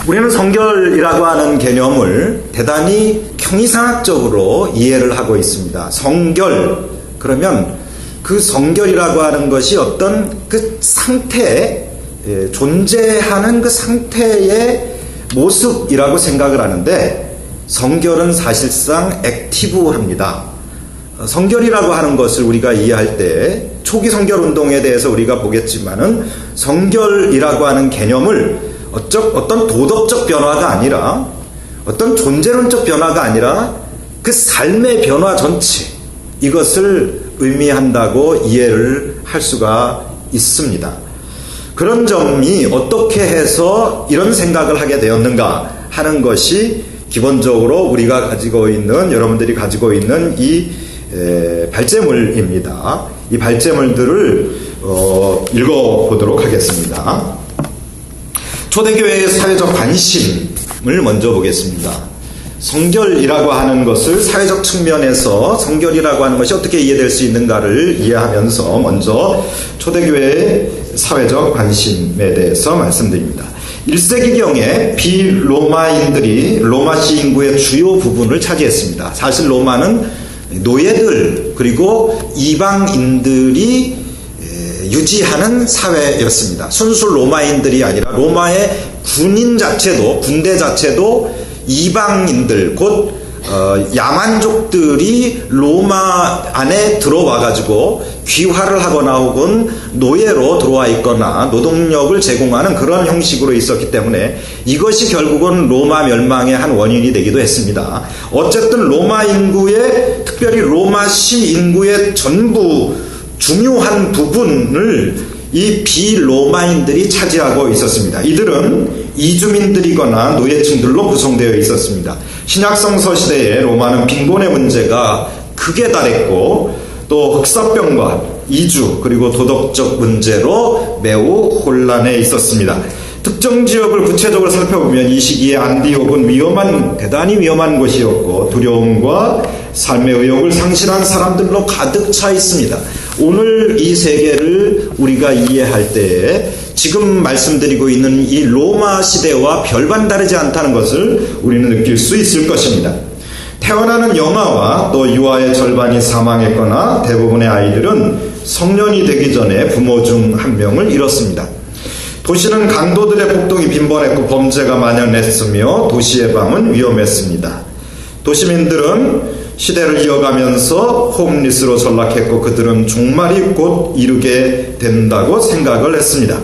우리는 성결이라고 하는 개념을 대단히 형이상학적으로 이해를 하고 있습니다. 성결, 그러면 그 성결이라고 하는 것이 어떤 그 상태, 존재하는 그 상태의 모습이라고 생각을 하는데, 성결은 사실상 액티브합니다. 성결이라고 하는 것을 우리가 이해할 때 초기 성결 운동에 대해서 우리가 보겠지만은, 성결이라고 하는 개념을 어떤 도덕적 변화가 아니라, 어떤 존재론적 변화가 아니라 그 삶의 변화 전체, 이것을 의미한다고 이해를 할 수가 있습니다. 그런 점이 어떻게 해서 이런 생각을 하게 되었는가 하는 것이 기본적으로 우리가 가지고 있는, 여러분들이 가지고 있는 이 발제물입니다. 이 발제물들을 읽어보도록 하겠습니다. 초대교회의 사회적 관심을 먼저 보겠습니다. 성결이라고 하는 것을 사회적 측면에서 성결이라고 하는 것이 어떻게 이해될 수 있는가를 이해하면서 먼저 초대교회의 사회적 관심에 대해서 말씀드립니다. 1세기경에 비로마인들이 로마시 인구의 주요 부분을 차지했습니다. 사실 로마는 노예들 그리고 이방인들이 유지하는 사회였습니다. 순수 로마인들이 아니라 로마의 군인 자체도, 군대 자체도 이방인들, 곧 야만족들이 로마 안에 들어와 가지고 귀화를 하거나 혹은 노예로 들어와 있거나 노동력을 제공하는 그런 형식으로 있었기 때문에 이것이 결국은 로마 멸망의 한 원인이 되기도 했습니다. 어쨌든 로마 인구의, 특별히 로마시 인구의 전부 중요한 부분을 이 비로마인들이 차지하고 있었습니다. 이들은 이주민들이거나 노예층들로 구성되어 있었습니다. 신약성서 시대에 로마는 빈곤의 문제가 극에 달했고, 또 흑사병과 이주 그리고 도덕적 문제로 매우 혼란해 있었습니다. 특정 지역을 구체적으로 살펴보면 이 시기에 안디옥은 대단히 위험한 곳이었고, 두려움과 삶의 의욕을 상실한 사람들로 가득 차 있습니다. 오늘 이 세계를 우리가 이해할 때에 지금 말씀드리고 있는 이 로마 시대와 별반 다르지 않다는 것을 우리는 느낄 수 있을 것입니다. 태어나는 영아와 또 유아의 절반이 사망했거나 대부분의 아이들은 성년이 되기 전에 부모 중 한 명을 잃었습니다. 도시는 강도들의 폭동이 빈번했고 범죄가 만연했으며 도시의 밤은 위험했습니다. 도시민들은 시대를 이어가면서 홈리스로 전락했고 그들은 종말이 곧 이르게 된다고 생각을 했습니다.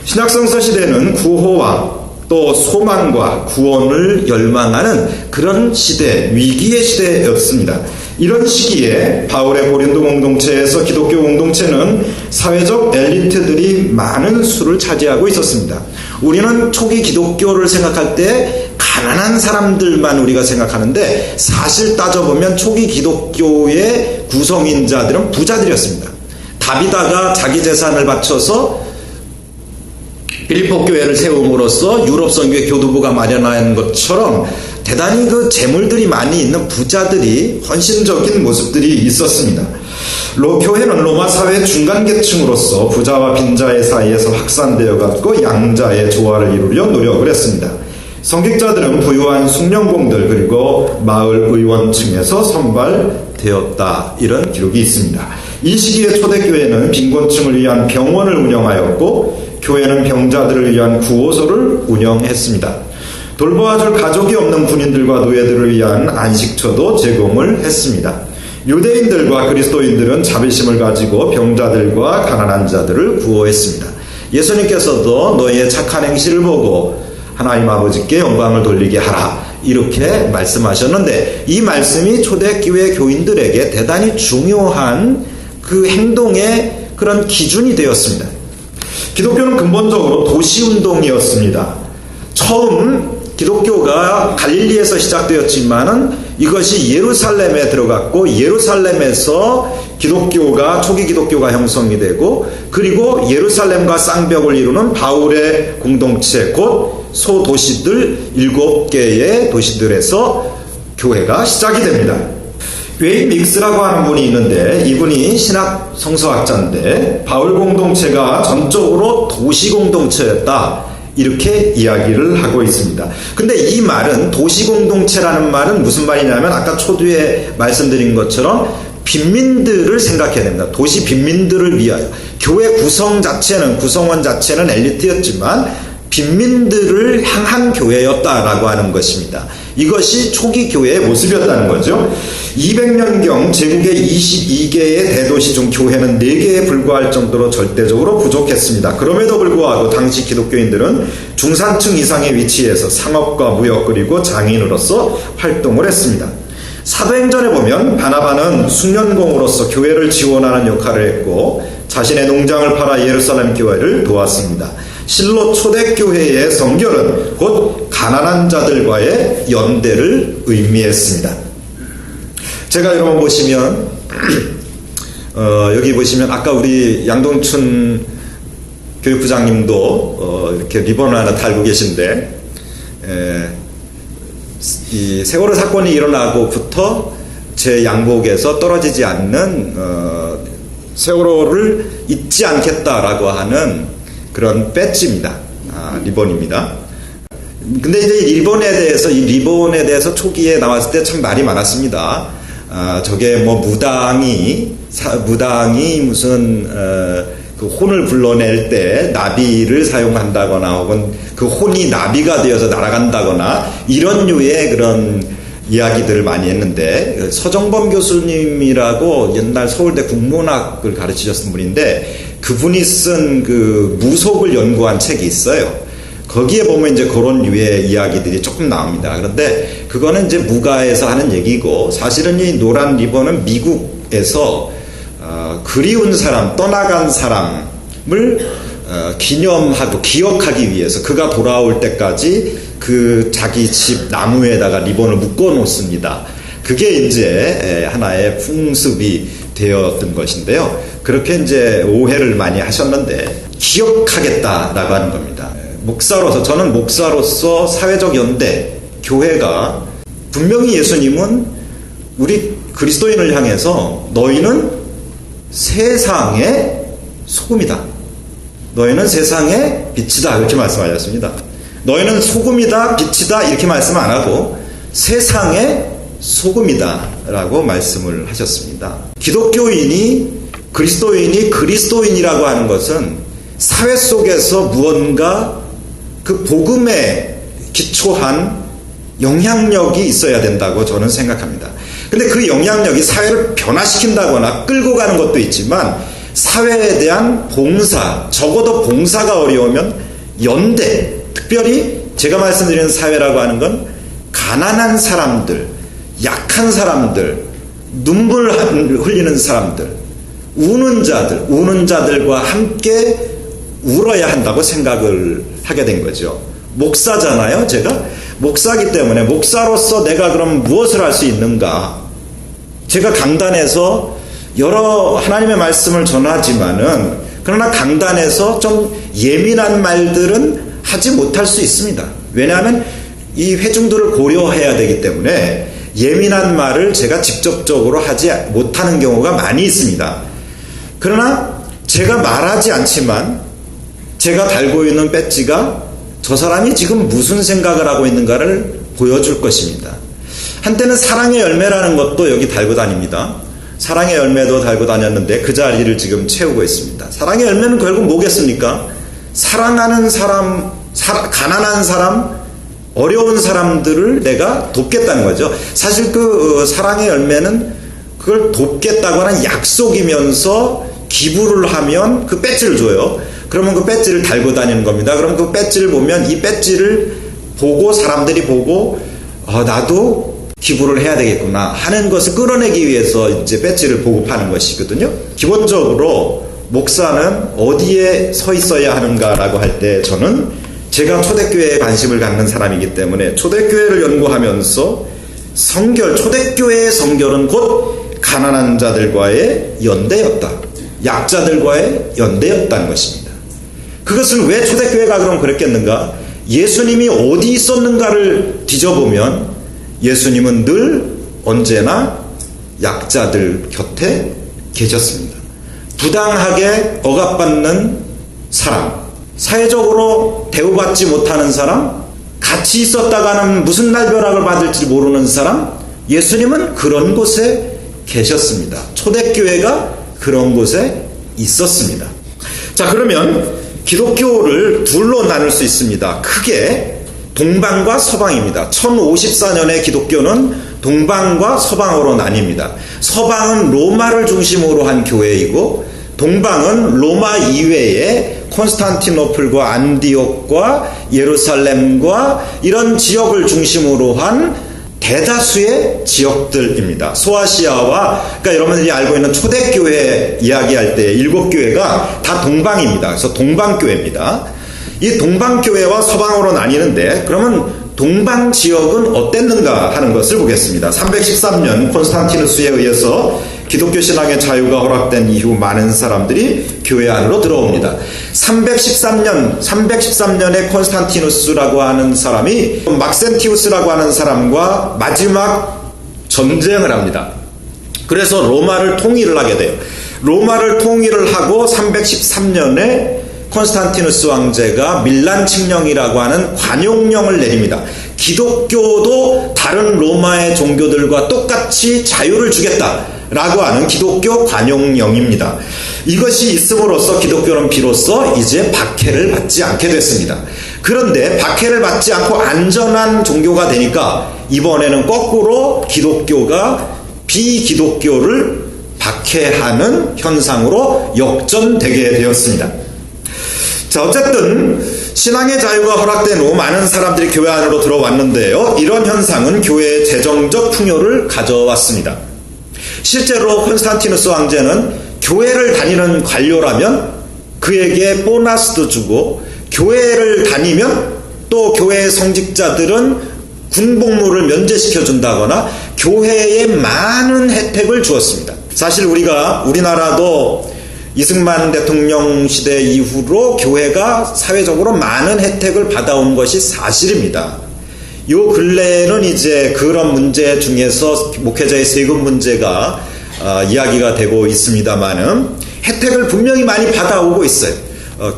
신약성서 시대는 구호와 또 소망과 구원을 열망하는 그런 시대, 위기의 시대였습니다. 이런 시기에 바울의 고린도 공동체에서 기독교 공동체는 사회적 엘리트들이 많은 수를 차지하고 있었습니다. 우리는 초기 기독교를 생각할 때 가난한 사람들만 우리가 생각하는데, 사실 따져보면 초기 기독교의 구성인자들은 부자들이었습니다. 다비다가 자기 재산을 바쳐서 빌립보 교회를 세움으로써 유럽 선교회 교두보가 마련한 것처럼 대단히 그 재물들이 많이 있는 부자들이, 헌신적인 모습들이 있었습니다. 교회는 로마 사회의 중간계층으로서 부자와 빈자의 사이에서 확산되어 갔고 양자의 조화를 이루려 노력을 했습니다. 성직자들은 부유한 숭령공들 그리고 마을 의원층에서 선발되었다, 이런 기록이 있습니다. 이 시기에 초대교회는 빈곤층을 위한 병원을 운영하였고 교회는 병자들을 위한 구호소를 운영했습니다. 돌보아줄 가족이 없는 군인들과 노예들을 위한 안식처도 제공을 했습니다. 유대인들과 그리스도인들은 자비심을 가지고 병자들과 가난한 자들을 구호했습니다. 예수님께서도 너희의 착한 행실을 보고 하나님 아버지께 영광을 돌리게 하라, 이렇게 말씀하셨는데, 이 말씀이 초대교회 교인들에게 대단히 중요한 그 행동의 그런 기준이 되었습니다. 기독교는 근본적으로 도시운동이었습니다. 처음 기독교가 갈릴리에서 시작되었지만은 이것이 예루살렘에 들어갔고, 예루살렘에서 초기 기독교가 형성이 되고, 그리고 예루살렘과 쌍벽을 이루는 바울의 공동체, 곧 소도시들 7개의 도시들에서 교회가 시작이 됩니다. 웨인 믹스라고 하는 분이 있는데, 이분이 신학 성서학자인데 바울 공동체가 전적으로 도시 공동체였다, 이렇게 이야기를 하고 있습니다. 근데 이 말은 도시공동체라는 말은 무슨 말이냐면 아까 초두에 말씀드린 것처럼 빈민들을 생각해야 됩니다. 도시 빈민들을 위하여. 교회 구성원 자체는 엘리트였지만 빈민들을 향한 교회였다라고 하는 것입니다. 이것이 초기 교회의 모습이었다는 거죠. 200년경 제국의 22개의 대도시 중 교회는 4개에 불과할 정도로 절대적으로 부족했습니다. 그럼에도 불구하고 당시 기독교인들은 중산층 이상의 위치에서 상업과 무역 그리고 장인으로서 활동을 했습니다. 사도행전에 보면 바나바는 숙련공으로서 교회를 지원하는 역할을 했고 자신의 농장을 팔아 예루살렘 교회를 도왔습니다. 실로 초대교회의 성결은 곧 가난한 자들과의 연대를 의미했습니다. 제가 여러분 보시면 여기 보시면 아까 우리 양동춘 교육부장님도 이렇게 리본을 하나 달고 계신데 이 세월호 사건이 일어나고부터 제 양복에서 떨어지지 않는 세월호를 잊지 않겠다라고 하는 그런 배지입니다. 리본입니다. 근데 이제 이 리본에 대해서 초기에 나왔을 때 참 말이 많았습니다. 저게 뭐 무당이 무슨 그 혼을 불러낼 때 나비를 사용한다거나 혹은 그 혼이 나비가 되어서 날아간다거나 이런 류의 그런 이야기들을 많이 했는데 서정범 교수님이라고 옛날 서울대 국문학을 가르치셨던 분인데 그분이 쓴 그 무속을 연구한 책이 있어요. 거기에 보면 이제 그런 류의 이야기들이 조금 나옵니다. 그런데 그거는 이제 무가에서 하는 얘기고 사실은 이 노란 리본은 미국에서 그리운 사람, 떠나간 사람을 기념하고 기억하기 위해서 그가 돌아올 때까지 그 자기 집 나무에다가 리본을 묶어 놓습니다. 그게 이제 하나의 풍습이 되었던 것인데요. 그렇게 이제 오해를 많이 하셨는데 기억하겠다라고 하는 겁니다. 저는 목사로서 사회적 연대, 교회가 분명히 예수님은 우리 그리스도인을 향해서 너희는 세상의 소금이다. 너희는 세상의 빛이다. 이렇게 말씀하셨습니다. 너희는 소금이다, 빛이다 이렇게 말씀 안 하고 세상의 소금이다 라고 말씀을 하셨습니다. 기독교인이 그리스도인이라고 하는 것은 사회 속에서 무언가 그 복음에 기초한 영향력이 있어야 된다고 저는 생각합니다. 근데 그 영향력이 사회를 변화시킨다거나 끌고 가는 것도 있지만 사회에 대한 봉사, 적어도 봉사가 어려우면 연대, 특별히 제가 말씀드리는 사회라고 하는 건 가난한 사람들, 약한 사람들, 눈물 흘리는 사람들, 우는 자들과 함께 울어야 한다고 생각을 하게 된 거죠. 목사잖아요, 제가. 목사기 때문에 목사로서 내가 그럼 무엇을 할 수 있는가? 제가 강단에서 여러 하나님의 말씀을 전하지만은 그러나 강단에서 좀 예민한 말들은 하지 못할 수 있습니다. 왜냐하면 이 회중들을 고려해야 되기 때문에 예민한 말을 제가 직접적으로 하지 못하는 경우가 많이 있습니다. 그러나 제가 말하지 않지만 제가 달고 있는 배지가 저 사람이 지금 무슨 생각을 하고 있는가를 보여줄 것입니다. 한때는 사랑의 열매라는 것도 여기 달고 다닙니다. 사랑의 열매도 달고 다녔는데 그 자리를 지금 채우고 있습니다. 사랑의 열매는 결국 뭐겠습니까? 사랑하는 사람, 가난한 사람, 어려운 사람들을 내가 돕겠다는 거죠. 사실 그 사랑의 열매는 그걸 돕겠다고 하는 약속이면서 기부를 하면 그 배지를 줘요. 그러면 그 배지를 달고 다니는 겁니다. 그럼 그 배지를 보면 이 배지를 보고 사람들이 보고 나도 기부를 해야 되겠구나 하는 것을 끌어내기 위해서 이제 배지를 보급하는 것이거든요. 기본적으로 목사는 어디에 서 있어야 하는가라고 할 때 저는 제가 초대교회에 관심을 갖는 사람이기 때문에 초대교회를 연구하면서 초대교회의 성결은 곧 가난한 자들과의 연대였다. 약자들과의 연대였다는 것입니다. 그것을 왜 초대교회가 그럼 그랬겠는가? 예수님이 어디 있었는가를 뒤져보면 예수님은 늘 언제나 약자들 곁에 계셨습니다. 부당하게 억압받는 사람, 사회적으로 대우받지 못하는 사람, 같이 있었다가는 무슨 날벼락을 받을지 모르는 사람, 예수님은 그런 곳에 계셨습니다. 초대교회가 그런 곳에 있었습니다. 자, 그러면 기독교를 둘로 나눌 수 있습니다. 크게 동방과 서방입니다. 1054년의 기독교는 동방과 서방으로 나뉩니다. 서방은 로마를 중심으로 한 교회이고, 동방은 로마 이외에 콘스탄티노플과 안디옥과 예루살렘과 이런 지역을 중심으로 한 대다수의 지역들입니다. 소아시아와, 그러니까 여러분들이 알고 있는 초대교회 이야기할 때 7교회가 다 동방입니다. 그래서 동방교회입니다. 이 동방교회와 서방으로 나뉘는데, 그러면 동방 지역은 어땠는가 하는 것을 보겠습니다. 313년 콘스탄티누스에 의해서 기독교 신앙의 자유가 허락된 이후 많은 사람들이 교회 안으로 들어옵니다. 313년에 콘스탄티누스라고 하는 사람이 막센티우스라고 하는 사람과 마지막 전쟁을 합니다. 그래서 로마를 통일을 하게 돼요. 로마를 통일을 하고 313년에 콘스탄티누스 왕제가 밀란 칙령이라고 하는 관용령을 내립니다. 기독교도 다른 로마의 종교들과 똑같이 자유를 주겠다라고 하는 기독교 관용령입니다. 이것이 있음으로써 기독교는 비로소 이제 박해를 받지 않게 됐습니다. 그런데 박해를 받지 않고 안전한 종교가 되니까 이번에는 거꾸로 기독교가 비기독교를 박해하는 현상으로 역전되게 되었습니다. 자, 어쨌든 신앙의 자유가 허락된 후 많은 사람들이 교회 안으로 들어왔는데요. 이런 현상은 교회의 재정적 풍요를 가져왔습니다. 실제로 콘스탄티누스 왕제는 교회를 다니는 관료라면 그에게 보너스도 주고, 교회를 다니면 또 교회의 성직자들은 군복무를 면제시켜 준다거나 교회에 많은 혜택을 주었습니다. 사실 우리나라도 이승만 대통령 시대 이후로 교회가 사회적으로 많은 혜택을 받아온 것이 사실입니다. 요 근래에는 이제 그런 문제 중에서 목회자의 세금 문제가 이야기가 되고 있습니다만은 혜택을 분명히 많이 받아오고 있어요.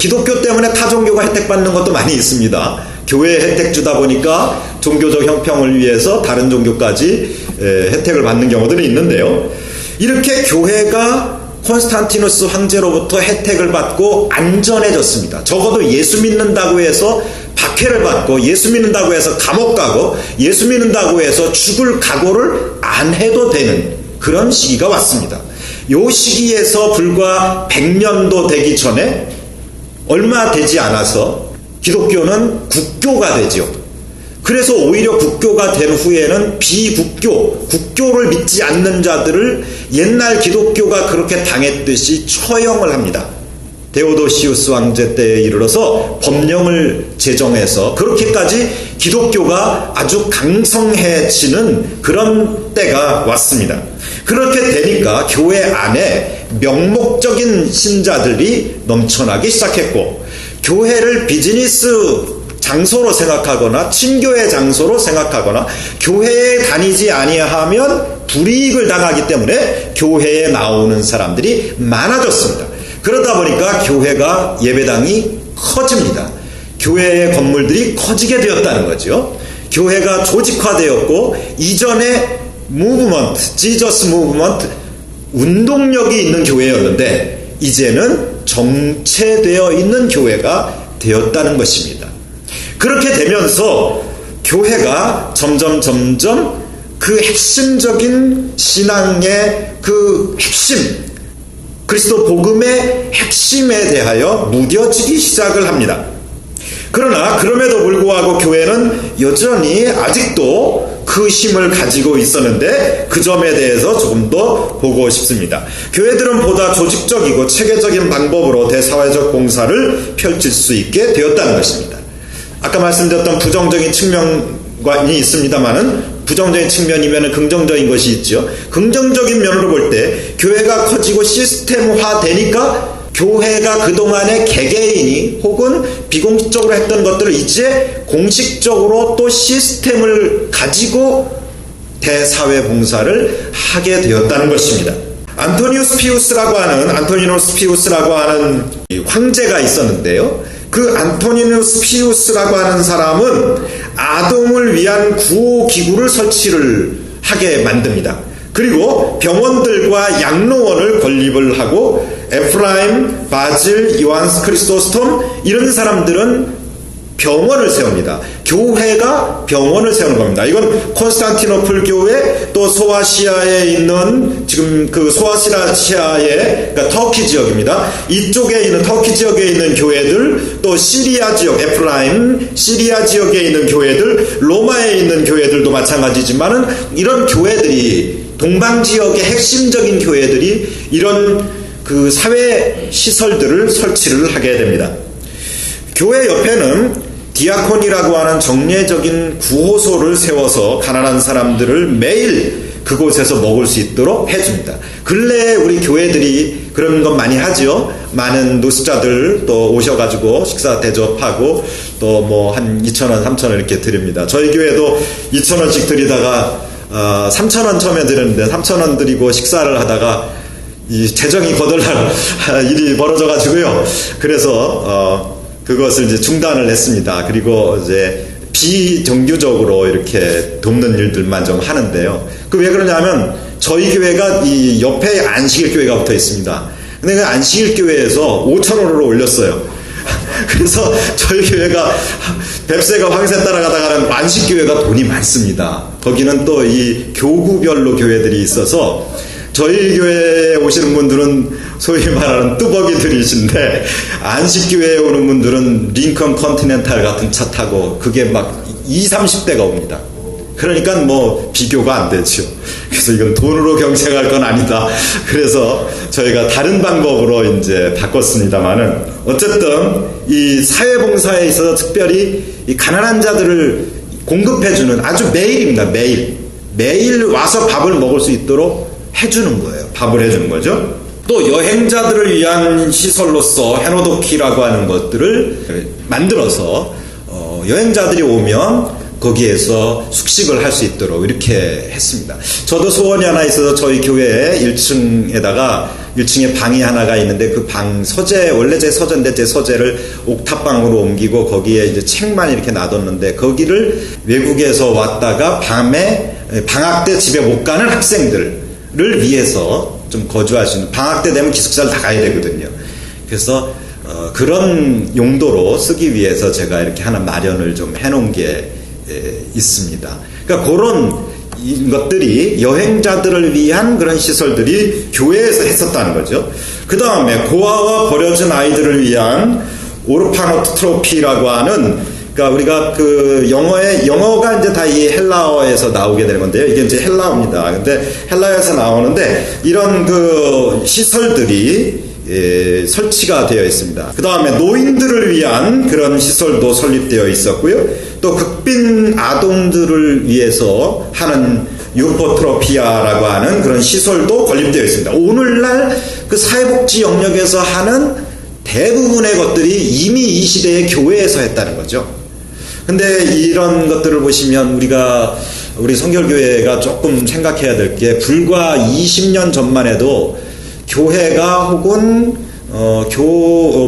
기독교 때문에 타 종교가 혜택 받는 것도 많이 있습니다. 교회에 혜택 주다 보니까 종교적 형평을 위해서 다른 종교까지 혜택을 받는 경우들이 있는데요. 이렇게 교회가 콘스탄티누스 황제로부터 혜택을 받고 안전해졌습니다. 적어도 예수 믿는다고 해서 박해를 받고, 예수 믿는다고 해서 감옥 가고, 예수 믿는다고 해서 죽을 각오를 안 해도 되는 그런 시기가 왔습니다. 이 시기에서 불과 100년도 되기 전에 얼마 되지 않아서 기독교는 국교가 되죠. 그래서 오히려 국교가 된 후에는 국교를 믿지 않는 자들을 옛날 기독교가 그렇게 당했듯이 처형을 합니다. 데오도시우스 왕제 때에 이르러서 법령을 제정해서 그렇게까지 기독교가 아주 강성해지는 그런 때가 왔습니다. 그렇게 되니까 교회 안에 명목적인 신자들이 넘쳐나기 시작했고, 교회를 비즈니스 장소로 생각하거나 친교의 장소로 생각하거나 교회에 다니지 아니하면 불이익을 당하기 때문에 교회에 나오는 사람들이 많아졌습니다. 그러다 보니까 교회가, 예배당이 커집니다. 교회의 건물들이 커지게 되었다는 거죠. 교회가 조직화되었고, 이전에 지저스 무브먼트, 운동력이 있는 교회였는데 이제는 정체되어 있는 교회가 되었다는 것입니다. 그렇게 되면서 교회가 점점 그 핵심적인 신앙의 그 핵심, 그리스도 복음의 핵심에 대하여 무뎌지기 시작을 합니다. 그러나 그럼에도 불구하고 교회는 여전히 아직도 그 힘을 가지고 있었는데, 그 점에 대해서 조금 더 보고 싶습니다. 교회들은 보다 조직적이고 체계적인 방법으로 대사회적 봉사를 펼칠 수 있게 되었다는 것입니다. 아까 말씀드렸던 부정적인 측면이 있습니다만은, 부정적인 측면이면 긍정적인 것이 있죠. 긍정적인 면으로 볼 때 교회가 커지고 시스템화 되니까 교회가 그동안의 개개인이 혹은 비공식적으로 했던 것들을 이제 공식적으로 또 시스템을 가지고 대사회 봉사를 하게 되었다는 것입니다. 안토니누스 피우스라고 하는 황제가 있었는데요. 그 안토니누스 피우스라고 하는 사람은 아동을 위한 구호 기구를 설치를 하게 만듭니다. 그리고 병원들과 양로원을 건립을 하고 에프라임, 바질, 요한스 크리스토스톰 이런 사람들은 병원을 세웁니다. 교회가 병원을 세우는 겁니다. 이건 콘스탄티노플 교회, 또 소아시아에 있는 지금 그 소아시아의 그러니까 터키 지역입니다. 이쪽에 있는 터키 지역에 있는 교회들, 또 시리아 지역 에프라임, 시리아 지역에 있는 교회들, 로마에 있는 교회들도 마찬가지지만은 이런 교회들이 동방 지역의 핵심적인 교회들이 이런 그 사회 시설들을 설치를 하게 됩니다. 교회 옆에는 디아콘이라고 하는 정례적인 구호소를 세워서 가난한 사람들을 매일 그곳에서 먹을 수 있도록 해줍니다. 근래에 우리 교회들이 그런 것 많이 하죠. 많은 노숙자들 또 오셔가지고 식사 대접하고 또 뭐 한 2,000원, 3,000원 이렇게 드립니다. 저희 교회도 2,000원씩 드리다가 3,000원 처음에 드렸는데 3,000원 드리고 식사를 하다가 이 재정이 거덜날 일이 벌어져가지고요. 그래서 그것을 이제 중단을 했습니다. 그리고 이제 비정규적으로 이렇게 돕는 일들만 좀 하는데요. 그 왜 그러냐면 저희 교회가 이 옆에 안식일 교회가 붙어 있습니다. 근데 그 안식일 교회에서 5,000원으로 올렸어요. 그래서 저희 교회가 뱁새가 황새 따라가다가는 안식교회가 돈이 많습니다. 거기는 또 이 교구별로 교회들이 있어서 저희 교회에 오시는 분들은 소위 말하는 뚜벅이들이신데 안식교회에 오는 분들은 링컨 컨티넨탈 같은 차 타고 그게 막 20, 30대가 옵니다. 그러니까 뭐 비교가 안 되죠. 그래서 이건 돈으로 경쟁할 건 아니다. 그래서 저희가 다른 방법으로 이제 바꿨습니다만은 어쨌든 이 사회봉사에 있어서 특별히 이 가난한 자들을 공급해주는 아주 매일입니다. 매일 와서 밥을 먹을 수 있도록 해주는 거예요. 밥을 해주는 거죠. 또 여행자들을 위한 시설로서 헤노도키라고 하는 것들을 만들어서 여행자들이 오면 거기에서 숙식을 할 수 있도록 이렇게 했습니다. 저도 소원이 하나 있어서 저희 교회에 1층에 방이 하나가 있는데 그 방 서재, 원래 제 서재인데 제 서재를 옥탑방으로 옮기고 거기에 이제 책만 이렇게 놔뒀는데 거기를 외국에서 왔다가 밤에 방학 때 집에 못 가는 학생들을 위해서 좀 거주할 수 있는, 방학 때 되면 기숙사를 다 가야 되거든요. 그래서 그런 용도로 쓰기 위해서 제가 이렇게 하나 마련을 좀 해놓은 게 있습니다. 그러니까 그런 것들이 여행자들을 위한 그런 시설들이 교회에서 했었다는 거죠. 그 다음에 고아와 버려진 아이들을 위한 오르파노트로피라고 하는, 그러니까 우리가 그 영어가 이제 다 이 헬라어에서 나오게 되는 건데요. 이게 이제 헬라어입니다. 근데 헬라어에서 나오는데 이런 그 시설들이 설치가 되어 있습니다. 그 다음에 노인들을 위한 그런 시설도 설립되어 있었고요. 또 극빈 아동들을 위해서 하는 유포트로피아라고 하는 그런 시설도 건립되어 있습니다. 오늘날 그 사회복지 영역에서 하는 대부분의 것들이 이미 이 시대에 교회에서 했다는 거죠. 근데 이런 것들을 보시면 우리 성결교회가 조금 생각해야 될 게, 불과 20년 전만 해도 교회가 혹은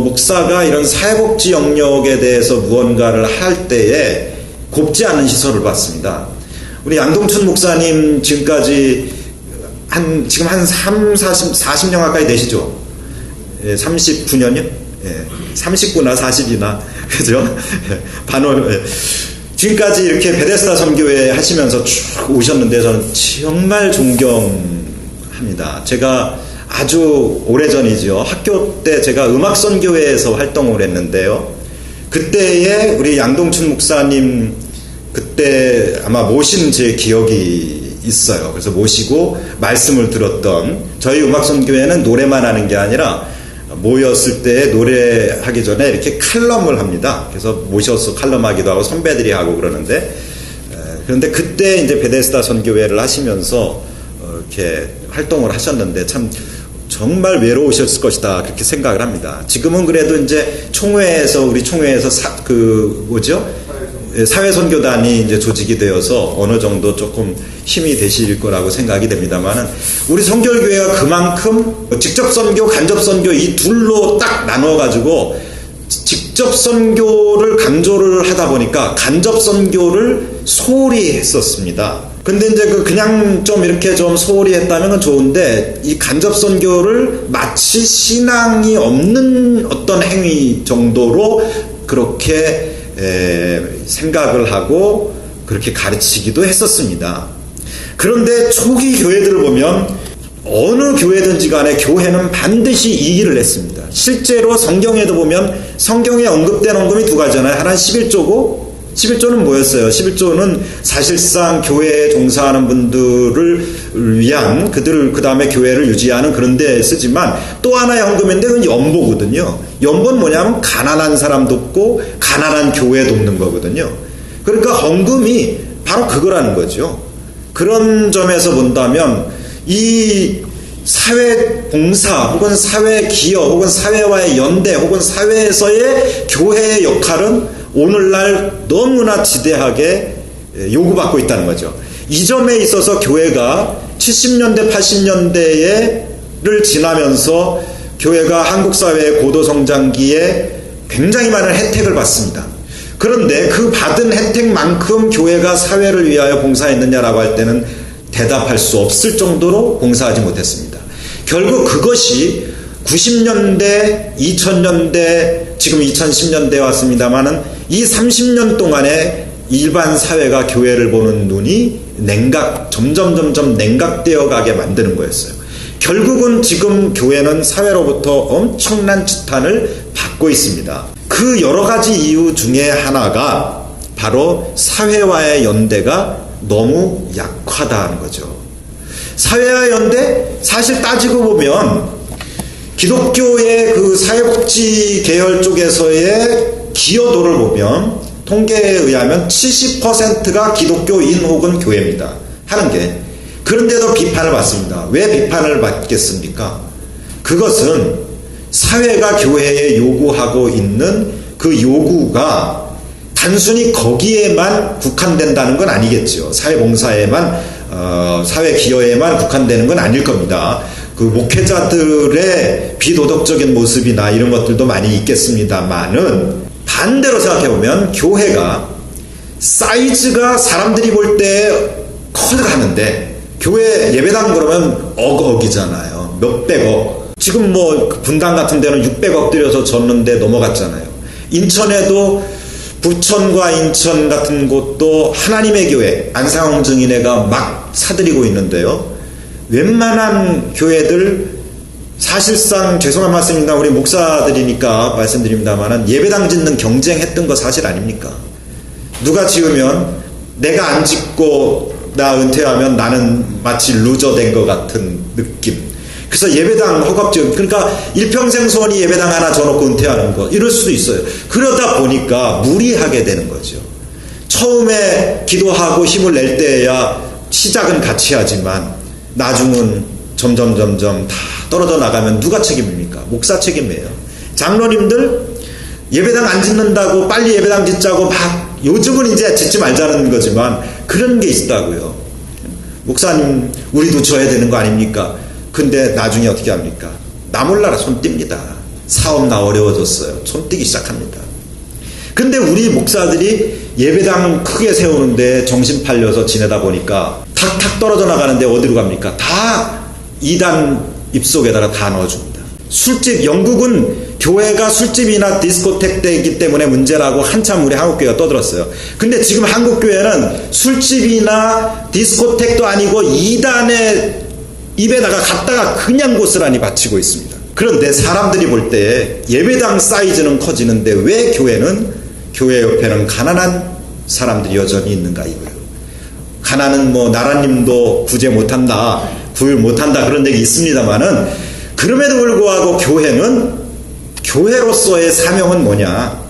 목사가 이런 사회복지 영역에 대해서 무언가를 할 때에 곱지 않은 시설을 봤습니다. 우리 양동춘 목사님 지금까지 지금 한 40년 가까이 되시죠? 39년이요? 30구나 40이나 그죠? 지금까지 이렇게 베데스다 선교회 하시면서 쭉 오셨는데 저는 정말 존경합니다. 제가 아주 오래전이죠. 학교 때 제가 음악선교회에서 활동을 했는데요. 그때에 우리 양동춘 목사님 그때 아마 모신 제 기억이 있어요. 그래서 모시고 말씀을 들었던, 저희 음악선교회는 노래만 하는 게 아니라 모였을 때 노래하기 전에 이렇게 칼럼을 합니다. 그래서 모셔서 칼럼하기도 하고 선배들이 하고 그러는데, 그런데 그때 이제 베데스다 선교회를 하시면서 이렇게 활동을 하셨는데 참 정말 외로우셨을 것이다 그렇게 생각을 합니다. 지금은 그래도 이제 우리 총회에서 사회선교단이 이제 조직이 되어서 어느 정도 조금 힘이 되실 거라고 생각이 됩니다만은, 우리 성결교회가 그만큼 직접 선교, 간접 선교 이 둘로 딱 나눠 가지고 직접 선교를 강조를 하다 보니까 간접 선교를 소홀히 했었습니다. 근데 이제 그냥 좀 이렇게 좀 소홀히 했다면 좋은데, 이 간접 선교를 마치 신앙이 없는 어떤 행위 정도로 그렇게 생각을 하고 그렇게 가르치기도 했었습니다. 그런데 초기 교회들을 보면 어느 교회든지 간에 교회는 반드시 이 일을 했습니다. 실제로 성경에도 보면 성경에 언급된 언급이 두 가지잖아요. 하나는 11조고, 11조는 뭐였어요? 11조는 사실상 교회에 종사하는 분들을 위한, 그들을 그 다음에 교회를 유지하는 그런 데 쓰지만, 또 하나의 헌금인데 그건 연보거든요. 연보는 뭐냐면 가난한 사람 돕고 가난한 교회 돕는 거거든요. 그러니까 헌금이 바로 그거라는 거죠. 그런 점에서 본다면 이 사회 봉사 혹은 사회 기여 혹은 사회와의 연대 혹은 사회에서의 교회의 역할은 오늘날 너무나 지대하게 요구받고 있다는 거죠. 이 점에 있어서 교회가 70년대 80년대를 지나면서 교회가 한국 사회의 고도 성장기에 굉장히 많은 혜택을 받습니다. 그런데 그 받은 혜택만큼 교회가 사회를 위하여 봉사했느냐라고 할 때는 대답할 수 없을 정도로 봉사하지 못했습니다. 결국 그것이 90년대, 2000년대, 지금 2010년대에 왔습니다만은 이 30년 동안에 일반 사회가 교회를 보는 눈이 점점 냉각되어 가게 만드는 거였어요. 결국은 지금 교회는 사회로부터 엄청난 지탄을 받고 있습니다. 그 여러 가지 이유 중에 하나가 바로 사회와의 연대가 너무 약하다는 거죠. 사회와 연대, 사실 따지고 보면 기독교의 그 사회복지 계열 쪽에서의 기여도를 보면 통계에 의하면 70%가 기독교인 혹은 교회입니다. 하는 게. 그런데도 비판을 받습니다. 왜 비판을 받겠습니까? 그것은 사회가 교회에 요구하고 있는 그 요구가 단순히 거기에만 국한된다는 건 아니겠죠. 사회봉사에만 사회 기여에만 국한되는 건 아닐 겁니다. 그 목회자들의 비도덕적인 모습이나 이런 것들도 많이 있겠습니다만은, 반대로 생각해보면 교회가 사이즈가 사람들이 볼 때 커가는데, 교회 예배당 그러면 억억이잖아요. 몇백억. 지금 뭐 분당 같은 데는 600억 들여서 졌는데 넘어갔잖아요. 인천에도 부천과 인천 같은 곳도 하나님의 교회 안상홍 증인회가 막 사들이고 있는데요. 웬만한 교회들 사실상 죄송한 말씀입니다. 우리 목사들이니까 말씀드립니다만은 예배당 짓는 경쟁했던 거 사실 아닙니까? 누가 지으면 내가 안 짓고 나 은퇴하면 나는 마치 루저 된 것 같은 느낌. 그래서 예배당 허겁지겁, 그러니까 일평생 소원이 예배당 하나 줘놓고 은퇴하는 거, 이럴 수도 있어요. 그러다 보니까 무리하게 되는 거죠. 처음에 기도하고 힘을 낼 때야 시작은 같이 하지만 나중은 점점 다 떨어져 나가면 누가 책임입니까? 목사 책임이에요. 장로님들 예배당 안 짓는다고 빨리 예배당 짓자고 막, 요즘은 이제 짓지 말자는 거지만 그런 게 있다고요. 목사님 우리도 져야 되는 거 아닙니까? 근데 나중에 어떻게 합니까? 나 몰라라 손 띱니다. 사업 나 어려워졌어요. 손 띄기 시작합니다. 근데 우리 목사들이 예배당 크게 세우는데 정신 팔려서 지내다 보니까 탁탁 떨어져 나가는데 어디로 갑니까? 다 이단 입속에다가 다 넣어줍니다. 술집, 영국은 교회가 술집이나 디스코텍 때이기 때문에 문제라고 한참 우리 한국교회가 떠들었어요. 근데 지금 한국교회는 술집이나 디스코텍도 아니고 이단의 입에다가 갖다가 그냥 고스란히 바치고 있습니다. 그런데 사람들이 볼 때 예배당 사이즈는 커지는데 왜 교회 옆에는 가난한 사람들이 여전히 있는가 이거예요. 가난은 뭐 나라님도 구제 못한다, 구휼 못한다 그런 얘기 있습니다만은, 그럼에도 불구하고 교회로서의 사명은 뭐냐?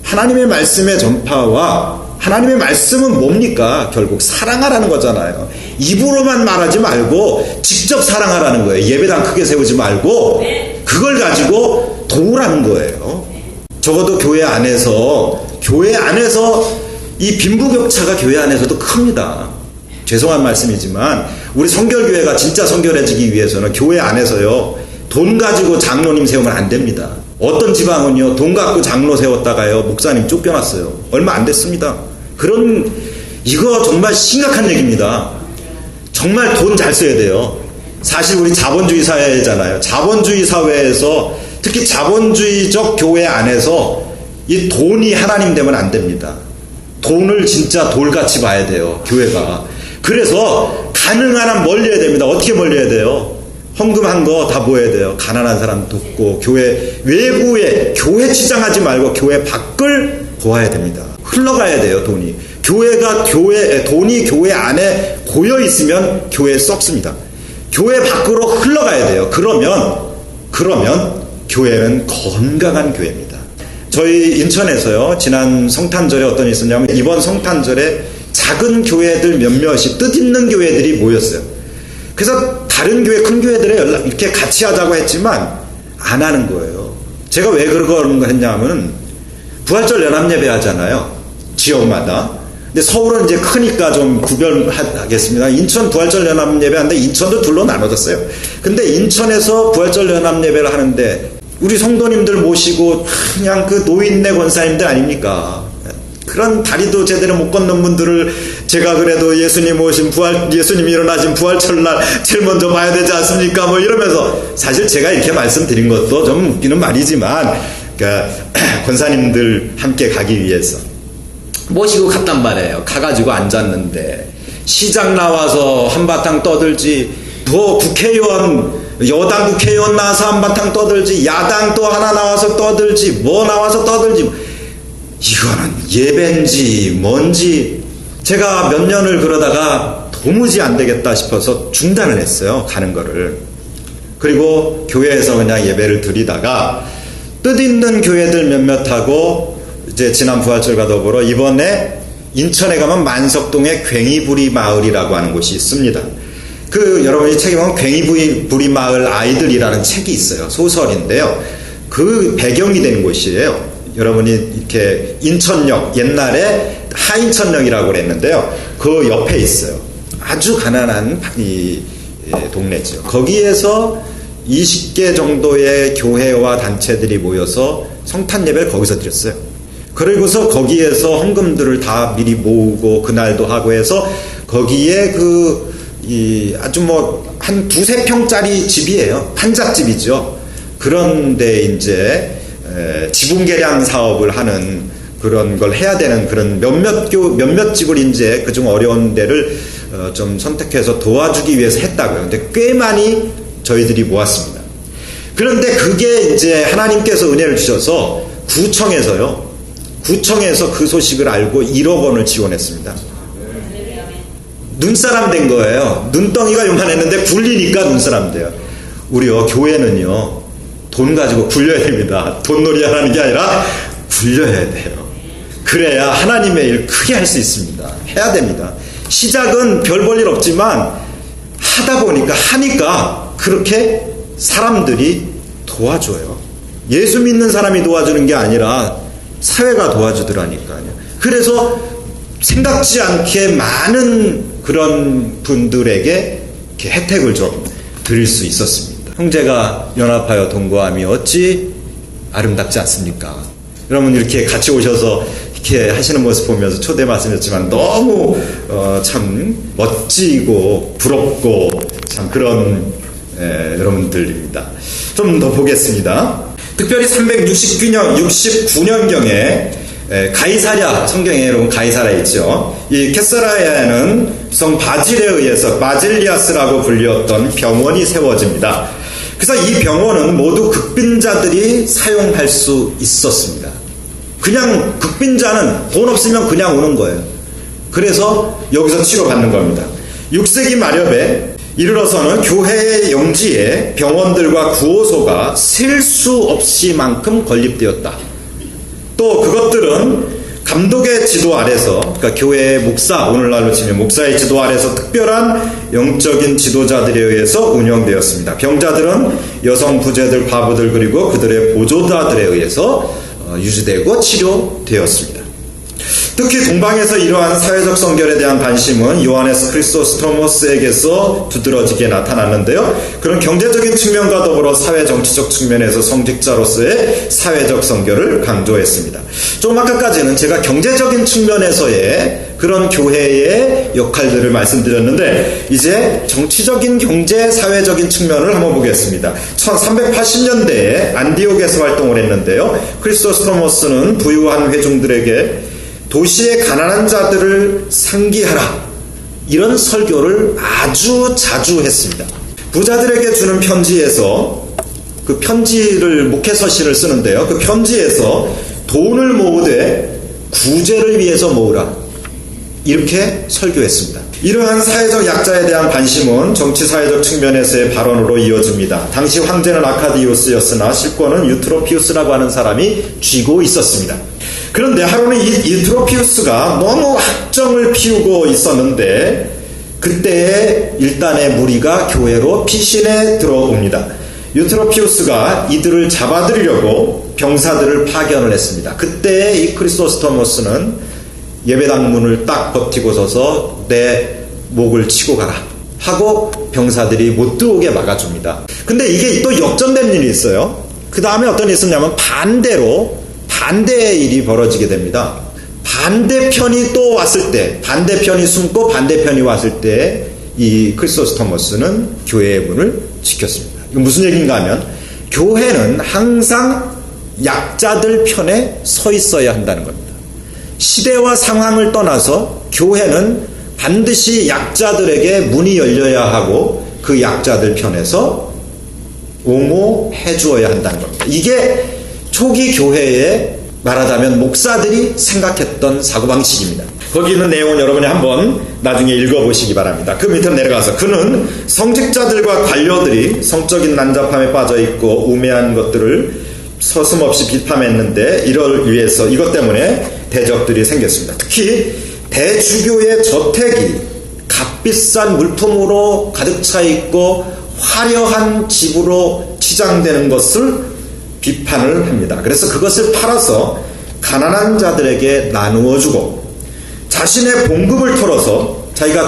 하나님의 말씀의 전파와, 하나님의 말씀은 뭡니까? 결국 사랑하라는 거잖아요. 입으로만 말하지 말고 직접 사랑하라는 거예요. 예배당 크게 세우지 말고 그걸 가지고 도우라는 거예요. 적어도 교회 안에서 이 빈부격차가 교회 안에서도 큽니다. 죄송한 말씀이지만 우리 성결교회가 진짜 성결해지기 위해서는 교회 안에서요, 돈 가지고 장로님 세우면 안 됩니다. 어떤 지방은요, 돈 갖고 장로 세웠다가요, 목사님 쫓겨났어요. 얼마 안 됐습니다. 이거 정말 심각한 얘기입니다. 정말 돈 잘 써야 돼요. 사실 우리 자본주의 사회잖아요. 자본주의 사회에서, 특히 자본주의적 교회 안에서 이 돈이 하나님 되면 안 됩니다. 돈을 진짜 돌같이 봐야 돼요, 교회가. 그래서 가능한 한 멀려야 됩니다. 어떻게 멀려야 돼요? 헌금한 거 다 모아야 돼요. 가난한 사람 돕고, 교회 외부에, 교회 치장하지 말고 교회 밖을 보아야 됩니다. 흘러가야 돼요, 돈이. 돈이 교회 안에 고여 있으면 교회에 썩습니다. 교회 밖으로 흘러가야 돼요. 그러면 교회는 건강한 교회입니다. 저희 인천에서요, 지난 성탄절에 어떤 일이 있었냐면, 이번 성탄절에 작은 교회들 몇몇이, 뜻있는 교회들이 모였어요. 그래서 다른 교회, 큰 교회들에 이렇게 같이 하자고 했지만 안 하는 거예요. 제가 왜 그런 거 했냐면, 부활절 연합예배 하잖아요, 지역마다. 근데 서울은 이제 크니까 좀 구별하겠습니다. 인천 부활절 연합예배 하는데 인천도 둘로 나눠졌어요. 근데 인천에서 부활절 연합예배를 하는데 우리 성도님들 모시고 그냥 그 노인네 권사님들 아닙니까? 그런 다리도 제대로 못 걷는 분들을 제가 그래도 예수님이 일어나신 부활절날 제일 먼저 봐야 되지 않습니까? 뭐 이러면서, 사실 제가 이렇게 말씀드린 것도 좀 웃기는 말이지만, 그러니까 권사님들 함께 가기 위해서 모시고 갔단 말이에요. 가가지고 앉았는데 시장 나와서 한바탕 떠들지, 여당 국회의원 나와서 한바탕 떠들지, 야당 또 하나 나와서 떠들지, 나와서 떠들지, 이거는 예배인지 뭔지. 제가 몇 년을 그러다가 도무지 안 되겠다 싶어서 중단을 했어요, 가는 거를. 그리고 교회에서 그냥 예배를 드리다가 뜻있는 교회들 몇몇하고 이제 지난 부활절과 더불어 이번에 인천에 가면 만석동에 괭이부리 마을이라고 하는 곳이 있습니다. 여러분이 책에 보면 괭이부리 마을 아이들이라는 책이 있어요. 소설인데요. 그 배경이 된 곳이에요. 여러분이 이렇게 인천역, 옛날에 하인천역이라고 그랬는데요, 그 옆에 있어요. 아주 가난한 이 동네죠. 거기에서 20개 정도의 교회와 단체들이 모여서 성탄 예배를 거기서 드렸어요. 그리고서 거기에서 헌금들을 다 미리 모으고 그날도 하고 해서, 거기에 아주 한 2-3평짜리 집이에요. 한잣집이죠. 그런데 이제 지분 개량 사업을 하는 그런 걸 해야 되는 그런 몇몇 집을 이제 그중 어려운 데를 좀 선택해서 도와주기 위해서 했다고요. 근데 꽤 많이 저희들이 모았습니다. 그런데 그게 이제 하나님께서 은혜를 주셔서 구청에서 그 소식을 알고 1억 원을 지원했습니다. 눈사람 된 거예요. 눈덩이가 요만했는데 굴리니까 눈사람 돼요. 우리요, 교회는요, 돈 가지고 굴려야 됩니다. 돈놀이 하라는 게 아니라 굴려야 돼요. 그래야 하나님의 일 크게 할 수 있습니다. 해야 됩니다. 시작은 별 볼 일 없지만 하니까 그렇게 사람들이 도와줘요. 예수 믿는 사람이 도와주는 게 아니라 사회가 도와주더라니까요. 그래서 생각지 않게 많은 그런 분들에게 이렇게 혜택을 좀 드릴 수 있었습니다. 형제가 연합하여 동거함이 어찌 아름답지 않습니까? 여러분 이렇게 같이 오셔서 이렇게 하시는 모습 보면서 초대 말씀이었지만 너무 참 멋지고 부럽고 참 그런 여러분들입니다. 좀 더 보겠습니다. 특별히 369년경에 가이사랴, 성경에 여러분 가이사랴 있죠. 이 케사라야에는 성 바질에 의해서 바질리아스라고 불렸던 병원이 세워집니다. 그래서 이 병원은 모두 극빈자들이 사용할 수 있었습니다. 그냥 극빈자는 돈 없으면 그냥 오는 거예요. 그래서 여기서 치료받는 겁니다. 6세기 말엽에 이르러서는 교회의 영지에 병원들과 구호소가 셀 수 없이 만큼 건립되었다. 또 그것들은 감독의 지도 아래서, 그러니까 교회의 목사, 오늘날로 치면 목사의 지도 아래서 특별한 영적인 지도자들에 의해서 운영되었습니다. 병자들은 여성 부재들, 과부들, 그리고 그들의 보조자들에 의해서 유지되고 치료되었습니다. 특히 동방에서 이러한 사회적 성결에 대한 관심은 요하네스 크리소스토모스에게서 두드러지게 나타났는데요. 그런 경제적인 측면과 더불어 사회 정치적 측면에서 성직자로서의 사회적 성결을 강조했습니다. 좀 아까까지는 제가 경제적인 측면에서의 그런 교회의 역할들을 말씀드렸는데 이제 정치적인 경제 사회적인 측면을 한번 보겠습니다. 1380년대에 안디옥에서 활동을 했는데요. 크리소스토모스는 부유한 회중들에게 도시의 가난한 자들을 상기하라, 이런 설교를 아주 자주 했습니다. 부자들에게 주는 편지에서, 그 편지를 목회서신을 쓰는데요, 그 편지에서 돈을 모으되 구제를 위해서 모으라, 이렇게 설교했습니다. 이러한 사회적 약자에 대한 관심은 정치사회적 측면에서의 발언으로 이어집니다. 당시 황제는 아카디우스였으나 실권은 유트로피우스라고 하는 사람이 쥐고 있었습니다. 그런데 하루는 이 유트로피우스가 너무 학정을 피우고 있었는데 그때에 일단의 무리가 교회로 피신해 들어옵니다. 유트로피우스가 이들을 잡아들이려고 병사들을 파견을 했습니다. 그때 이 크리소스토모스는 예배당 문을 딱 버티고 서서 내 목을 치고 가라 하고 병사들이 못 들어오게 막아줍니다. 근데 이게 또 역전된 일이 있어요. 그 다음에 어떤 일이 있었냐면 반대의 일이 벌어지게 됩니다. 반대편이 또 왔을 때, 반대편이 숨고 반대편이 왔을 때 이 크리소스토모스는 교회의 문을 지켰습니다. 이건 무슨 얘기인가 하면 교회는 항상 약자들 편에 서 있어야 한다는 겁니다. 시대와 상황을 떠나서 교회는 반드시 약자들에게 문이 열려야 하고 그 약자들 편에서 옹호해 주어야 한다는 겁니다. 이게 초기 교회에 말하자면 목사들이 생각했던 사고방식입니다. 거기 있는 내용은 여러분이 한번 나중에 읽어보시기 바랍니다. 그 밑으로 내려가서 그는 성직자들과 관료들이 성적인 난잡함에 빠져있고 우매한 것들을 서슴없이 비판했는데 이것 때문에 대적들이 생겼습니다. 특히 대주교의 저택이 값비싼 물품으로 가득 차 있고 화려한 집으로 치장되는 것을 비판을 합니다. 그래서 그것을 팔아서 가난한 자들에게 나누어 주고 자신의 봉급을 털어서 자기가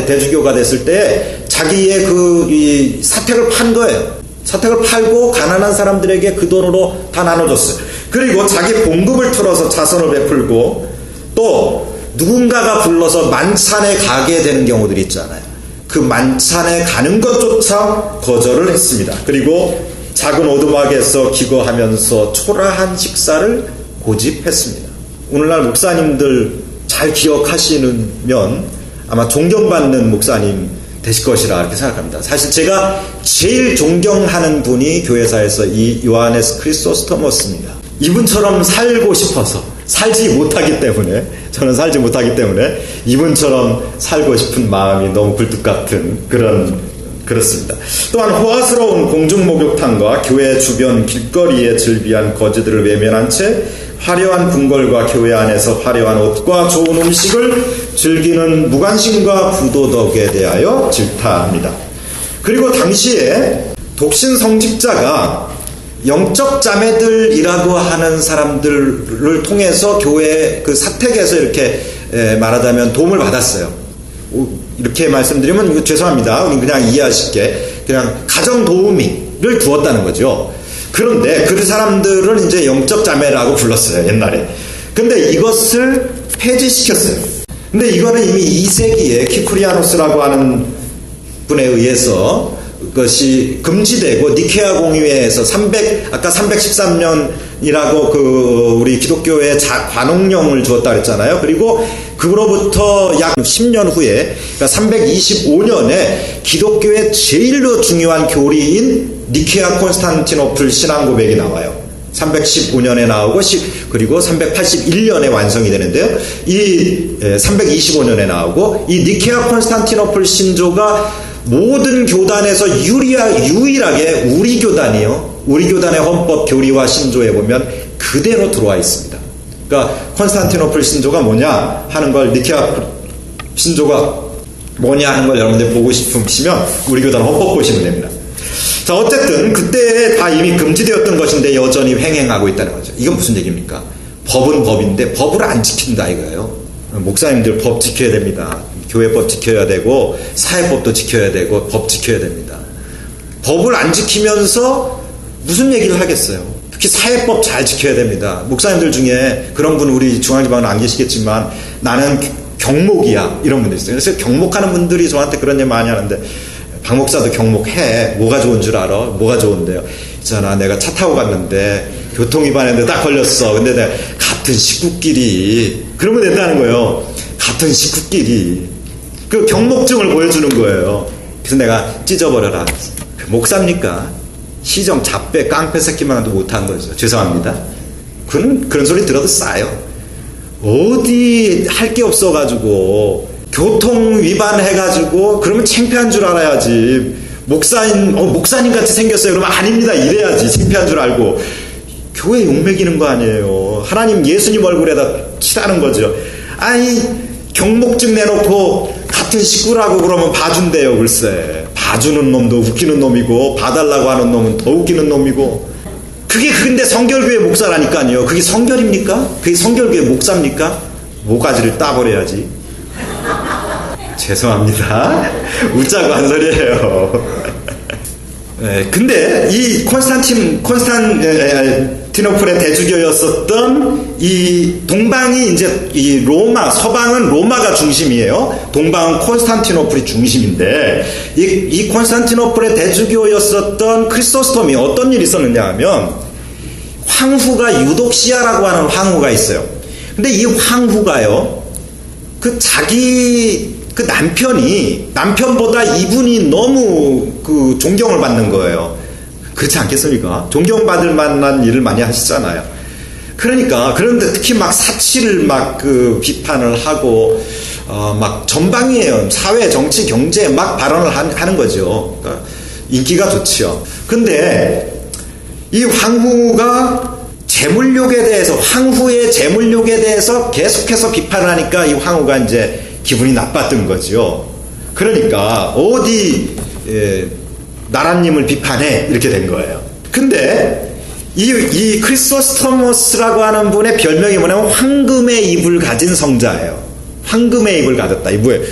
대주교가 됐을 때 자기의 이 사택을 판 거예요. 사택을 팔고 가난한 사람들에게 그 돈으로 다 나눠줬어요. 그리고 자기 봉급을 털어서 자선을 베풀고 또 누군가가 불러서 만찬에 가게 되는 경우들이 있잖아요. 그 만찬에 가는 것조차 거절을 했습니다. 그리고 작은 오두막에서 기거하면서 초라한 식사를 고집했습니다. 오늘날 목사님들 잘 기억하시면 아마 존경받는 목사님 되실 것이라 이렇게 생각합니다. 사실 제가 제일 존경하는 분이 교회사에서 이 요하네스 크리소스토모스입니다. 이분처럼 살고 싶어서 저는 살지 못하기 때문에 이분처럼 살고 싶은 마음이 너무 굴뚝 같은 그렇습니다. 또한 호화스러운 공중목욕탕과 교회 주변 길거리에 즐비한 거지들을 외면한 채 화려한 궁궐과 교회 안에서 화려한 옷과 좋은 음식을 즐기는 무관심과 부도덕에 대하여 질타합니다. 그리고 당시에 독신 성직자가 영적 자매들이라고 하는 사람들을 통해서 교회 그 사택에서 이렇게 말하자면 도움을 받았어요. 이렇게 말씀드리면 이거 죄송합니다. 우리 그냥 이해하실게 그냥 가정 도우미를 두었다는 거죠. 그런데 그 사람들은 이제 영적 자매라고 불렀어요, 옛날에. 근데 이것을 폐지시켰어요. 근데 이거는 이미 2세기에 키프리아노스라고 하는 분에 의해서 그것이 금지되고 니케아 공의회에서 아까 313년이라고 우리 기독교에 관용령을 주었다 그랬잖아요. 그리고 그로부터 약 10년 후에, 그러니까 325년에 기독교의 제일로 중요한 교리인 니케아 콘스탄티노플 신앙 고백이 나와요. 315년에 나오고 그리고 381년에 완성이 되는데요. 이 325년에 나오고 이 니케아 콘스탄티노플 신조가 모든 교단에서 유일하게 우리 교단이요. 우리 교단의 헌법 교리와 신조에 보면 그대로 들어와 있습니다. 그러니까 콘스탄티노플 신조가 뭐냐 하는 걸 니케아 신조가 뭐냐 하는 걸 여러분들 보고 싶으시면 우리 교단 헌법 보시면 됩니다. 자, 어쨌든 그때 다 이미 금지되었던 것인데 여전히 횡행하고 있다는 거죠. 이건 무슨 얘기입니까? 법은 법인데 법을 안 지킨다 이거예요. 목사님들 법 지켜야 됩니다. 교회법 지켜야 되고 사회법도 지켜야 되고 법 지켜야 됩니다. 법을 안 지키면서 무슨 얘기를 하겠어요. 특히 사회법 잘 지켜야 됩니다. 목사님들 중에 그런 분 우리 중앙지방은 안 계시겠지만 나는 경목이야 이런 분들 있어요. 그래서 경목하는 분들이 저한테 그런 얘기 많이 하는데 박 목사도 경목해. 뭐가 좋은 줄 알아? 뭐가 좋은데요? 있잖아 내가 차 타고 갔는데 교통위반했는데 딱 걸렸어. 근데 내가 같은 식구끼리 그러면 된다는 거예요. 같은 식구끼리 그 경목증을 보여주는 거예요. 그래서 내가 찢어버려라. 목사입니까? 시정 잡배 깡패 새끼만도 못한 거죠. 죄송합니다. 그런 소리 들어도 싸요. 어디 할 게 없어가지고 교통 위반해가지고 그러면 창피한 줄 알아야지. 목사님 같이 생겼어요. 그러면 아닙니다. 이래야지. 창피한 줄 알고. 교회 욕먹이는 거 아니에요. 하나님 예수님 얼굴에다 치라는 거죠. 아니 경목증 내놓고 같은 식구라고 그러면 봐준대요. 글쎄 봐주는 놈도 웃기는 놈이고 봐달라고 하는 놈은 더 웃기는 놈이고 그게 근데 성결교회 목사라니까요. 그게 성결입니까? 그게 성결교회 목사입니까? 모가지를 따버려야지. 죄송합니다. 웃자고 한 소리예요. 네, 근데 이 콘스탄티노플의 대주교였었던 이 동방이 이제 이 로마, 서방은 로마가 중심이에요. 동방은 콘스탄티노플이 중심인데 이 콘스탄티노플의 대주교였었던 크리소스톰이 어떤 일이 있었느냐 하면 황후가 유독시아라고 하는 황후가 있어요. 근데 이 황후가요, 그 남편보다 이분이 너무 그 존경을 받는 거예요. 그렇지 않겠습니까? 존경받을 만한 일을 많이 하시잖아요. 그런데 특히 막 사치를 막 그 비판을 하고, 막 전방위에요. 사회, 정치, 경제 막 발언을 하는 거죠. 그러니까 인기가 좋지요. 근데 이 황후가 황후의 재물욕에 대해서 계속해서 비판을 하니까 이 황후가 이제 기분이 나빴던 거죠. 그러니까 어디 나라님을 비판해 이렇게 된 거예요. 근데 이 크리소스토머스라고 하는 분의 별명이 뭐냐면 황금의 입을 가진 성자예요. 황금의 입을 가졌다. 이거예요.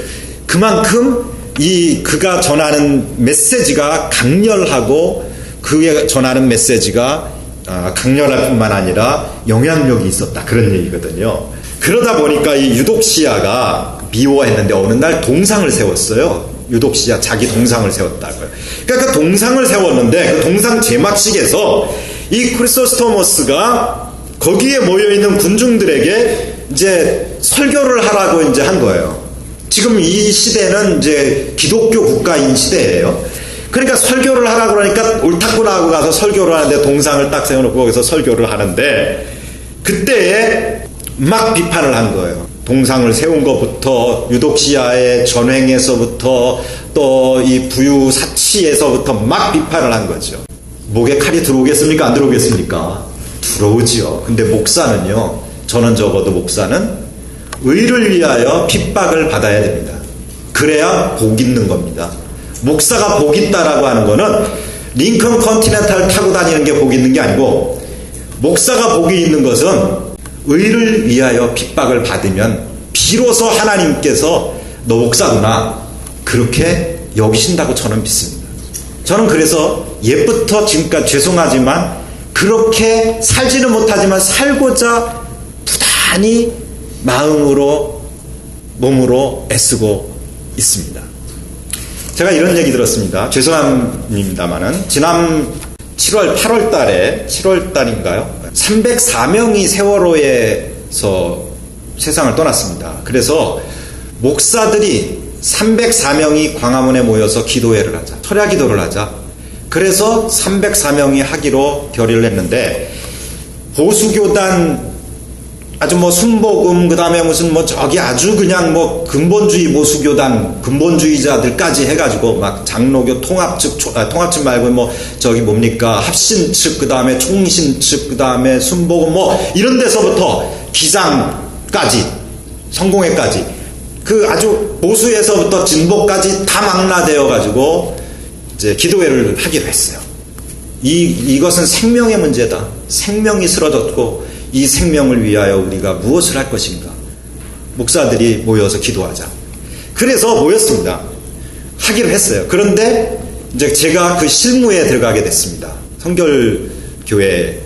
그만큼 그가 전하는 메시지가 강렬하고 그가 전하는 메시지가 강렬할 뿐만 아니라 영향력이 있었다. 그런 얘기거든요. 그러다 보니까 이 유독시아가 미워했는데 어느 날 동상을 세웠어요. 유독시아 자기 동상을 세웠다고요. 그러니까 그 동상을 세웠는데 그 동상 제막식에서 이 크리소스토머스가 거기에 모여있는 군중들에게 이제 설교를 하라고 이제 한 거예요. 지금 이 시대는 이제 기독교 국가인 시대예요. 그러니까 설교를 하라고 그러니까 옳다구나 하고 가서 설교를 하는데 동상을 딱 세워놓고 거기서 설교를 하는데 그때에 막 비판을 한 거예요. 동상을 세운 것부터 유독시아의 전횡에서부터 또 이 부유 사치에서부터 막 비판을 한 거죠. 목에 칼이 들어오겠습니까? 안 들어오겠습니까? 들어오지요. 근데 목사는요, 저는 적어도 목사는 의를 위하여 핍박을 받아야 됩니다. 그래야 복 있는 겁니다. 목사가 복 있다라고 하는 거는 링컨 컨티넨탈 타고 다니는 게 복 있는 게 아니고 목사가 복이 있는 것은 의를 위하여 핍박을 받으면 비로소 하나님께서 너 목사구나 그렇게 여기신다고 저는 믿습니다. 저는 그래서 옛부터 지금까지 죄송하지만 그렇게 살지는 못하지만 살고자 부단히 마음으로 몸으로 애쓰고 있습니다. 제가 이런 얘기 들었습니다. 죄송합니다만은 지난 7월 8월 달에 7월 달인가요? 304명이 세월호에서 세상을 떠났습니다. 그래서 목사들이 304명이 광화문에 모여서 기도회를 하자. 철야 기도를 하자. 그래서 304명이 하기로 결의를 했는데 보수교단 아주 뭐 순복음 그다음에 무슨 뭐 저기 아주 그냥 뭐 근본주의 보수교단 근본주의자들까지 해가지고 막 장로교 통합 측 통합 측 말고 뭐 저기 뭡니까 합신 측 그다음에 총신 측 그다음에 순복음 뭐 이런 데서부터 기장까지 성공회까지 그 아주 보수에서부터 진보까지 다 망라되어 가지고 이제 기도회를 하기로 했어요. 이것은 생명의 문제다. 생명이 쓰러졌고 이 생명을 위하여 우리가 무엇을 할 것인가? 목사들이 모여서 기도하자. 그래서 모였습니다. 하기로 했어요. 그런데 이제 제가 그 실무에 들어가게 됐습니다. 성결교회의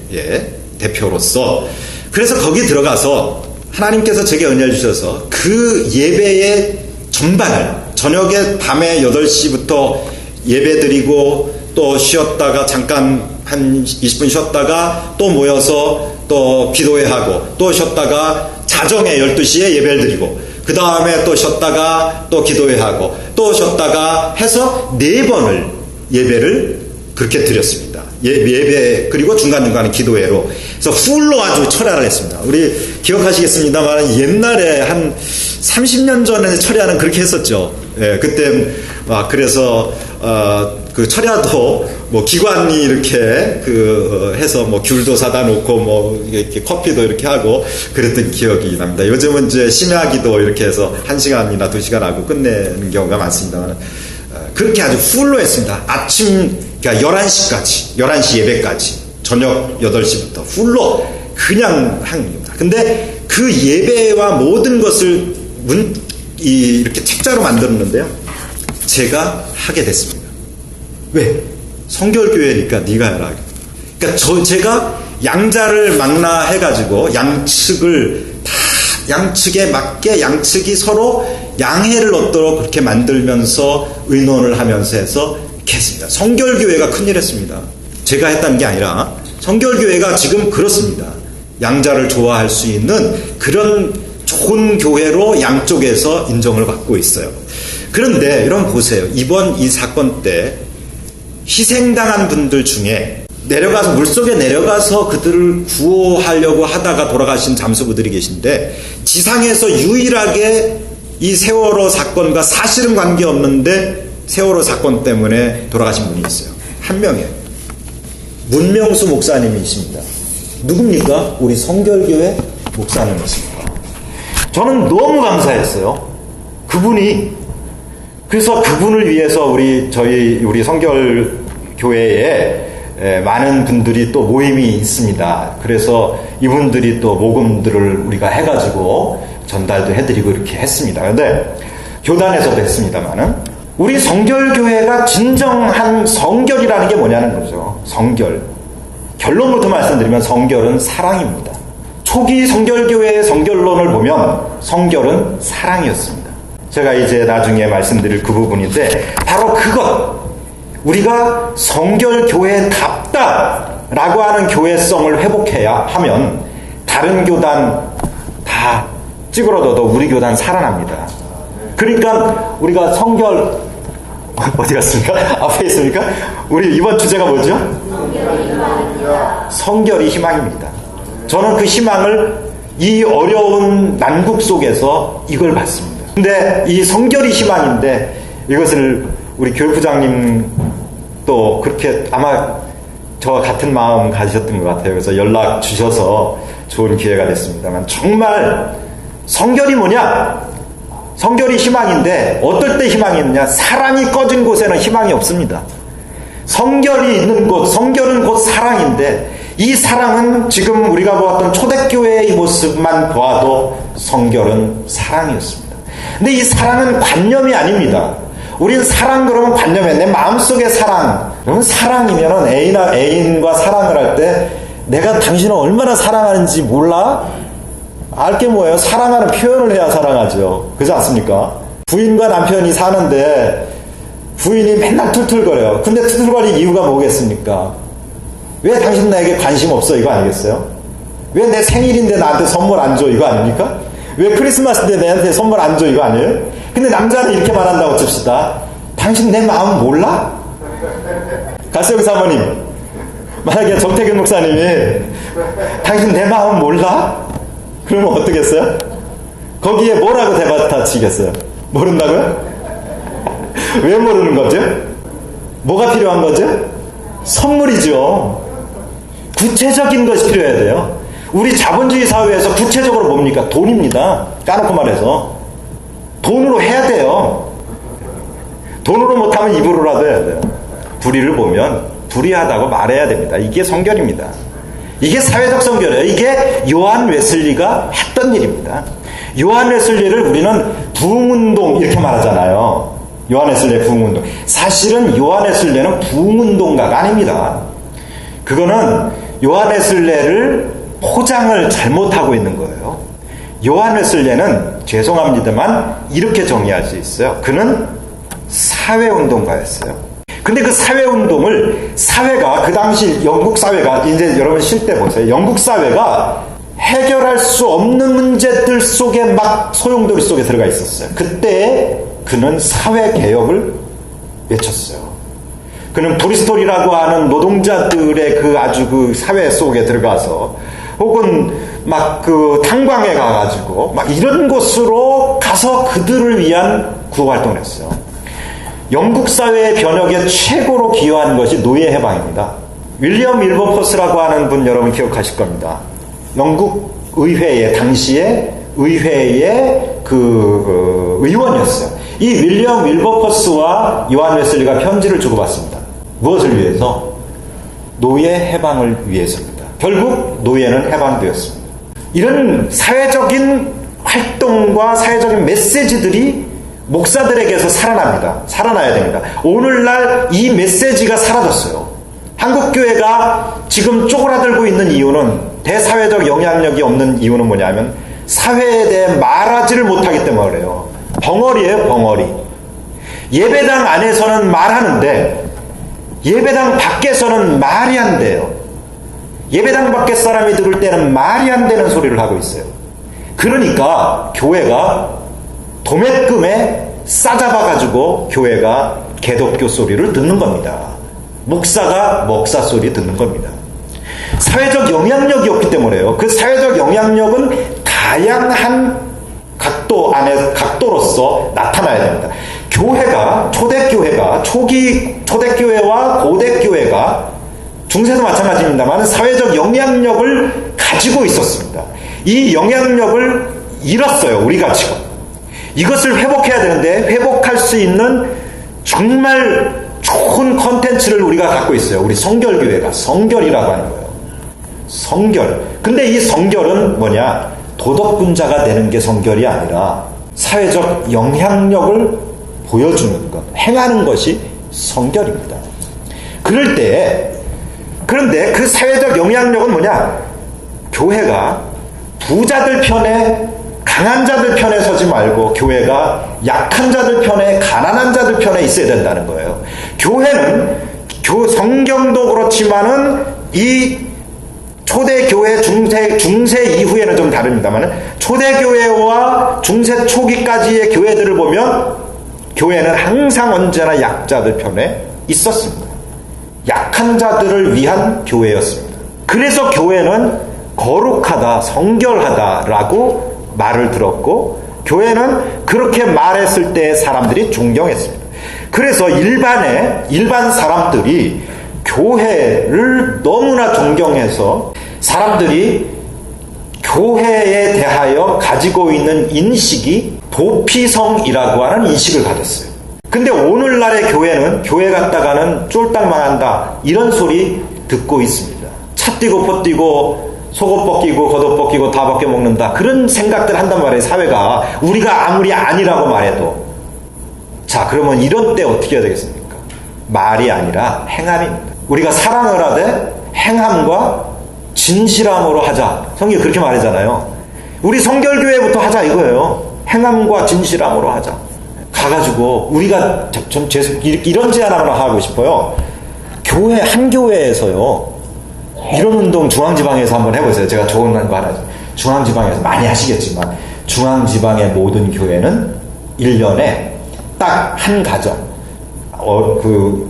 대표로서. 그래서 거기 들어가서 하나님께서 제게 은혜를 주셔서 그 예배의 전반을 저녁에 밤에 8시부터 예배 드리고 또 쉬었다가 잠깐 한 20분 쉬었다가 또 모여서 또 기도회 하고 또 쉬었다가 자정에 12시에 예배를 드리고 그 다음에 또 쉬었다가 또 기도회 하고 또 쉬었다가 해서 4번을 예배를 그렇게 드렸습니다. 예배 그리고 중간중간에 기도회로. 그래서 풀로 아주 철야를 했습니다. 우리 기억하시겠습니다만 옛날에 한 30년 전에 철야는 그렇게 했었죠. 예, 그때 그래서 그 철야도 뭐 기관이 이렇게 해서 뭐 귤도 사다 놓고 뭐 이렇게 커피도 이렇게 하고 그랬던 기억이 납니다. 요즘은 이제 심야기도 이렇게 해서 1시간이나 2시간 하고 끝내는 경우가 많습니다만 그렇게 아주 풀로 했습니다. 아침 그러니까 11시까지 11시 예배까지 저녁 8시부터 풀로 그냥 한 겁니다. 근데 그 예배와 모든 것을 이렇게 책자로 만들었는데요. 제가 하게 됐습니다. 왜? 성결교회니까 네가 해라. 그러니까 제가 양자를 망라해가지고 양측에 맞게 양측이 서로 양해를 얻도록 그렇게 만들면서 의논을 하면서 해서 이렇게 했습니다. 성결교회가 큰일 했습니다. 제가 했다는 게 아니라 성결교회가 지금 그렇습니다. 양자를 좋아할 수 있는 그런 좋은 교회로 양쪽에서 인정을 받고 있어요. 그런데 여러분 보세요. 이번 이 사건 때 희생당한 분들 중에 내려가서 물속에 내려가서 그들을 구호하려고 하다가 돌아가신 잠수부들이 계신데 지상에서 유일하게 이 세월호 사건과 사실은 관계없는데 세월호 사건 때문에 돌아가신 분이 있어요. 한 명이에요. 문명수 목사님이십니다. 누굽니까? 우리 성결교회 목사님이십니다. 저는 너무 감사했어요. 그분이. 그래서 그분을 위해서 우리 성결교회에 많은 분들이 또 모임이 있습니다. 그래서 이분들이 또 모금들을 우리가 해가지고 전달도 해드리고 이렇게 했습니다. 그런데 교단에서도 했습니다만은 우리 성결교회가 진정한 성결이라는 게 뭐냐는 거죠. 성결. 결론부터 말씀드리면 성결은 사랑입니다. 초기 성결교회의 성결론을 보면 성결은 사랑이었습니다. 제가 이제 나중에 말씀드릴 그 부분인데 바로 그것 우리가 성결교회답다라고 하는 교회성을 회복해야 하면 다른 교단 다 찌그러져도 우리 교단 살아납니다. 그러니까 우리가 성결 어디 갔습니까? 앞에 있습니까? 우리 이번 주제가 뭐죠? 성결이 희망입니다. 저는 그 희망을 이 어려운 난국 속에서 이걸 봤습니다. 근데 이 성결이 희망인데 이것을 우리 교육부장님 또 그렇게 아마 저와 같은 마음 가지셨던 것 같아요. 그래서 연락 주셔서 좋은 기회가 됐습니다만 정말 성결이 뭐냐? 성결이 희망인데 어떨 때 희망이 있느냐? 사랑이 꺼진 곳에는 희망이 없습니다. 성결이 있는 곳, 성결은 곧 사랑인데 이 사랑은 지금 우리가 보았던 초대교회의 모습만 보아도 성결은 사랑이었습니다. 근데 이 사랑은 관념이 아닙니다. 우린 사랑 그러면 관념이에요. 내 마음속의 사랑. 여러분 사랑이면은 애인과 사랑을 할 때 내가 당신을 얼마나 사랑하는지 몰라? 알게 뭐예요? 사랑하는 표현을 해야 사랑하죠. 그렇지 않습니까? 부인과 남편이 사는데 부인이 맨날 툴툴거려요. 근데 툴툴거릴 이유가 뭐겠습니까? 왜 당신 나에게 관심 없어? 이거 아니겠어요? 왜 내 생일인데 나한테 선물 안 줘? 이거 아닙니까? 왜 크리스마스 때 내한테 선물 안 줘? 이거 아니에요? 근데 남자는 이렇게 말한다고 칩시다. 당신 내 마음 몰라? 갈세영 사모님, 만약에 정태균 목사님이 당신 내 마음 몰라? 그러면 어떻겠어요? 거기에 뭐라고 대받아치겠어요? 모른다고요? 왜 모르는 거죠? 뭐가 필요한 거죠? 선물이죠. 구체적인 것이 필요해야 돼요. 우리 자본주의 사회에서 구체적으로 뭡니까? 돈입니다. 까놓고 말해서. 돈으로 해야 돼요. 돈으로 못하면 입으로라도 해야 돼요. 불의를 보면 불의하다고 말해야 됩니다. 이게 성결입니다. 이게 사회적 선결이에요. 이게 요한 웨슬리가 했던 일입니다. 요한 웨슬리를 우리는 부흥운동 이렇게 말하잖아요. 요한 웨슬리의 부흥운동. 사실은 요한 웨슬리는 부흥운동가가 아닙니다. 그거는 요한 웨슬리를 포장을 잘못하고 있는 거예요. 요한 웨슬리는 죄송합니다만 이렇게 정의할 수 있어요. 그는 사회운동가였어요. 근데 그 사회운동을 사회가 그 당시 영국 사회가 이제 여러분 쉴 때 보세요. 영국 사회가 해결할 수 없는 문제들 속에 막 소용돌이 속에 들어가 있었어요. 그때 그는 사회개혁을 외쳤어요. 그는 브리스톨이라고 하는 노동자들의 그 아주 그 사회 속에 들어가서 혹은 막 그 탄광에 가가지고 막 이런 곳으로 가서 그들을 위한 구호활동을 했어요. 영국 사회의 변혁에 최고로 기여한 것이 노예 해방입니다. 윌리엄 윌버퍼스라고 하는 분 여러분 기억하실 겁니다. 영국 의회의 당시에 의회의 그 의원이었어요. 이 윌리엄 윌버퍼스와 요한 웨슬리가 편지를 주고받습니다. 무엇을 위해서? 노예 해방을 위해서입니다. 결국 노예는 해방되었습니다. 이런 사회적인 활동과 사회적인 메시지들이 목사들에게서 살아납니다. 살아나야 됩니다. 오늘날 이 메시지가 사라졌어요. 한국교회가 지금 쪼그라들고 있는 이유는, 대사회적 영향력이 없는 이유는 뭐냐면 사회에 대해 말하지를 못하기 때문에 그래요. 벙어리예요, 벙어리. 예배당 안에서는 말하는데 예배당 밖에서는 말이 안 돼요. 예배당 밖에 사람이 들을 때는 말이 안 되는 소리를 하고 있어요. 그러니까 교회가 도매금에 싸잡아가지고 교회가 개독교 소리를 듣는 겁니다. 목사가 목사 소리 듣는 겁니다. 사회적 영향력이 없기 때문에요. 그 사회적 영향력은 다양한 각도로서 나타나야 됩니다. 교회가, 초대교회가, 초대교회와 고대교회가, 중세도 마찬가지입니다만 사회적 영향력을 가지고 있었습니다. 이 영향력을 잃었어요, 우리가 지금. 이것을 회복해야 되는데 회복할 수 있는 정말 좋은 컨텐츠를 우리가 갖고 있어요. 우리 성결교회가. 성결이라고 하는 거예요. 성결. 근데 이 성결은 뭐냐? 도덕군자가 되는 게 성결이 아니라 사회적 영향력을 보여주는 것, 행하는 것이 성결입니다. 그럴 때, 그런데 그 사회적 영향력은 뭐냐? 교회가 부자들 편에, 강한 자들 편에 서지 말고 교회가 약한 자들 편에, 가난한 자들 편에 있어야 된다는 거예요. 교회는 성경도 그렇지만은 이 초대교회 중세 이후에는 좀 다릅니다만 초대교회와 중세 초기까지의 교회들을 보면 교회는 항상 언제나 약자들 편에 있었습니다. 약한 자들을 위한 교회였습니다. 그래서 교회는 거룩하다, 성결하다라고 말을 들었고 교회는 그렇게 말했을 때 사람들이 존경했습니다. 그래서 일반 사람들이 교회를 너무나 존경해서 사람들이 교회에 대하여 가지고 있는 인식이 도피성이라고 하는 인식을 가졌어요. 근데 오늘날의 교회는 교회 갔다가는 쫄딱 망한다 이런 소리 듣고 있습니다. 차 뛰고 포 뛰고 속옷 벗기고 겉옷 벗기고 다 벗겨 먹는다 그런 생각들 한단 말이에요. 사회가 우리가 아무리 아니라고 말해도. 자, 그러면 이런 때 어떻게 해야 되겠습니까? 말이 아니라 행함입니다. 우리가 사랑을 하되 행함과 진실함으로 하자. 성경이 그렇게 말하잖아요. 우리 성결교회부터 하자 이거예요. 행함과 진실함으로 하자. 가가지고 우리가 좀 이런 제안 하나 하고 싶어요. 교회 한 교회에서요. 이런 운동 중앙지방에서 한번 해보세요. 제가 좋은 거 하나. 중앙지방에서 많이 하시겠지만 중앙지방의 모든 교회는 1년에 딱 한 가정,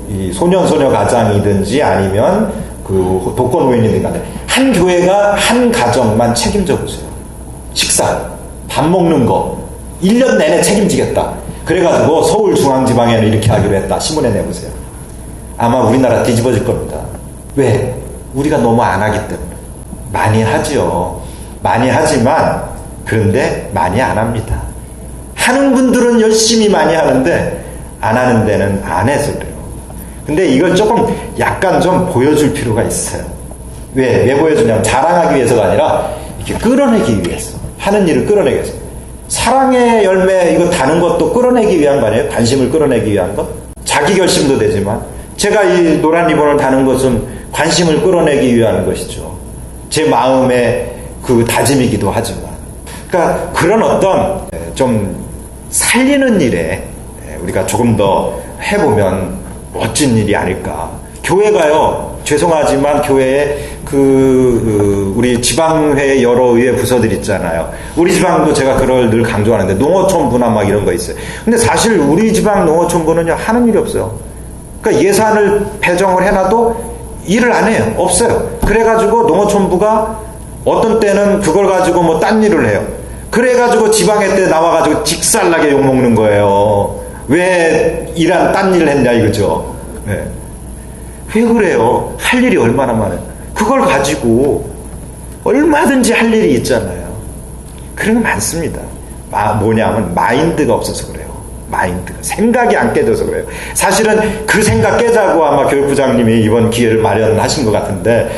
이 소년소녀 가장이든지 아니면 그 독거노인이든지 간에 한 교회가 한 가정만 책임져 보세요. 식사, 밥 먹는 거 1년 내내 책임지겠다. 그래가지고 서울중앙지방에는 이렇게 하기로 했다. 신문에 내보세요. 아마 우리나라 뒤집어질 겁니다. 왜? 우리가 너무 안 하기 때문에. 많이 하지요. 많이 하지만 그런데 많이 안 합니다. 하는 분들은 열심히 많이 하는데 안 하는 데는 안 해서 그래요. 근데 이걸 조금 약간 좀 보여줄 필요가 있어요. 왜 보여주냐면 자랑하기 위해서가 아니라 이렇게 끌어내기 위해서. 하는 일을 끌어내기 위해서. 사랑의 열매 이거 다는 것도 끌어내기 위한 거 아니에요? 관심을 끌어내기 위한 거? 자기 결심도 되지만 제가 이 노란 리본을 다는 것은 관심을 끌어내기 위한 것이죠. 제 마음의 그 다짐이기도 하지만. 그러니까 그런 어떤 좀 살리는 일에 우리가 조금 더 해보면 멋진 일이 아닐까. 교회가요, 죄송하지만 교회에 우리 지방회 여러 의회 부서들 있잖아요. 우리 지방도 제가 그걸 늘 강조하는데 농어촌부나 막 이런 거 있어요. 근데 사실 우리 지방 농어촌부는요, 하는 일이 없어요. 그러니까 예산을 배정을 해놔도 일을 안 해요. 없어요. 그래가지고 농어촌부가 어떤 때는 그걸 가지고 뭐 딴 일을 해요. 그래가지고 지방회 때 나와가지고 직살나게 욕먹는 거예요. 왜 딴 일을 했냐 이거죠. 네. 왜 그래요? 할 일이 얼마나 많아요. 그걸 가지고 얼마든지 할 일이 있잖아요. 그런 거 많습니다. 뭐냐면 마인드가 없어서 그래요. 마인드가. 생각이 안 깨져서 그래요. 사실은 그 생각 깨자고 아마 교육부장님이 이번 기회를 마련하신 것 같은데,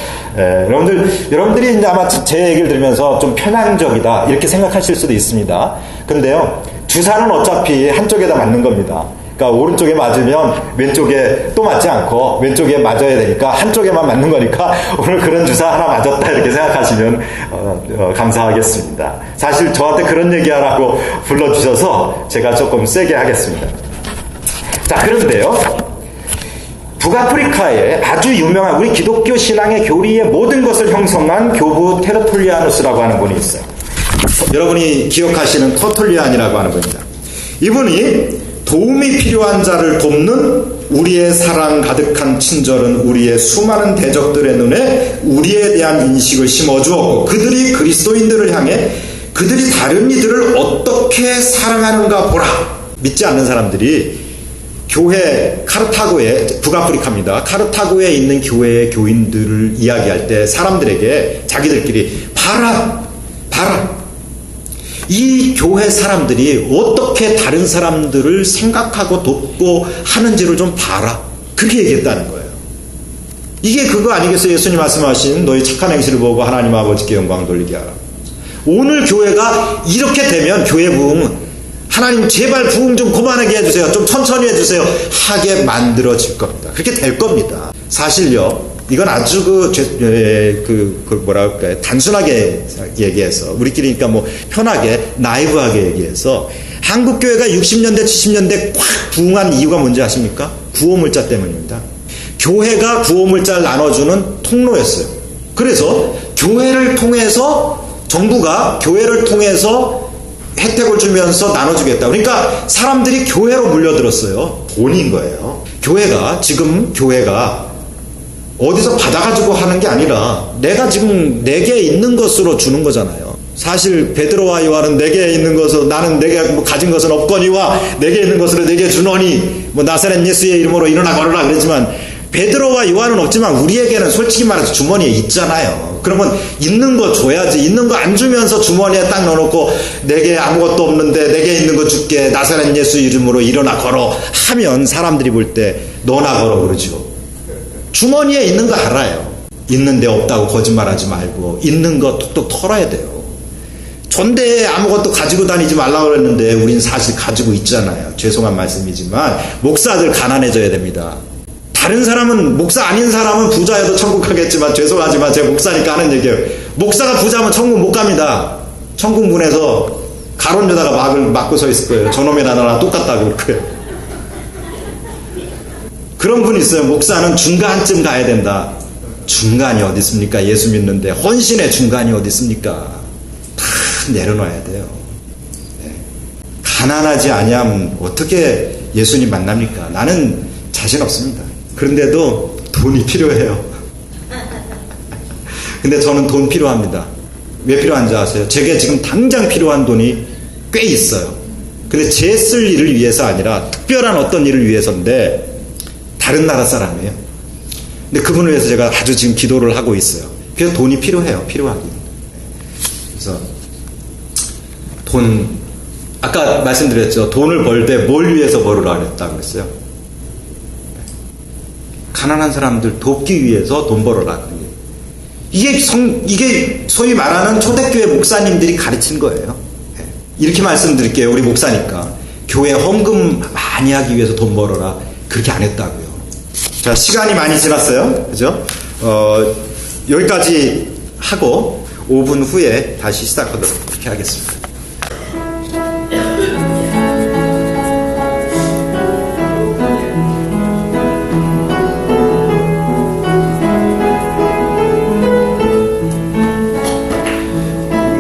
여러분들이 이제 아마 제 얘기를 들으면서 좀 편향적이다 이렇게 생각하실 수도 있습니다. 근데요, 주사는 어차피 한쪽에다 맞는 겁니다. 그러니까 오른쪽에 맞으면 왼쪽에 또 맞지 않고 왼쪽에 맞아야 되니까 한쪽에만 맞는 거니까 오늘 그런 주사 하나 맞았다 이렇게 생각하시면 감사하겠습니다. 사실 저한테 그런 얘기하라고 불러주셔서 제가 조금 세게 하겠습니다. 자, 그런데요, 북아프리카에 아주 유명한 우리 기독교 신앙의 교리의 모든 것을 형성한 교부 테르툴리아누스라고 하는 분이 있어요. 여러분이 기억하시는 터툴리안이라고 하는 분입니다. 이분이 도움이 필요한 자를 돕는 우리의 사랑 가득한 친절은 우리의 수많은 대적들의 눈에 우리에 대한 인식을 심어주었고, 그들이 그리스도인들을 향해 그들이 다른 이들을 어떻게 사랑하는가 보라. 믿지 않는 사람들이 교회 카르타고에, 북아프리카입니다. 카르타고에 있는 교회의 교인들을 이야기할 때 사람들에게 자기들끼리 봐라. 이 교회 사람들이 어떻게 다른 사람들을 생각하고 돕고 하는지를 좀 봐라. 그렇게 얘기했다는 거예요. 이게 그거 아니겠어요? 예수님 말씀하신 너희 착한 행실을 보고 하나님 아버지께 영광 돌리게 하라. 오늘 교회가 이렇게 되면 교회 부흥, 하나님 제발 부흥 좀 그만하게 해주세요. 좀 천천히 해주세요. 하게 만들어질 겁니다. 그렇게 될 겁니다. 사실요, 이건 아주 뭐랄까요, 단순하게 얘기해서, 우리끼리 그러니까 뭐 편하게, 나이브하게 얘기해서, 한국교회가 60년대, 70년대 꽉 부흥한 이유가 뭔지 아십니까? 구호물자 때문입니다. 교회가 구호물자를 나눠주는 통로였어요. 그래서 교회를 통해서, 정부가 교회를 통해서 혜택을 주면서 나눠주겠다. 그러니까 사람들이 교회로 물려들었어요. 돈인 거예요. 지금 교회가 어디서 받아가지고 하는 게 아니라 내가 지금 내게 있는 것으로 주는 거잖아요. 사실 베드로와 요한은 내게 있는 것으로, 나는 내게 뭐 가진 것은 없거니와 내게 있는 것으로 내게 주노니 뭐 나사렛 예수의 이름으로 일어나 걸어라 그러지만, 베드로와 요한은 없지만 우리에게는 솔직히 말해서 주머니에 있잖아요. 그러면 있는 거 줘야지. 있는 거 안 주면서 주머니에 딱 넣어놓고 내게 아무것도 없는데 내게 있는 거 줄게, 나사렛 예수 이름으로 일어나 걸어 하면 사람들이 볼 때 너나 걸어 그러죠. 주머니에 있는 거 알아요. 있는데 없다고 거짓말하지 말고 있는 거 톡톡 털어야 돼요. 전대에 아무것도 가지고 다니지 말라고 그랬는데 우린 사실 가지고 있잖아요. 죄송한 말씀이지만 목사들 가난해져야 됩니다. 다른 사람은, 목사 아닌 사람은 부자여도 천국 가겠지만, 죄송하지만 제 목사니까 하는 얘기예요. 목사가 부자면 천국 못 갑니다. 천국 문에서 가론유다가 막고 서 있을 거예요. 저놈의 나라랑 똑같다고 그럴 거예요. 그런 분이 있어요. 목사는 중간쯤 가야 된다. 중간이 어디 있습니까? 예수 믿는데 헌신의 중간이 어디 있습니까? 다 내려놔야 돼요. 네. 가난하지 아니하면 어떻게 예수님 만납니까? 나는 자신 없습니다. 그런데도 돈이 필요해요. 근데 저는 돈 필요합니다. 왜 필요한지 아세요? 제게 지금 당장 필요한 돈이 꽤 있어요. 근데 제 쓸 일을 위해서 아니라 특별한 어떤 일을 위해서인데, 다른 나라 사람이에요. 근데 그분을 위해서 제가 아주 지금 기도를 하고 있어요. 그래서 돈이 필요해요. 필요하긴. 그래서 아까 말씀드렸죠. 돈을 벌 때 뭘 위해서 벌으라 그랬다고 그랬어요? 가난한 사람들 돕기 위해서 돈 벌어라. 이게 소위 말하는 초대교회 목사님들이 가르친 거예요. 이렇게 말씀드릴게요. 우리 목사니까. 교회 헌금 많이 하기 위해서 돈 벌어라. 그렇게 안 했다고요. 자, 시간이 많이 지났어요. 그죠? 여기까지 하고 5분 후에 다시 시작하도록 그렇게 하겠습니다.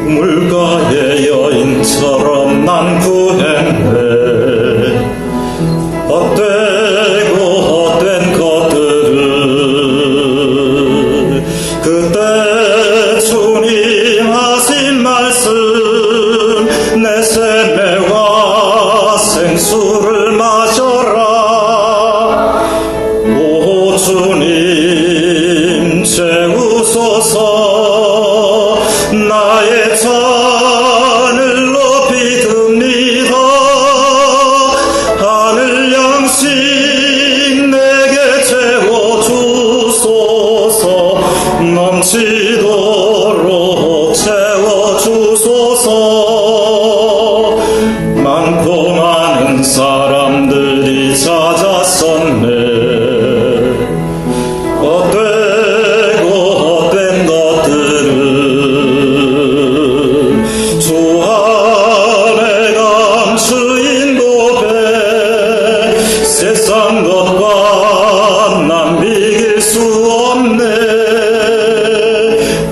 물가의 여인처럼 난 구했네. 헛되고 헛된 것들을 그때 주님 하신 말씀 내 샘매와 생수를 마셔라. 오 주님 채우소서 나의 잔을 높이 듭니다. 하늘 양식 내게 채워주소서. 넘치도록 채워주소서. 많고 많은 사람들이 찾았었네. 헛되고 헛된 것들을 주 안에 감추인 고백. 세상 것과 난 비길 수 없네.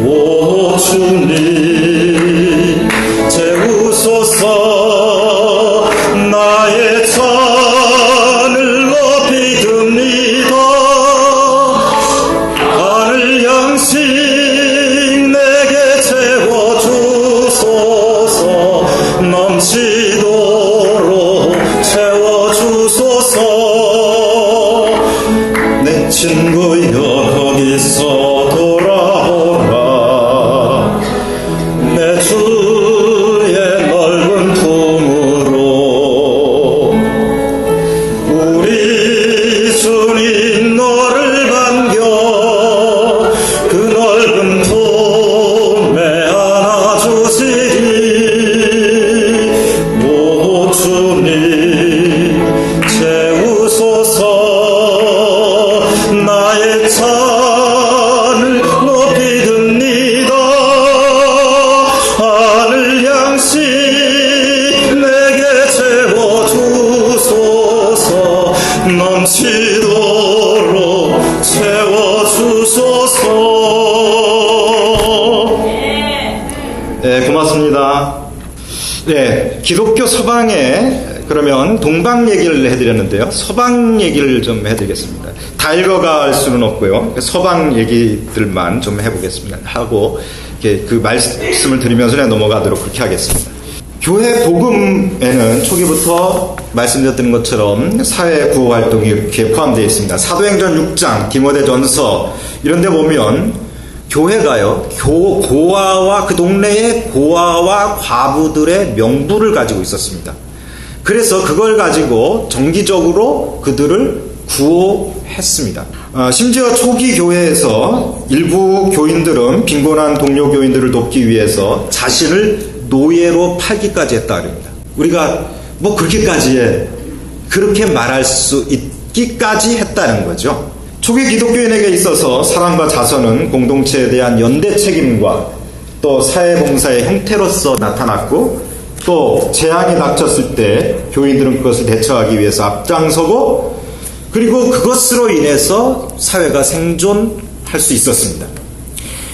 오 주님 채우소서. 나의 잔을 높이 듭니다. 하늘 양식 내게 채워주소서. 넘치도록 채워주소서. 내 친구여 거기서 돌아오라. 내 주의 넓은 품으로. 우리 주님 너를 반겨 그 넓은 품에 안아주시리. 오 주님 채우소서. 나의 잔을 높이 듭니다. 하늘 양식 내게 채워주소서. 넘치도록 채워주소서. 네, 고맙습니다. 네, 기독교 서방에 그러면 동방 얘기를 해드렸는데요. 서방 얘기를 좀 해드리겠습니다. 다 읽어갈 수는 없고요. 서방 얘기들만 좀 해보겠습니다. 하고 이렇게 그 말씀을 드리면서 그냥 넘어가도록 그렇게 하겠습니다. 교회 복음에는 초기부터 말씀드렸던 것처럼 사회 구호 활동이 이렇게 포함되어 있습니다. 사도행전 6장, 디모데전서 이런 데 보면 교회가요, 고아와 그 동네의 고아와 과부들의 명부를 가지고 있었습니다. 그래서 그걸 가지고 정기적으로 그들을 구호했습니다. 심지어 초기 교회에서 일부 교인들은 빈곤한 동료 교인들을 돕기 위해서 자신을 노예로 팔기까지 했다 그럽니다. 우리가 뭐 그렇게까지 해, 그렇게 말할 수 있기까지 했다는 거죠. 초기 기독교인에게 있어서 사랑과 자선은 공동체에 대한 연대 책임과 또 사회봉사의 형태로서 나타났고, 또 재앙이 닥쳤을 때 교인들은 그것을 대처하기 위해서 앞장서고, 그리고 그것으로 인해서 사회가 생존할 수 있었습니다.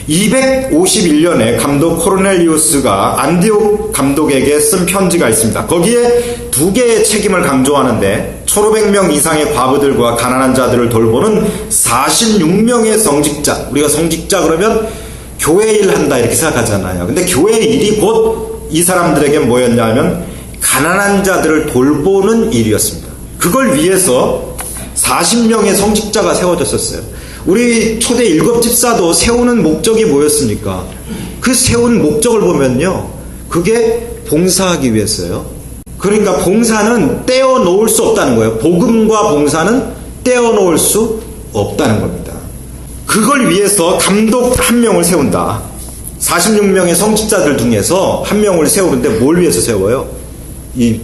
251년에 감독 코르넬리우스가 안디옥 감독에게 쓴 편지가 있습니다. 거기에 두 개의 책임을 강조하는데 1500명 이상의 과부들과 가난한 자들을 돌보는 46명의 성직자, 우리가 성직자 그러면 교회 일 한다 이렇게 생각하잖아요. 근데 교회 일이 곧 이 사람들에게 뭐였냐면 가난한 자들을 돌보는 일이었습니다. 그걸 위해서 40명의 성직자가 세워졌었어요. 우리 초대 일곱 집사도 세우는 목적이 뭐였습니까? 그 세운 목적을 보면요, 그게 봉사하기 위해서요. 그러니까 봉사는 떼어놓을 수 없다는 거예요. 복음과 봉사는 떼어놓을 수 없다는 겁니다. 그걸 위해서 감독 한 명을 세운다. 46명의 성직자들 중에서 한 명을 세우는데 뭘 위해서 세워요? 이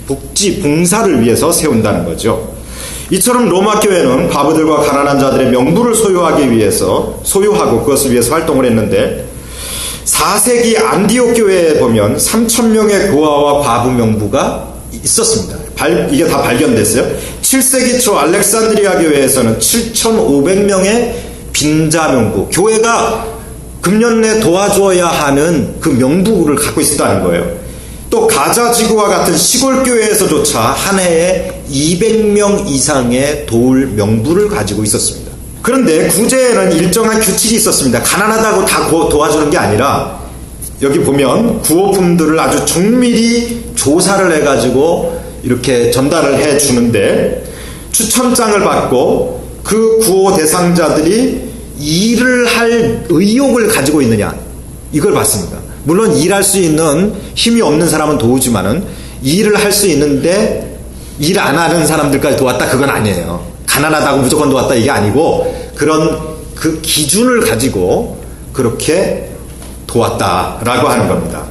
복지 봉사를 위해서 세운다는 거죠. 이처럼 로마 교회는 과부들과 가난한 자들의 명부를 소유하고 그것을 위해서 활동을 했는데 4세기 안디옥 교회에 보면 3,000명의 고아와 과부 명부가 있었습니다. 이게 다 발견됐어요. 7세기 초 알렉산드리아 교회에서는 7,500명의 빈자 명부, 교회가 금년 내 도와줘야 하는 그 명부를 갖고 있었다는 거예요. 또 가자지구와 같은 시골 교회에서조차 한 해에 200명 이상의 도울 명부를 가지고 있었습니다. 그런데 구제에는 일정한 규칙이 있었습니다. 가난하다고 다 도와주는 게 아니라 여기 보면 구호품들을 아주 정밀히 조사를 해가지고 이렇게 전달을 해 주는데 추천장을 받고 그 구호 대상자들이 일을 할 의욕을 가지고 있느냐 이걸 봤습니다. 물론 일할 수 있는 힘이 없는 사람은 도우지만은 일을 할 수 있는데 일 안 하는 사람들까지 도왔다 그건 아니에요. 가난하다고 무조건 도왔다 이게 아니고 그런 그 기준을 가지고 그렇게 도왔다라고 하는 겁니다.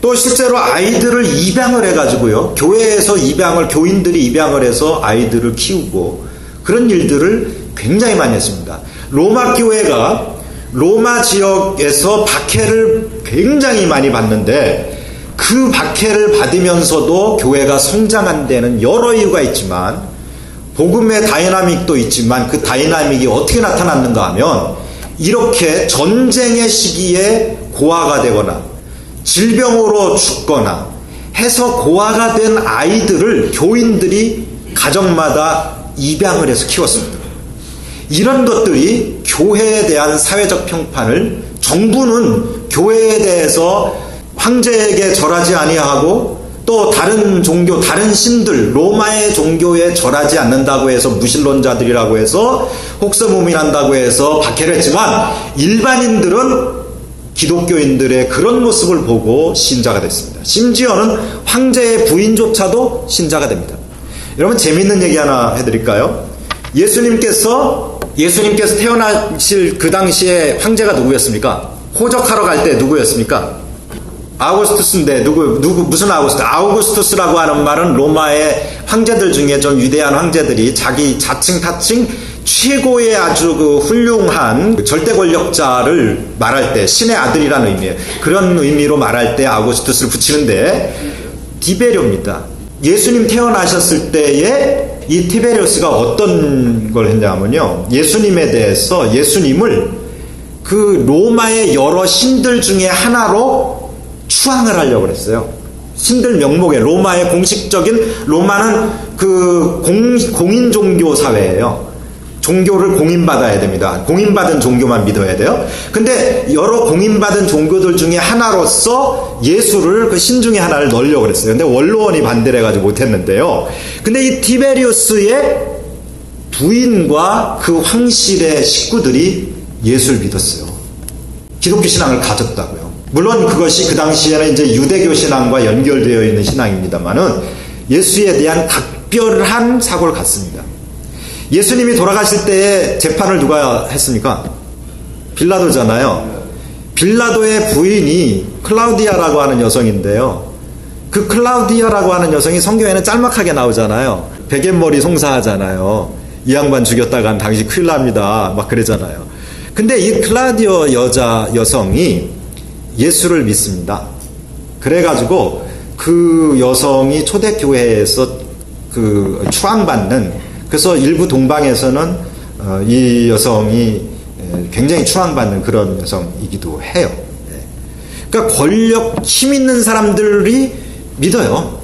또 실제로 아이들을 입양을 해가지고요. 교회에서 교인들이 입양을 해서 아이들을 키우고 그런 일들을 굉장히 많이 했습니다. 로마 교회가 로마 지역에서 박해를 굉장히 많이 받는데 그 박해를 받으면서도 교회가 성장한 데는 여러 이유가 있지만 복음의 다이나믹도 있지만 그 다이나믹이 어떻게 나타났는가 하면 이렇게 전쟁의 시기에 고아가 되거나 질병으로 죽거나 해서 고아가 된 아이들을 교인들이 가정마다 입양을 해서 키웠습니다. 이런 것들이 교회에 대한 사회적 평판을 정부는 교회에 대해서 황제에게 절하지 아니하고 또 다른 종교, 다른 신들, 로마의 종교에 절하지 않는다고 해서 무신론자들이라고 해서 혹세무민한다고 해서 박해를 했지만 일반인들은 기독교인들의 그런 모습을 보고 신자가 됐습니다. 심지어는 황제의 부인조차도 신자가 됩니다. 여러분 재밌는 얘기 하나 해드릴까요? 예수님께서 태어나실 그 당시에 황제가 누구였습니까? 호적하러 갈 때 누구였습니까? 아우구스투스인데 무슨 아우구스투스? 아우구스투스라고 하는 말은 로마의 황제들 중에 좀 위대한 황제들이 자기 자칭 타칭 최고의 아주 그 훌륭한 절대 권력자를 말할 때 신의 아들이라는 의미예요. 그런 의미로 말할 때 아우구스투스를 붙이는데 디베료입니다. 예수님 태어나셨을 때에 이 티베리우스가 어떤 걸 했냐면요. 예수님에 대해서 예수님을 그 로마의 여러 신들 중에 하나로 추앙을 하려고 그랬어요. 신들 명목에 로마의 공식적인 로마는 그 공인 종교 사회예요. 종교를 공인받아야 됩니다. 공인받은 종교만 믿어야 돼요. 근데 여러 공인받은 종교들 중에 하나로서 예수를 그 신 중에 하나를 넣으려고 그랬어요. 근데 원로원이 반대를 해가지고 못했는데요. 근데 이 티베리우스의 부인과 그 황실의 식구들이 예수를 믿었어요. 기독교 신앙을 가졌다고요. 물론 그것이 그 당시에는 이제 유대교 신앙과 연결되어 있는 신앙입니다만은 예수에 대한 각별한 사고를 갖습니다. 예수님이 돌아가실 때에 재판을 누가 했습니까? 빌라도잖아요. 빌라도의 부인이 클라우디아라고 하는 여성인데요. 그 클라우디아라고 하는 여성이 성경에는 짤막하게 나오잖아요. 베갯머리 송사하잖아요. 이 양반 죽였다간 당신 큰일 납니다. 막 그러잖아요. 근데 이 클라우디아 여성이 예수를 믿습니다. 그래가지고 그 여성이 초대교회에서 그 추앙받는, 그래서 일부 동방에서는 이 여성이 굉장히 추앙받는 그런 여성이기도 해요. 그러니까 권력, 힘 있는 사람들이 믿어요.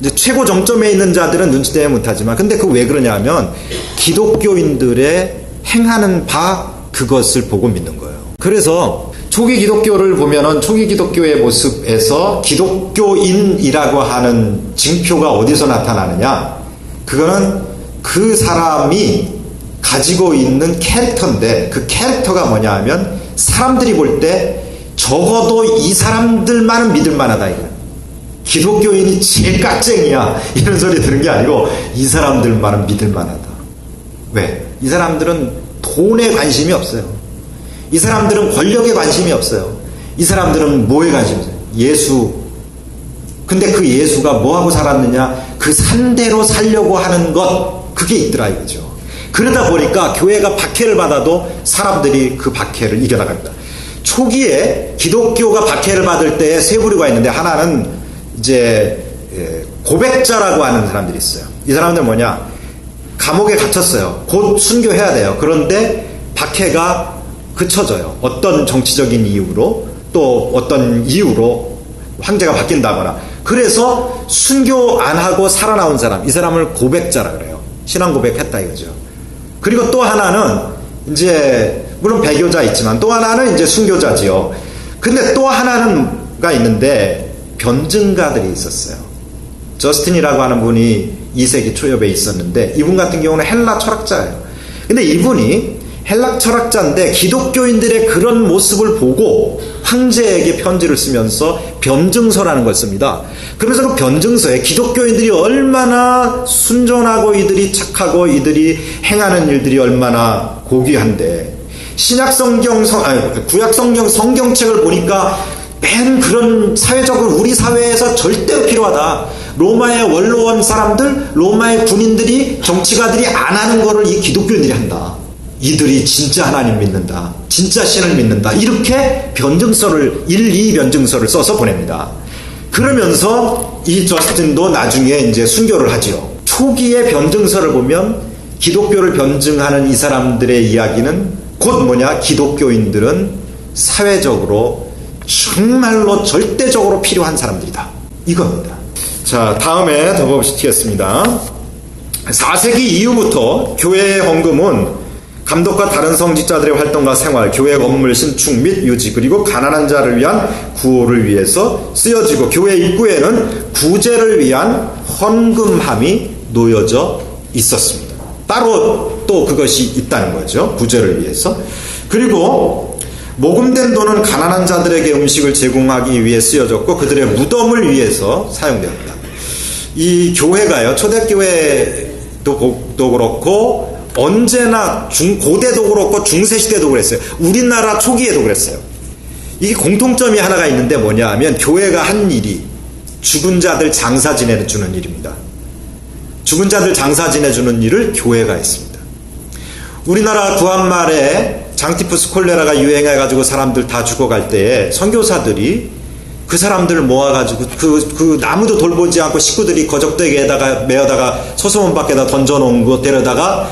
이제 최고 정점에 있는 자들은 눈치채야 못하지만, 근데 그 왜 그러냐면 기독교인들의 행하는 바 그것을 보고 믿는 거예요. 그래서 초기 기독교를 보면은 초기 기독교의 모습에서 기독교인이라고 하는 징표가 어디서 나타나느냐? 그거는 그 사람이 가지고 있는 캐릭터인데, 그 캐릭터가 뭐냐 하면 사람들이 볼 때 적어도 이 사람들만은 믿을 만하다 이거야. 기독교인이 제일 깍쟁이야 이런 소리 들은 게 아니고 이 사람들만은 믿을 만하다. 왜? 이 사람들은 돈에 관심이 없어요. 이 사람들은 권력에 관심이 없어요. 이 사람들은 뭐에 관심이 있어요? 예수. 근데 그 예수가 뭐하고 살았느냐? 그 산대로 살려고 하는 것, 그게 있더라 이거죠. 그러다 보니까 교회가 박해를 받아도 사람들이 그 박해를 이겨나갑니다. 초기에 기독교가 박해를 받을 때 세 부류가 있는데, 하나는 이제 고백자라고 하는 사람들이 있어요. 이 사람들은 뭐냐? 감옥에 갇혔어요. 곧 순교해야 돼요. 그런데 박해가 그쳐져요. 어떤 정치적인 이유로, 또 어떤 이유로 황제가 바뀐다거나. 그래서 순교 안 하고 살아나온 사람, 이 사람을 고백자라 그래요. 신앙 고백했다 이거죠. 그리고 또 하나는 이제 물론 배교자 있지만 또 하나는 이제 순교자지요. 근데 또 하나는가 있는데 변증가들이 있었어요. 저스틴이라고 하는 분이 2세기 초엽에 있었는데, 이분 같은 경우는 헬라 철학자예요. 근데 이분이 헬라 철학자인데 기독교인들의 그런 모습을 보고 황제에게 편지를 쓰면서 변증서라는 걸 씁니다. 그러면서 그 변증서에 기독교인들이 얼마나 순전하고 이들이 착하고 이들이 행하는 일들이 얼마나 고귀한데, 구약 성경 성경책을 보니까 맨 그런 사회적으로 우리 사회에서 절대로 필요하다. 로마의 원로원 사람들, 로마의 군인들이, 정치가들이 안 하는 거를 이 기독교인들이 한다. 이들이 진짜 하나님 믿는다. 진짜 신을 믿는다. 이렇게 변증서를, 1, 2 변증서를 써서 보냅니다. 그러면서 이 저스틴도 나중에 이제 순교를 하지요. 초기의 변증서를 보면 기독교를 변증하는 이 사람들의 이야기는 곧 뭐냐? 기독교인들은 사회적으로 정말로 절대적으로 필요한 사람들이다. 이겁니다. 자, 다음에 더 보시겠습니다. 4세기 이후부터 교회의 헌금은 감독과 다른 성직자들의 활동과 생활, 교회 건물 신축 및 유지, 그리고 가난한 자를 위한 구호를 위해서 쓰여지고, 교회 입구에는 구제를 위한 헌금함이 놓여져 있었습니다. 따로 또 그것이 있다는 거죠. 구제를 위해서. 그리고 모금된 돈은 가난한 자들에게 음식을 제공하기 위해 쓰여졌고, 그들의 무덤을 위해서 사용되었다. 이 교회가요, 초대교회도 그렇고 언제나 고대도 그렇고 중세시대도 그랬어요. 우리나라 초기에도 그랬어요. 이게 공통점이 하나가 있는데 뭐냐 하면, 교회가 한 일이 죽은 자들 장사 지내주는 일입니다. 죽은 자들 장사 지내주는 일을 교회가 했습니다. 우리나라 구한말에 장티푸스 콜레라가 유행해가지고 사람들 다 죽어갈 때에 선교사들이 그 사람들을 모아가지고 그 나무도 돌보지 않고 식구들이 거적대기에다가 메어다가 소소문 밖에다 던져놓은 거 데려다가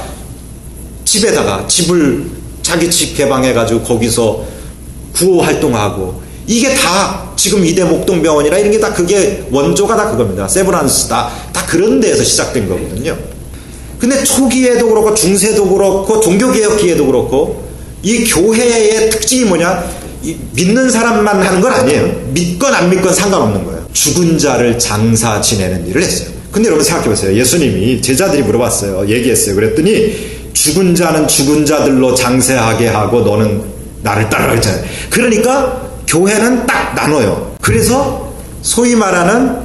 집을 자기 집 개방해가지고 거기서 구호 활동하고, 이게 다 지금 이대 목동병원이라 이런 게 다 그게 원조가 다 그겁니다. 세브란스 다 그런 데에서 시작된 거거든요. 근데 초기에도 그렇고 중세도 그렇고 종교개혁기에도 그렇고 이 교회의 특징이 뭐냐? 믿는 사람만 하는 건 아니에요. 믿건 안 믿건 상관없는 거예요. 죽은 자를 장사 지내는 일을 했어요. 근데 여러분 생각해보세요. 예수님이 제자들이 물어봤어요. 얘기했어요. 그랬더니 죽은 자는 죽은 자들로 장사하게 하고 너는 나를 따르라 했잖아요. 그러니까 교회는 딱 나눠요. 그래서 소위 말하는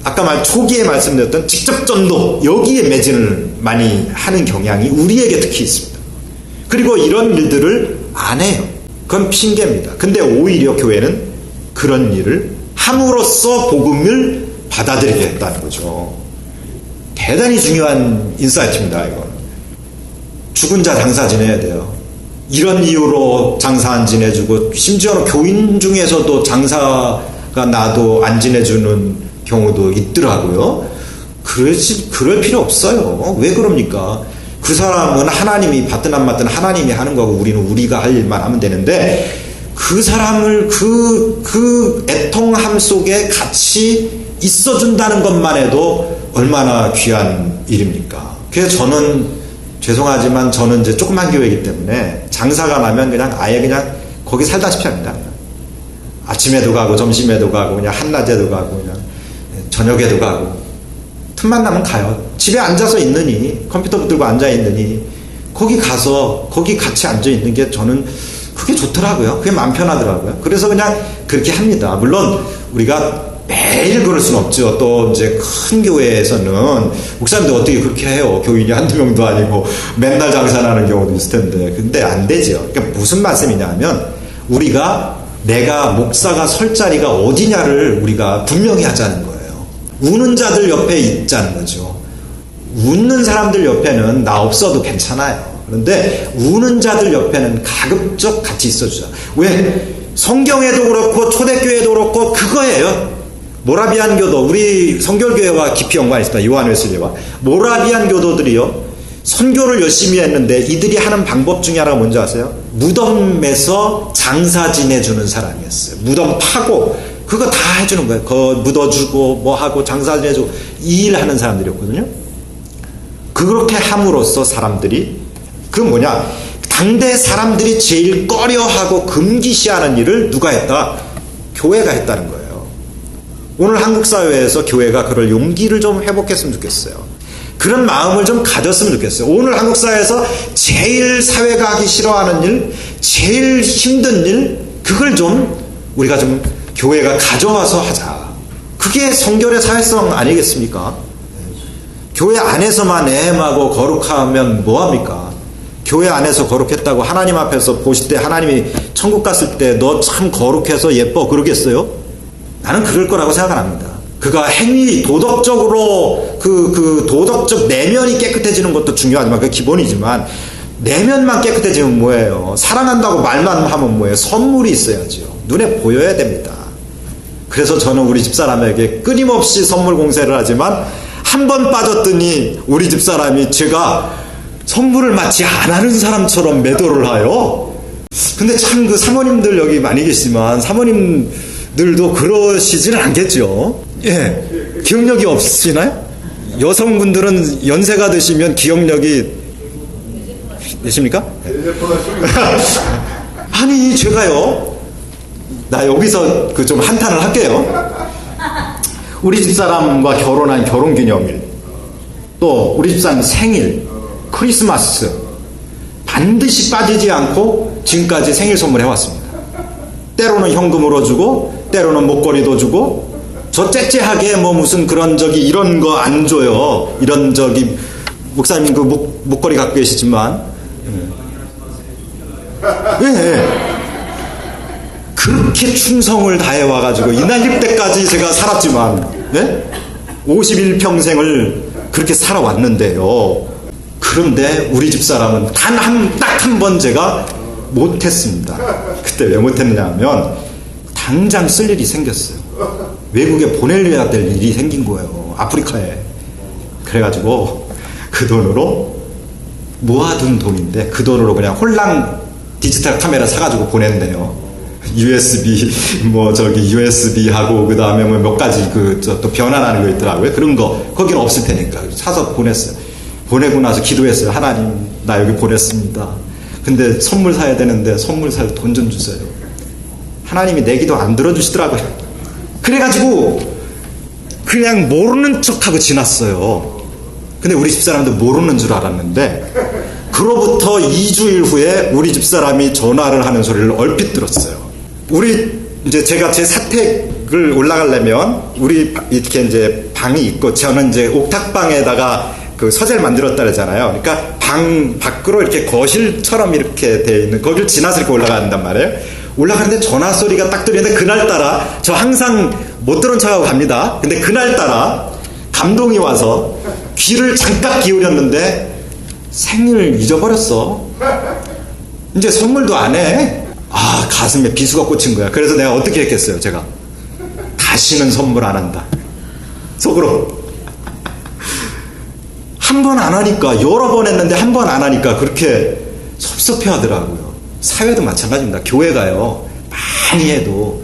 아까 초기에 말씀드렸던 직접 전도, 여기에 매진을 많이 하는 경향이 우리에게 특히 있습니다. 그리고 이런 일들을 안 해요. 그건 핑계입니다. 근데 오히려 교회는 그런 일을 함으로써 복음을 받아들이게 했다는 거죠. 대단히 중요한 인사이트입니다. 이건 죽은 자 장사 지내야 돼요. 이런 이유로 장사 안 지내주고, 심지어는 교인 중에서도 장사가 나도 안 지내주는 경우도 있더라고요. 그럴 필요 없어요. 왜 그럽니까? 그 사람은 하나님이 받든 안 받든 하나님이 하는 거고, 우리는 우리가 할 일만 하면 되는데, 그 사람을 그 애통함 속에 같이 있어준다는 것만 해도 얼마나 귀한 일입니까? 그래서 저는 죄송하지만 저는 이제 조그만 교회이기 때문에 장사가 나면 그냥 아예 그냥 거기 살다시피 합니다. 아침에도 가고 점심에도 가고 그냥 한낮에도 가고 그냥 저녁에도 가고, 틈만 나면 가요. 집에 앉아서 있느니, 컴퓨터 붙들고 앉아 있느니 거기 가서 거기 같이 앉아 있는 게 저는 그게 좋더라고요. 그게 마음 편하더라고요. 그래서 그냥 그렇게 합니다. 물론 우리가 매일 그럴 수는 없죠. 또 이제 큰 교회에서는 목사님도 어떻게 그렇게 해요? 교인이 한두 명도 아니고 맨날 장사하는 경우도 있을 텐데. 근데 안 되죠. 그러니까 무슨 말씀이냐면 내가 목사가 설 자리가 어디냐를 우리가 분명히 하자는 거예요. 우는 자들 옆에 있자는 거죠. 웃는 사람들 옆에는 나 없어도 괜찮아요. 그런데 우는 자들 옆에는 가급적 같이 있어주자. 왜? 성경에도 그렇고 초대교회도 그렇고 그거예요. 모라비안 교도, 우리 성결교회와 깊이 연관이 있습니다. 요한 웨슬리와. 모라비안 교도들이요, 선교를 열심히 했는데 이들이 하는 방법 중에 하나가 뭔지 아세요? 무덤에서 장사 지내주는 사람이었어요. 무덤 파고 그거 다 해주는 거예요. 그거 묻어주고 뭐 하고 장사 지내주고 이 일 하는 사람들이었거든요. 그렇게 함으로써 사람들이, 그건 뭐냐, 당대 사람들이 제일 꺼려하고 금기시하는 일을 누가 했다? 교회가 했다는 거예요. 오늘 한국 사회에서 교회가 그럴 용기를 좀 회복했으면 좋겠어요. 그런 마음을 좀 가졌으면 좋겠어요. 오늘 한국 사회에서 제일 사회가 하기 싫어하는 일, 제일 힘든 일, 그걸 좀 우리가 좀 교회가 가져와서 하자. 그게 성결의 사회성 아니겠습니까? 교회 안에서만 애매하고 거룩하면 뭐합니까? 교회 안에서 거룩했다고 하나님 앞에서 보실 때 하나님이 천국 갔을 때 너 참 거룩해서 예뻐 그러겠어요? 나는 그럴 거라고 생각 안 합니다. 그가 행위, 도덕적으로 그 도덕적 내면이 깨끗해지는 것도 중요하지만 그 기본이지만 내면만 깨끗해지면 뭐예요? 사랑한다고 말만 하면 뭐예요? 선물이 있어야죠. 눈에 보여야 됩니다. 그래서 저는 우리 집사람에게 끊임없이 선물 공세를 하지만 한 번 빠졌더니 우리 집사람이 제가 선물을 마치 안 하는 사람처럼 매도를 하요. 근데 참 그 사모님들 여기 많이 계시지만 사모님들도 그러시지는 않겠죠. 예. 기억력이 없으시나요? 여성분들은 연세가 드시면 기억력이 되십니까? 아니 제가요, 나 여기서 그 좀 한탄을 할게요. 우리 집사람과 결혼한 결혼기념일, 또 우리 집사람 생일, 크리스마스 반드시 빠지지 않고 지금까지 생일 선물 해왔습니다. 때로는 현금으로 주고 때로는 목걸이도 주고, 저 째째하게 뭐 무슨 그런 저기 이런 거 안 줘요. 이런 저기 목사님 그 목걸이 갖고 계시지만 예. 그렇게 충성을 다해 와가지고 이날 때까지 제가 살았지만, 네? 51평생을 그렇게 살아왔는데요. 그런데 우리 집사람은 딱 한 번 제가 못했습니다. 그때 왜 못했느냐 하면 당장 쓸 일이 생겼어요. 외국에 보내려야 될 일이 생긴 거예요. 아프리카에. 그래가지고 그 돈으로 모아둔 돈인데 그 돈으로 그냥 홀랑 디지털 카메라 사가지고 보냈네요. USB USB 하고 그 다음에 뭐 몇 가지 또 변환하는 거 있더라고요. 그런 거 거기는 없을 테니까 사서 보냈어요. 보내고 나서 기도했어요. 하나님, 나 여기 보냈습니다. 근데 선물 사야 되는데 선물 살 돈 좀 주세요. 하나님이 내 기도 안 들어주시더라고요. 그래가지고 그냥 모르는 척하고 지났어요. 근데 우리 집사람도 모르는 줄 알았는데 그로부터 2주일 후에 우리 집사람이 전화를 하는 소리를 얼핏 들었어요. 이제 제가 제 사택을 올라가려면 우리 이렇게 이제 방이 있고 저는 이제 옥탑방에다가 그 서재를 만들었다 그러잖아요. 그러니까 방 밖으로 이렇게 거실처럼 이렇게 돼 있는 거기를 지나서 이렇게 올라간단 말이에요. 올라가는데 전화 소리가 딱 들리는데 그날따라 저 항상 못 들은 척하고 갑니다. 근데 그날따라 감동이 와서 귀를 잠깐 기울였는데 생일을 잊어버렸어. 이제 선물도 안 해. 가슴에 비수가 꽂힌 거야. 그래서 내가 어떻게 했겠어요? 제가 다시는 선물 안 한다. 속으로. 한 번 안 하니까, 여러 번 했는데 한 번 안 하니까 그렇게 섭섭해 하더라고요. 사회도 마찬가지입니다. 교회가요, 많이 해도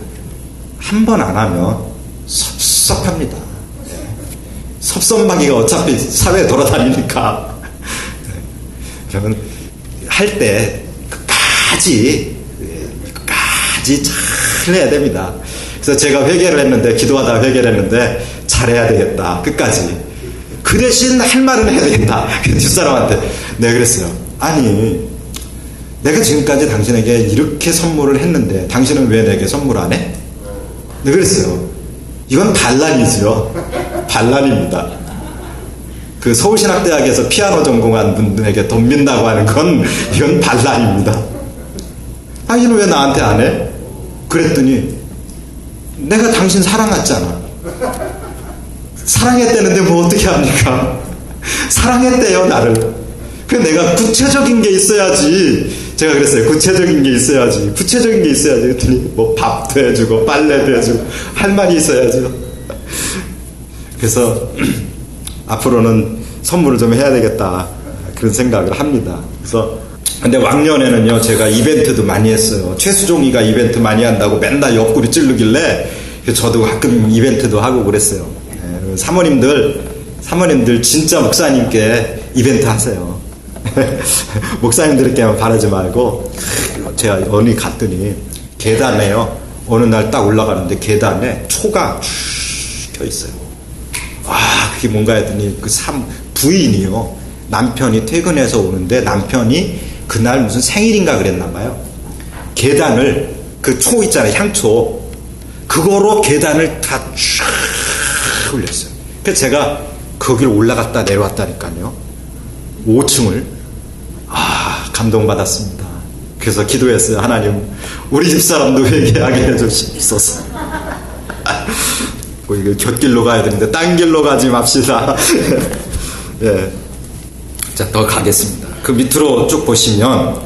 한 번 안 하면 섭섭합니다. 섭섭마귀가 어차피 사회에 돌아다니니까. 그러면 할 때 끝까지 잘 해야 됩니다. 그래서 제가 회개를 했는데, 기도하다 회개를 했는데 잘해야 되겠다. 끝까지. 그 대신 할 말은 해야 되겠다. 뒷사람한테 내가 그랬어요. 아니, 내가 지금까지 당신에게 이렇게 선물을 했는데 당신은 왜 내게 선물 안 해? 내가 그랬어요. 이건 반란이죠. 반란입니다. 그 서울신학대학에서 피아노 전공한 분들에게 돈 빈다고 하는 건 이건 반란입니다. 당신은 왜 나한테 안 해? 그랬더니 내가 당신 사랑했잖아. 사랑했다는데 뭐 어떻게 합니까? 사랑했대요 나를. 그 내가 구체적인 게 있어야지. 제가 그랬어요. 구체적인 게 있어야지. 구체적인 게 있어야지. 그랬더니 뭐 밥도 해주고 빨래도 해주고 할 말이 있어야죠. 그래서 앞으로는 선물을 좀 해야 되겠다 그런 생각을 합니다. 그래서 근데 왕년에는요 제가 이벤트도 많이 했어요. 최수종이가 이벤트 많이 한다고 맨날 옆구리 찌르길래 저도 가끔 이벤트도 하고 그랬어요. 네, 사모님들 진짜 목사님께 이벤트 하세요. 목사님들에게만 바라지 말고. 제가 어디 갔더니 계단에요 어느 날 딱 올라가는데 계단에 초가 쭉 켜있어요. 와 그게 뭔가 했더니 그 부인이요 남편이 퇴근해서 오는데 남편이 그날 무슨 생일인가 그랬나봐요. 계단을 그 초 있잖아요 향초 그거로 계단을 다 쫙 올렸어요. 그래서 제가 거길 올라갔다 내려왔다니까요 5층을. 감동받았습니다. 그래서 기도했어요. 하나님 우리 집사람도 회개하게 해주시옵소서. 이거 곁길로 가야 되는데 딴 길로 가지 맙시다. 네. 자, 더 가겠습니다. 그 밑으로 쭉 보시면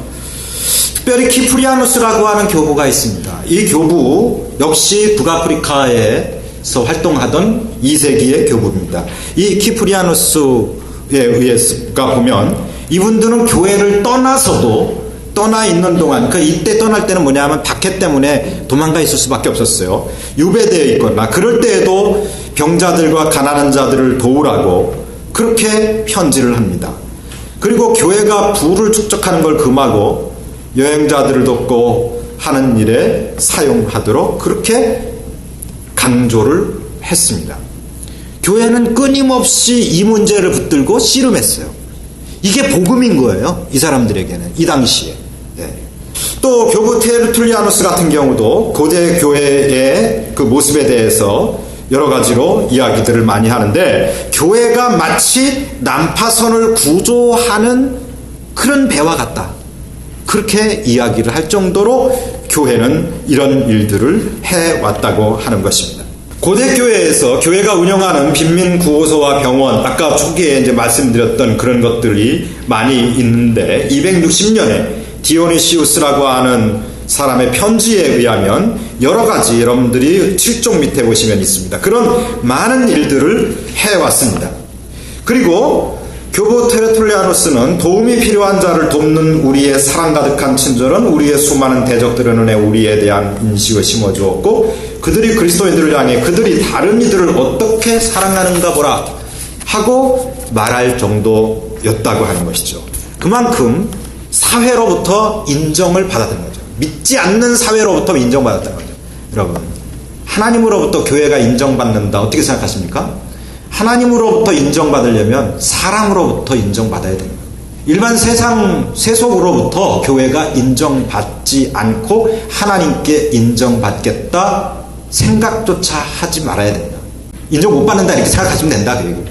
특별히 키프리아누스라고 하는 교부가 있습니다. 이 교부 역시 북아프리카에서 활동하던 2세기의 교부입니다. 이 키프리아누스에 의해서가 보면 이분들은 교회를 떠나서도 떠나 있는 동안 이때 떠날 때는 뭐냐면 박해 때문에 도망가 있을 수밖에 없었어요. 유배되어 있거나 그럴 때에도 병자들과 가난한 자들을 도우라고 그렇게 편지를 합니다. 그리고 교회가 부를 축적하는 걸 금하고 여행자들을 돕고 하는 일에 사용하도록 그렇게 강조를 했습니다. 교회는 끊임없이 이 문제를 붙들고 씨름했어요. 이게 복음인 거예요. 이 사람들에게는 이 당시에. 네. 또 교부 테르툴리아누스 같은 경우도 고대 교회의 그 모습에 대해서 여러 가지로 이야기들을 많이 하는데 교회가 마치 난파선을 구조하는 그런 배와 같다. 그렇게 이야기를 할 정도로 교회는 이런 일들을 해왔다고 하는 것입니다. 고대 교회에서 교회가 운영하는 빈민구호소와 병원, 아까 초기에 이제 말씀드렸던 그런 것들이 많이 있는데 260년에 디오니시우스라고 하는 사람의 편지에 의하면 여러 가지 여러분들이 7쪽 밑에 보시면 있습니다. 그런 많은 일들을 해왔습니다. 그리고 교부 테르툴리아누스는 도움이 필요한 자를 돕는 우리의 사랑 가득한 친절은 우리의 수많은 대적들의 눈에 우리에 대한 인식을 심어주었고 그들이 그리스도인들을 향해 그들이 다른 이들을 어떻게 사랑하는가 보라 하고 말할 정도였다고 하는 것이죠. 그만큼 사회로부터 인정을 받았던 거죠. 믿지 않는 사회로부터 인정받았다는 거죠. 여러분 하나님으로부터 교회가 인정받는다 어떻게 생각하십니까? 하나님으로부터 인정받으려면 사람으로부터 인정받아야 됩니다. 일반 세속으로부터 교회가 인정받지 않고 하나님께 인정받겠다 생각조차 하지 말아야 된다. 인정 못 받는다 이렇게 생각하시면 된다. 그 얘기예요.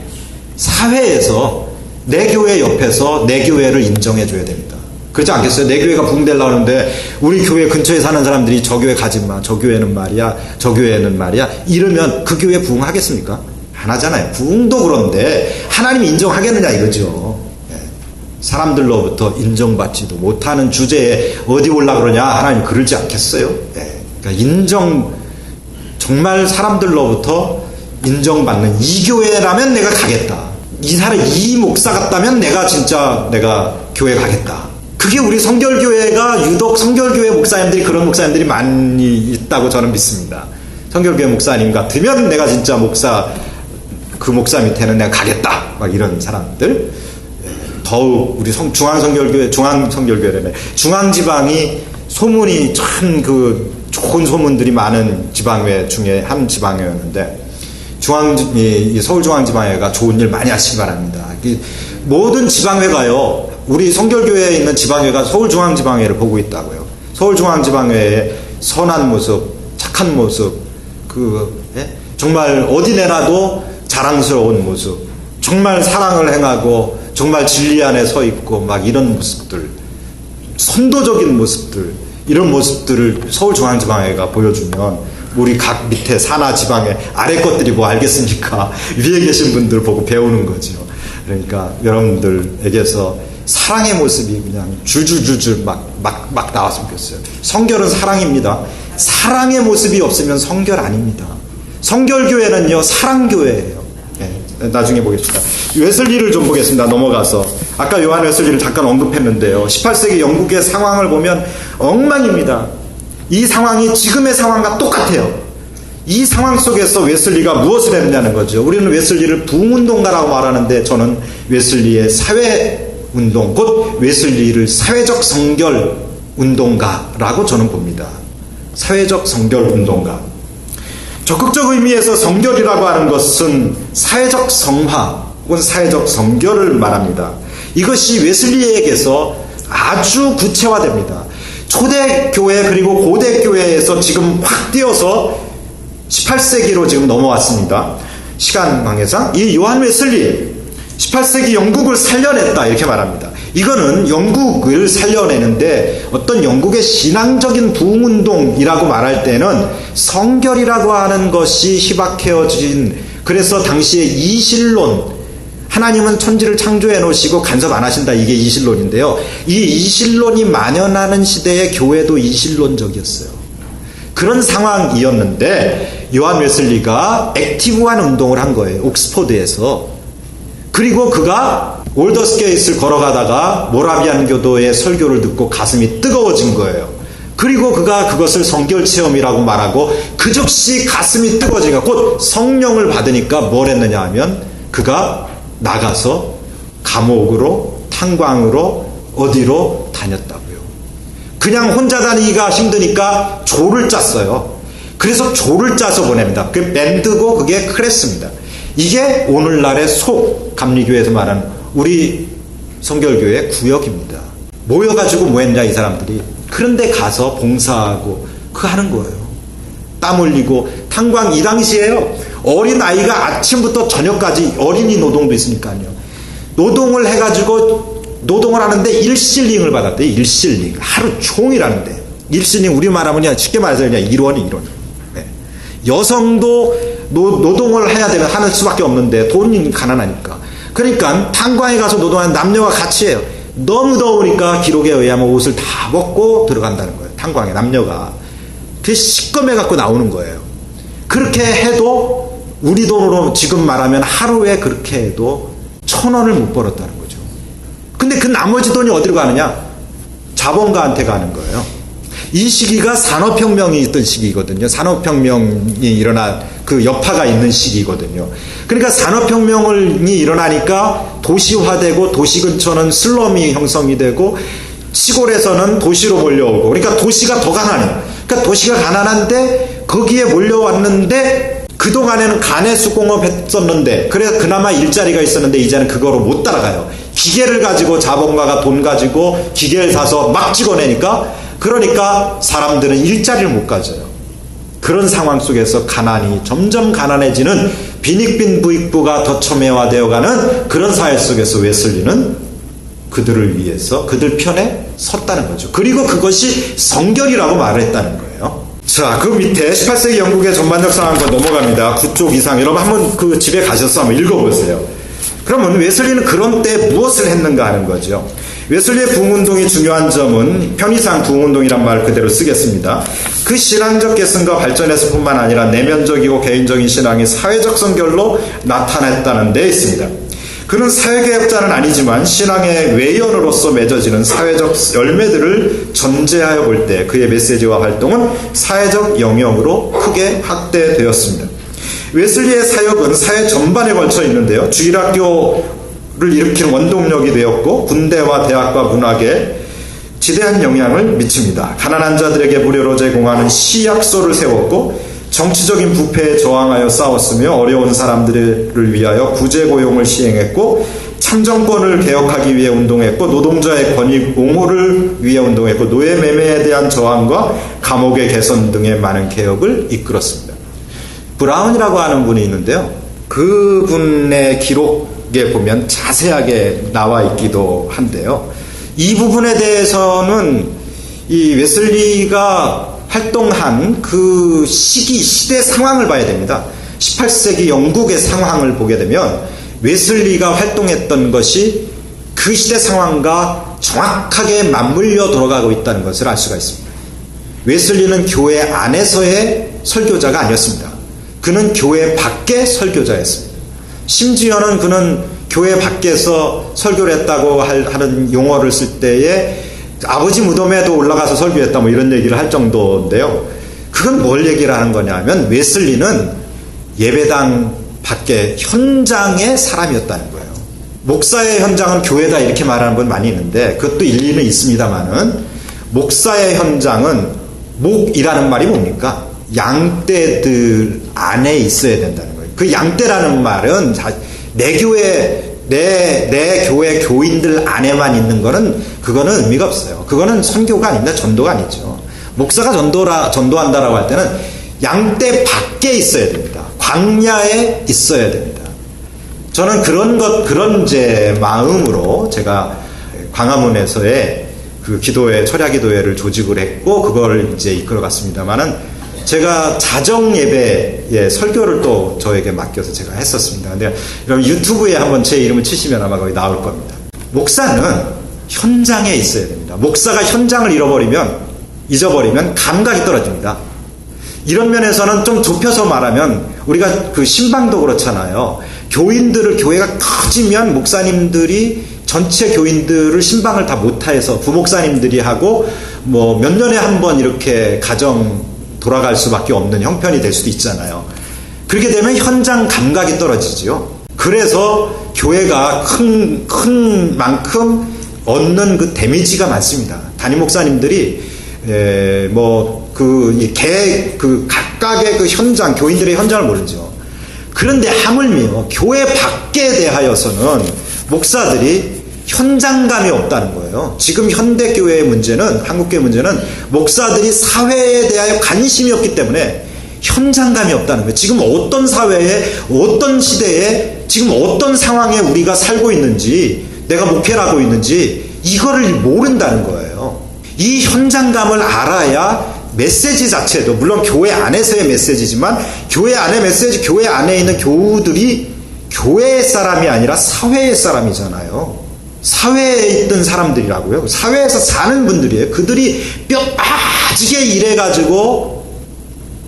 사회에서 내 교회 옆에서 내 교회를 인정해 줘야 됩니다. 그렇지 않겠어요? 내 교회가 부흥되려고 하는데 우리 교회 근처에 사는 사람들이 저 교회 가지 마. 저 교회는 말이야. 저 교회는 말이야. 이러면 그 교회 부흥하겠습니까? 안 하잖아요. 부흥도 그런데 하나님이 인정하겠느냐 이거죠. 사람들로부터 인정받지도 못하는 주제에 어디 올라 그러냐 하나님 그러지 않겠어요. 그러니까 정말 사람들로부터 인정받는 이 교회라면 내가 가겠다. 이 목사 같다면 내가 교회 가겠다. 그게 우리 성결교회가 유독 성결교회 목사님들이 그런 목사님들이 많이 있다고 저는 믿습니다. 성결교회 목사님 같으면 내가 진짜 그 목사 밑에는 내가 가겠다. 막 이런 사람들. 더욱 우리 중앙성결교회라네. 중앙지방이 소문이 참 좋은 소문들이 많은 지방회 중에 한 지방회였는데 서울중앙지방회가 좋은 일 많이 하시기 바랍니다. 모든 지방회가요. 우리 성결교회에 있는 지방회가 서울중앙지방회를 보고 있다고요. 서울중앙지방회의 선한 모습, 착한 모습, 정말 어디 내놔도 자랑스러운 모습, 정말 사랑을 행하고 정말 진리 안에 서 있고 막 이런 모습들, 선도적인 모습들, 이런 모습들을 서울중앙지방회가 보여주면 우리 각 밑에 산하 지방의 아래 것들이 뭐 알겠습니까? 위에 계신 분들 보고 배우는 거죠. 그러니까 여러분들에게서 사랑의 모습이 그냥 줄줄줄줄 막 나왔으면 좋겠어요. 성결은 사랑입니다. 사랑의 모습이 없으면 성결 아닙니다. 성결교회는요, 사랑교회예요. 네, 나중에 보겠습니다. 웨슬리를 좀 보겠습니다. 넘어가서. 아까 요한 웨슬리를 잠깐 언급했는데요. 18세기 영국의 상황을 보면 엉망입니다. 이 상황이 지금의 상황과 똑같아요. 이 상황 속에서 웨슬리가 무엇을 했느냐는 거죠. 우리는 웨슬리를 부흥운동가라고 말하는데 저는 웨슬리의 사회운동, 곧 웨슬리를 사회적 성결운동가라고 저는 봅니다. 사회적 성결운동가. 적극적 의미에서 성결이라고 하는 것은 사회적 성화 혹은 사회적 성결을 말합니다. 이것이 웨슬리에게서 아주 구체화됩니다. 초대교회 그리고 고대교회에서 지금 확 뛰어서 18세기로 지금 넘어왔습니다. 시간 관계상 이 요한 웨슬리 18세기 영국을 살려냈다 이렇게 말합니다. 이거는 영국을 살려내는데 어떤 영국의 신앙적인 부흥운동이라고 말할 때는 성결이라고 하는 것이 희박해진, 그래서 당시에 이실론, 하나님은 천지를 창조해 놓으시고 간섭 안 하신다, 이게 이실론인데요. 이 이실론이 만연하는 시대에 교회도 이실론적이었어요. 그런 상황이었는데 요한 웨슬리가 액티브한 운동을 한 거예요. 옥스퍼드에서. 그리고 그가 올더스게이트를 걸어가다가 모라비안 교도의 설교를 듣고 가슴이 뜨거워진 거예요. 그리고 그가 그것을 성결 체험이라고 말하고 그 즉시 가슴이 뜨거워지니까 곧 성령을 받으니까 뭘 했느냐 하면 그가 나가서 감옥으로, 탄광으로, 어디로 다녔다고요. 그냥 혼자 다니기가 힘드니까 조를 짰어요. 그래서 조를 짜서 보냅니다. 그 밴드고 그게 크레스입니다. 이게 오늘날의 감리교회에서 말하는 우리 성결교회 구역입니다. 모여가지고 뭐 했냐 이 사람들이. 그런데 가서 봉사하고 그거 하는 거예요. 땀 흘리고 탄광, 이 당시에요, 어린 아이가 아침부터 저녁까지 어린이 노동도 있으니까요. 노동을 해가지고 노동을 하는데 일실링을 받았대요. 일실링. 하루 종일 하는데. 일실링 우리 말하면 그냥 쉽게 말해서 그냥 일원이. 네. 여성도 노동을 해야 되면 하는 수밖에 없는데 돈이 가난하니까. 그러니까 탄광에 가서 노동하는 남녀가 같이 해요. 너무 더우니까 기록에 의하면 옷을 다 벗고 들어간다는 거예요. 탄광에 남녀가. 그게 시꺼매 갖고 나오는 거예요. 그렇게 해도 우리 돈으로 지금 말하면 하루에 그렇게 해도 1,000원을 못 벌었다는 거죠. 근데 그 나머지 돈이 어디로 가느냐? 자본가한테 가는 거예요. 이 시기가 산업혁명이 있던 시기거든요. 산업혁명이 일어난 그 여파가 있는 시기거든요. 그러니까 산업혁명이 일어나니까 도시화되고 도시 근처는 슬럼이 형성이 되고 시골에서는 도시로 몰려오고, 그러니까 도시가 더 가난해요. 그러니까 도시가 가난한데 거기에 몰려왔는데 그동안에는 가내수공업 했었는데 그래서 그나마 일자리가 있었는데 이제는 그거로 못 따라가요. 기계를 가지고 자본가가 돈 가지고 기계를 사서 막 찍어내니까, 그러니까 사람들은 일자리를 못 가져요. 그런 상황 속에서 가난이 점점 가난해지는 빈익빈 부익부가 더 첨예화되어가는 그런 사회 속에서 웨슬리는 그들을 위해서 그들 편에 섰다는 거죠. 그리고 그것이 성결이라고 말을 했다는 거예요. 자, 그 밑에 18세기 영국의 전반적 상황과 넘어갑니다. 9쪽 이상. 여러분 한번 그 집에 가셔서 한번 읽어보세요. 그러면 웨슬리는 그런 때 무엇을 했는가 하는 거죠. 웨슬리의 부흥운동이 중요한 점은 편의상 부흥운동이란 말 그대로 쓰겠습니다. 그 신앙적 계승과 발전에서 뿐만 아니라 내면적이고 개인적인 신앙이 사회적 성결로 나타났다는 데 있습니다. 그는 사회개혁자는 아니지만 신앙의 외연으로서 맺어지는 사회적 열매들을 전제하여 볼 때 그의 메시지와 활동은 사회적 영역으로 크게 확대되었습니다. 웨슬리의 사역은 사회 전반에 걸쳐 있는데요. 주일학교를 일으키는 원동력이 되었고 군대와 대학과 문학에 지대한 영향을 미칩니다. 가난한 자들에게 무료로 제공하는 시약소를 세웠고 정치적인 부패에 저항하여 싸웠으며 어려운 사람들을 위하여 구제고용을 시행했고 참정권을 개혁하기 위해 운동했고 노동자의 권익 옹호를 위해 운동했고 노예 매매에 대한 저항과 감옥의 개선 등의 많은 개혁을 이끌었습니다. 브라운이라고 하는 분이 있는데요. 그분의 기록에 보면 자세하게 나와 있기도 한데요. 이 부분에 대해서는 이 웨슬리가 활동한 그 시대 상황을 봐야 됩니다. 18세기 영국의 상황을 보게 되면 웨슬리가 활동했던 것이 그 시대 상황과 정확하게 맞물려 돌아가고 있다는 것을 알 수가 있습니다. 웨슬리는 교회 안에서의 설교자가 아니었습니다. 그는 교회 밖의 설교자였습니다. 심지어는 그는 교회 밖에서 설교를 했다고 하는 용어를 쓸 때에 아버지 무덤에도 올라가서 설교했다 뭐 이런 얘기를 할 정도인데요. 그건 뭘 얘기를 하는 거냐 하면 웨슬리는 예배당 밖에 현장의 사람이었다는 거예요. 목사의 현장은 교회다 이렇게 말하는 분 많이 있는데 그것도 일리는 있습니다만은 목사의 현장은 목이라는 말이 뭡니까? 양떼들 안에 있어야 된다는 거예요. 그 양떼라는 말은 내 교회 교인들 안에만 있는 거는 그거는 의미가 없어요. 그거는 선교가 아닙니다. 전도가 아니죠. 목사가 전도한다라고 할 때는 양떼 밖에 있어야 됩니다. 광야에 있어야 됩니다. 저는 그런 제 마음으로 제가 광화문에서의 그 기도회, 철야 기도회를 조직을 했고, 그걸 이제 이끌어갔습니다만은, 제가 자정 예배의 설교를 또 저에게 맡겨서 제가 했었습니다. 근데 여러분 유튜브에 한번 제 이름을 치시면 아마 거기 나올 겁니다. 목사는 현장에 있어야 됩니다. 목사가 현장을 잊어버리면 감각이 떨어집니다. 이런 면에서는 좀 좁혀서 말하면 우리가 그 신방도 그렇잖아요. 교회가 커지면 목사님들이 전체 교인들을 신방을 다 못해서 부목사님들이 하고 뭐 몇 년에 한 번 이렇게 가정 돌아갈 수밖에 없는 형편이 될 수도 있잖아요. 그렇게 되면 현장 감각이 떨어지죠. 그래서 교회가 큰 만큼 얻는 그 데미지가 많습니다. 담임 목사님들이 각각의 그 현장, 교인들의 현장을 모르죠. 그런데 하물며 교회 밖에 대하여서는 목사들이 현장감이 없다는 거예요. 지금 현대교회의 문제는, 한국교회 문제는 목사들이 사회에 대하여 관심이 없기 때문에 현장감이 없다는 거예요. 지금 어떤 사회에, 어떤 시대에, 지금 어떤 상황에 우리가 살고 있는지, 내가 목회를 하고 있는지, 이거를 모른다는 거예요. 이 현장감을 알아야 메시지 자체도, 물론 교회 안에서의 메시지지만, 교회 안에 있는 교우들이 교회의 사람이 아니라 사회의 사람이잖아요. 사회에 있던 사람들이라고요. 사회에서 사는 분들이에요. 그들이 뼈 빠지게 일해가지고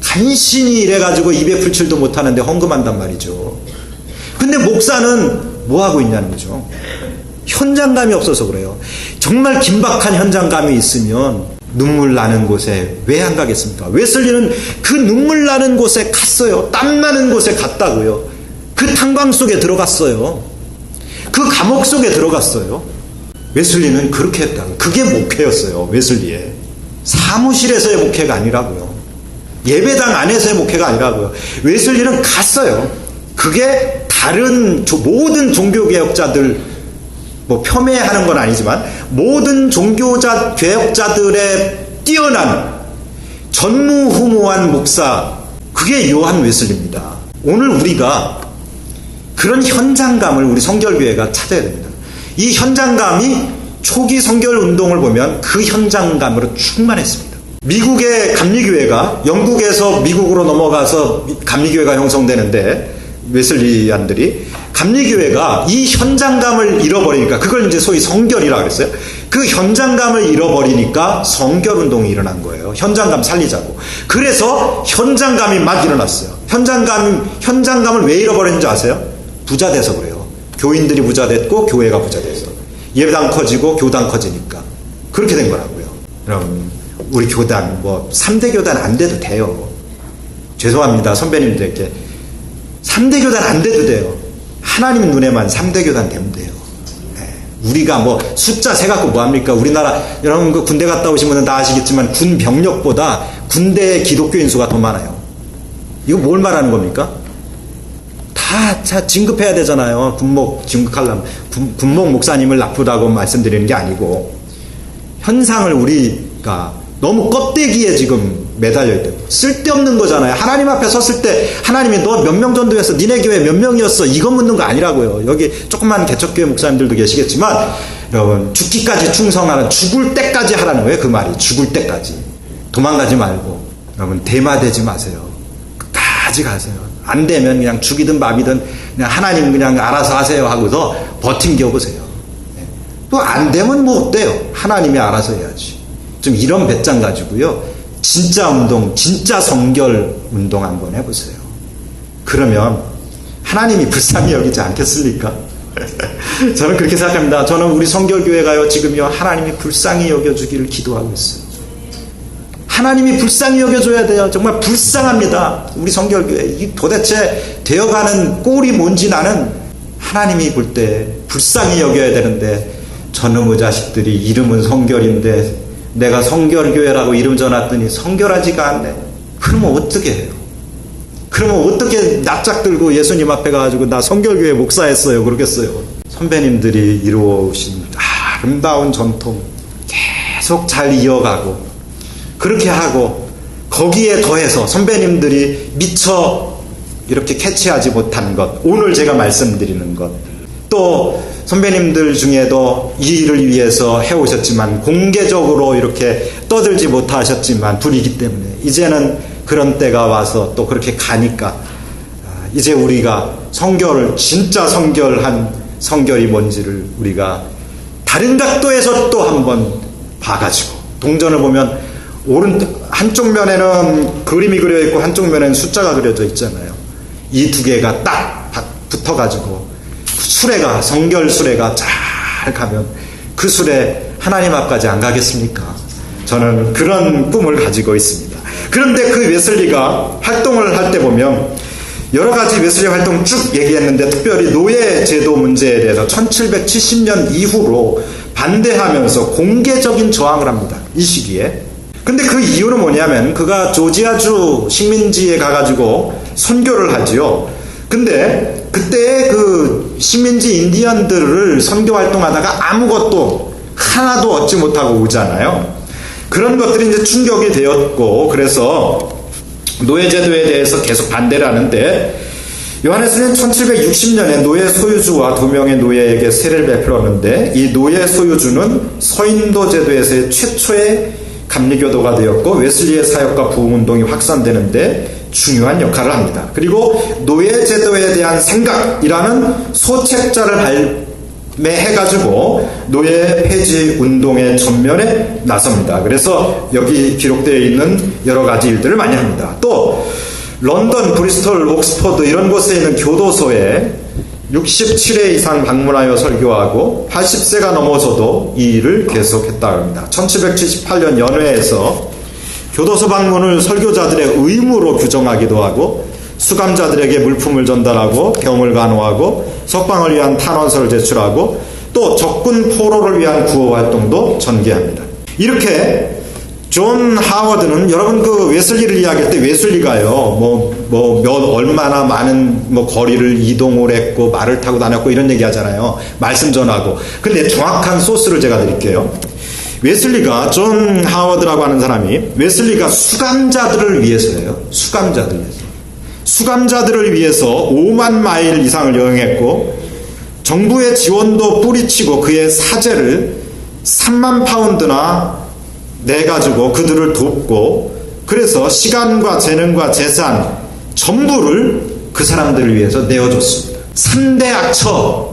간신히 일해가지고 입에 풀칠도 못하는데 헌금한단 말이죠. 근데 목사는 뭐 하고 있냐는 거죠. 현장감이 없어서 그래요. 정말 긴박한 현장감이 있으면 눈물 나는 곳에 왜 안 가겠습니까? 웨슬리는 그 눈물 나는 곳에 갔어요. 땀 나는 곳에 갔다고요. 그 탄광 속에 들어갔어요. 그 감옥 속에 들어갔어요. 웨슬리는 그렇게 했다고. 그게 목회였어요. 웨슬리의 사무실에서의 목회가 아니라고요. 예배당 안에서의 목회가 아니라고요. 웨슬리는 갔어요. 그게 다른 모든 종교개혁자들 뭐 폄훼하는 건 아니지만 모든 개혁자들의 뛰어난 전무후무한 목사, 그게 요한 웨슬리입니다. 오늘 우리가 그런 현장감을 우리 성결교회가 찾아야 됩니다. 이 현장감이 초기 성결운동을 보면 그 현장감으로 충만했습니다. 미국의 감리교회가, 영국에서 미국으로 넘어가서 감리교회가 형성되는데, 웨슬리안들이, 감리교회가 이 현장감을 잃어버리니까, 그걸 이제 소위 성결이라고 그랬어요. 그 현장감을 잃어버리니까 성결운동이 일어난 거예요. 현장감 살리자고. 그래서 현장감이 막 일어났어요. 현장감을 왜 잃어버렸는지 아세요? 부자 돼서 그래요. 교인들이 부자 됐고 교회가 부자 돼서. 예배당 커지고 교당 커지니까. 그렇게 된 거라고요. 여러분, 우리 교단, 3대 교단 안 돼도 돼요. 죄송합니다. 선배님들에게. 3대 교단 안 돼도 돼요. 하나님 눈에만 3대 교단 되면 돼요. 네. 우리가 숫자 세갖고 뭐합니까? 우리나라, 여러분 그 군대 갔다 오신 분은 다 아시겠지만 군 병력보다 군대의 기독교인 수가 더 많아요. 이거 뭘 말하는 겁니까? 다 진급해야 되잖아요. 군목 진급하려면. 군목 목사님을 나쁘다고 말씀드리는 게 아니고, 현상을 우리가 너무 껍데기에 지금 매달려 있대요. 쓸데없는 거잖아요. 하나님 앞에 섰을 때 하나님이 너 몇 명 전도했어? 니네 교회 몇 명이었어? 이거 묻는 거 아니라고요. 여기 조그만 개척교회 목사님들도 계시겠지만 여러분 죽기까지 충성하는, 죽을 때까지 하라는 거예요. 그 말이 죽을 때까지. 도망가지 말고 여러분 대마되지 마세요. 끝까지 가세요. 안 되면 그냥 죽이든 마비든 그냥 하나님 그냥 알아서 하세요 하고서 버팅겨보세요. 또 안 되면 뭐 어때요? 하나님이 알아서 해야지. 좀 이런 배짱 가지고요. 진짜 운동, 진짜 성결 운동 한번 해보세요. 그러면 하나님이 불쌍히 여기지 않겠습니까? 저는 그렇게 생각합니다. 저는 우리 성결교회가요 지금요 하나님이 불쌍히 여겨주기를 기도하고 있어요. 하나님이 불쌍히 여겨줘야 돼요. 정말 불쌍합니다. 우리 성결교회. 이 도대체 되어가는 꼴이 뭔지 나는 하나님이 볼 때 불쌍히 여겨야 되는데 저놈의 자식들이 이름은 성결인데 내가 성결교회라고 이름 전놨더니 성결하지가 않네. 그러면 어떻게 해요? 그러면 어떻게 낯짝 들고 예수님 앞에 가가지고 나 성결교회 목사했어요 그러겠어요? 선배님들이 이루어오신 아름다운 전통 계속 잘 이어가고 그렇게 하고 거기에 더해서 선배님들이 미처 이렇게 캐치하지 못한 것, 오늘 제가 말씀드리는 것, 또 선배님들 중에도 이 일을 위해서 해오셨지만 공개적으로 이렇게 떠들지 못하셨지만 분이기 때문에 이제는 그런 때가 와서 또 그렇게 가니까 이제 우리가 성결을, 진짜 성결한 성결이 뭔지를 우리가 다른 각도에서 또 한번 봐가지고, 동전을 보면 한쪽 면에는 그림이 그려 있고 한쪽 면에는 숫자가 그려져 있잖아요. 이 두 개가 딱 붙어가지고 수레가, 성결 수레가 잘 가면 그 수레 하나님 앞까지 안 가겠습니까? 저는 그런 꿈을 가지고 있습니다. 그런데 그 웨슬리가 활동을 할 때 보면 여러 가지 웨슬리 활동 쭉 얘기했는데 특별히 노예 제도 문제에 대해서 1770년 이후로 반대하면서 공개적인 저항을 합니다. 이 시기에. 근데 그 이유는 뭐냐면 그가 조지아주 식민지에 가가지고 선교를 하지요. 근데 그때 그 식민지 인디언들을 선교 활동하다가 아무것도 하나도 얻지 못하고 오잖아요. 그런 것들이 이제 충격이 되었고, 그래서 노예제도에 대해서 계속 반대를 하는데, 요하네스는 1760년에 노예 소유주와 2명의 노예에게 세례를 베풀었는데, 이 노예 소유주는 서인도 제도에서의 최초의 감리교도가 되었고 웨슬리의 사역과 부흥운동이 확산되는데 중요한 역할을 합니다. 그리고 노예제도에 대한 생각이라는 소책자를 발매해가지고 노예 폐지 운동의 전면에 나섭니다. 그래서 여기 기록되어 있는 여러 가지 일들을 많이 합니다. 또 런던, 브리스톨, 옥스퍼드 이런 곳에 있는 교도소에 67회 이상 방문하여 설교하고 80세가 넘어서도 이 일을 계속했다고 합니다. 1778년 연회에서 교도소 방문을 설교자들의 의무로 규정하기도 하고 수감자들에게 물품을 전달하고 병을 간호하고 석방을 위한 탄원서를 제출하고 또 적군 포로를 위한 구호 활동도 전개합니다. 이렇게 존 하워드는 여러분 그 웨슬리를 이야기할 때 웨슬리가요 얼마나 많은 거리를 이동을 했고 말을 타고 다녔고 이런 얘기 하잖아요. 말씀 전하고. 근데 정확한 소스를 제가 드릴게요. 웨슬리가, 존 하워드라고 하는 사람이 웨슬리가 수감자들을 위해서예요. 수감자들을 위해서 5만 마일 이상을 여행했고 정부의 지원도 뿌리치고 그의 사제를 3만 파운드나 내가지고 그들을 돕고, 그래서 시간과 재능과 재산 전부를 그 사람들을 위해서 내어줬습니다. 3대 악처,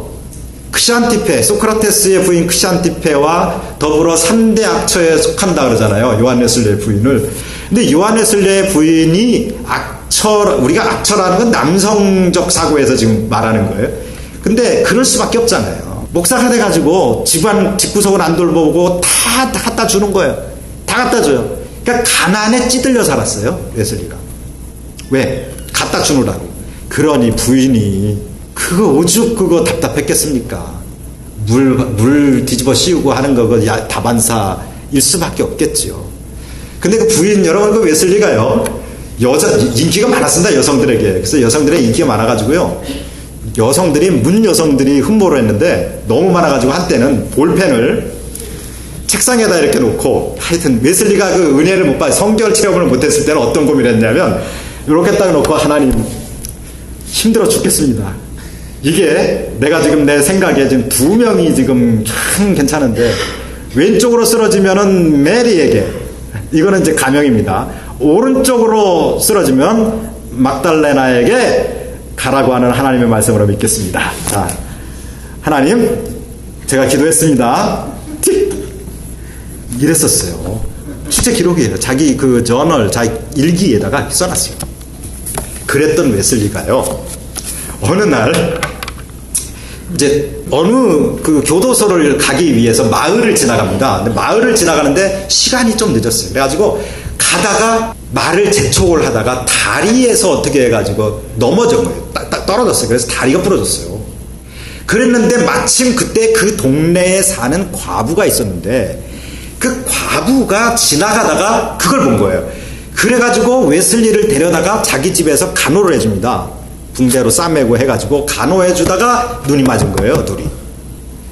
크샨티페, 소크라테스의 부인 크샨티페와 더불어 3대 악처에 속한다 그러잖아요. 요한 웨슬리의 부인을. 근데 요한 웨슬리의 부인이 우리가 악처라는 건 남성적 사고에서 지금 말하는 거예요. 근데 그럴 수밖에 없잖아요. 목사가 돼가지고 집구석을 안 돌보고 다 갖다 주는 거예요. 다 갖다 줘요. 그러니까 가난에 찌들려 살았어요, 웨슬리가. 왜? 갖다 주느라고. 그러니 부인이 오죽 답답했겠습니까? 물 뒤집어 씌우고 하는 거 다반사일 수밖에 없겠죠. 근데 그 부인, 여러분 그 웨슬리가요, 인기가 많았습니다, 여성들에게. 그래서 여성들의 인기가 많아가지고요, 문 여성들이 흠모를 했는데 너무 많아가지고 한때는 볼펜을 책상에다 이렇게 놓고, 하여튼 웨슬리가 그 은혜를 못 받아 성결 체험을 못했을 때는 어떤 고민을 했냐면, 이렇게 딱 놓고, 하나님 힘들어 죽겠습니다. 이게 내가 지금 내 생각에 지금 두 명이 지금 참 괜찮은데, 왼쪽으로 쓰러지면은 메리에게, 이거는 이제 가명입니다. 오른쪽으로 쓰러지면 막달레나에게 가라고 하는 하나님의 말씀으로 믿겠습니다. 자, 하나님, 제가 기도했습니다. 틱! 이랬었어요. 실제 기록이에요. 자기 그 저널, 자기 일기에다가 써놨어요. 그랬던 웨슬리가요, 어느 날, 이제 어느 그 교도소를 가기 위해서 마을을 지나갑니다. 근데 마을을 지나가는데 시간이 좀 늦었어요. 그래가지고 가다가 말을 재촉을 하다가 다리에서 어떻게 해가지고 넘어진 거예요. 딱 떨어졌어요. 그래서 다리가 부러졌어요. 그랬는데 마침 그때 그 동네에 사는 과부가 있었는데, 그 과부가 지나가다가 그걸 본 거예요. 그래가지고 웨슬리를 데려다가 자기 집에서 간호를 해줍니다. 붕대로 싸매고 해가지고 간호해주다가 눈이 맞은 거예요, 둘이.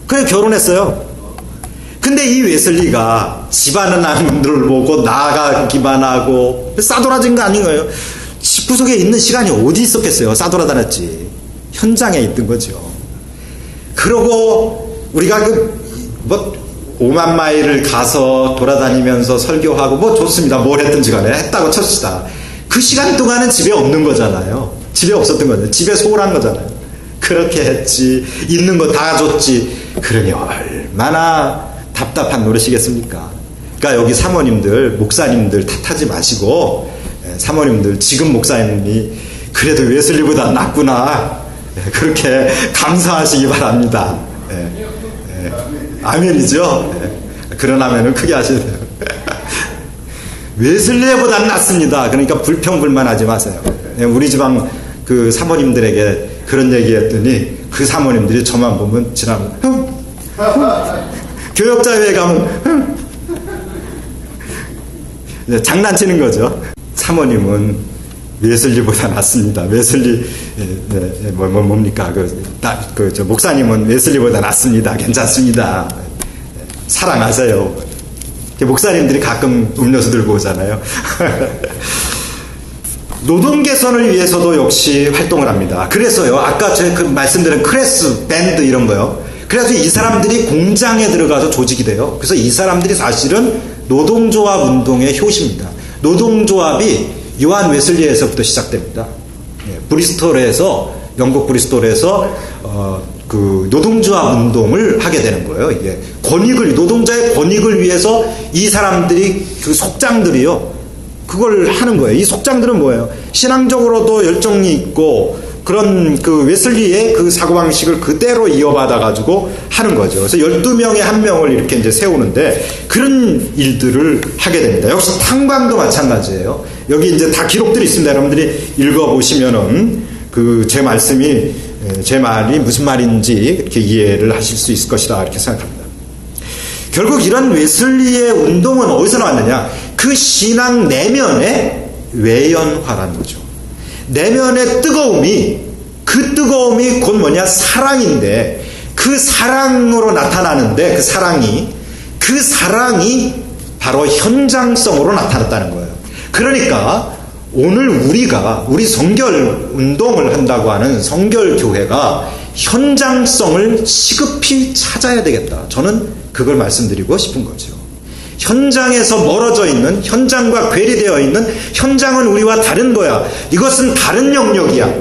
그래 결혼했어요. 근데 이 웨슬리가 집안은 남들 보고 나가기만 하고 싸돌아진 거 아닌 거예요. 집구석에 있는 시간이 어디 있었겠어요. 싸돌아다녔지. 현장에 있던 거죠. 그러고 우리가 뭐 5만 마일을 가서 돌아다니면서 설교하고 뭐 좋습니다. 뭘 했든지 간에 했다고 쳤시다. 그 시간 동안은 집에 없는 거잖아요. 집에 없었던 거잖아요. 집에 소홀한 거잖아요. 그렇게 했지. 있는 거 다 줬지. 그러니 얼마나 답답한 노릇이겠습니까? 그러니까 여기 사모님들, 목사님들 탓하지 마시고, 사모님들, 지금 목사님이 그래도 웨슬리보다 낫구나, 그렇게 감사하시기 바랍니다. 아멘이죠? 그런 아멘을 크게 하셔야 돼요. 웨슬리보다 낫습니다. 그러니까 불평불만하지 마세요. 우리 지방 그 사모님들에게 그런 얘기했더니 그 사모님들이 저만 보면 지나면 교역자회에 가면 장난치는 거죠. 사모님은 웨슬리보다 낫습니다. 웨슬리 뭡니까? 저 목사님은 웨슬리보다 낫습니다. 괜찮습니다. 사랑하세요. 목사님들이 가끔 음료수 들고 오잖아요. 노동 개선을 위해서도 역시 활동을 합니다. 그래서요, 아까 제가 말씀드린 크레스, 밴드 이런 거요. 그래서 이 사람들이 공장에 들어가서 조직이 돼요. 그래서 이 사람들이 사실은 노동조합 운동의 효시입니다. 노동조합이 요한 웨슬리에서부터 시작됩니다. 브리스톨에서, 영국 브리스톨에서 그 노동조합 운동을 하게 되는 거예요. 이게 노동자의 권익을 위해서 이 사람들이, 그 속장들이요, 그걸 하는 거예요. 이 속장들은 뭐예요? 신앙적으로도 열정이 있고 그런 그 웨슬리의 그 사고방식을 그대로 이어받아가지고 하는 거죠. 그래서 12명에 한 명을 이렇게 이제 세우는데 그런 일들을 하게 됩니다. 역시 탄광도 마찬가지예요. 여기 이제 다 기록들이 있습니다. 여러분들이 읽어보시면은 그 제 말씀이, 제 말이 무슨 말인지 이렇게 이해를 하실 수 있을 것이다, 이렇게 생각합니다. 결국 이런 웨슬리의 운동은 어디서 나왔느냐? 그 신앙 내면의 외연화라는 거죠. 내면의 뜨거움이, 그 뜨거움이 곧 뭐냐? 사랑인데, 그 사랑으로 나타나는데, 그 사랑이 바로 현장성으로 나타났다는 거예요. 그러니까 오늘 우리 성결 운동을 한다고 하는 성결교회가 현장성을 시급히 찾아야 되겠다. 저는 그걸 말씀드리고 싶은 거죠. 현장에서 멀어져 있는, 현장과 괴리되어 있는, 현장은 우리와 다른 거야, 이것은 다른 영역이야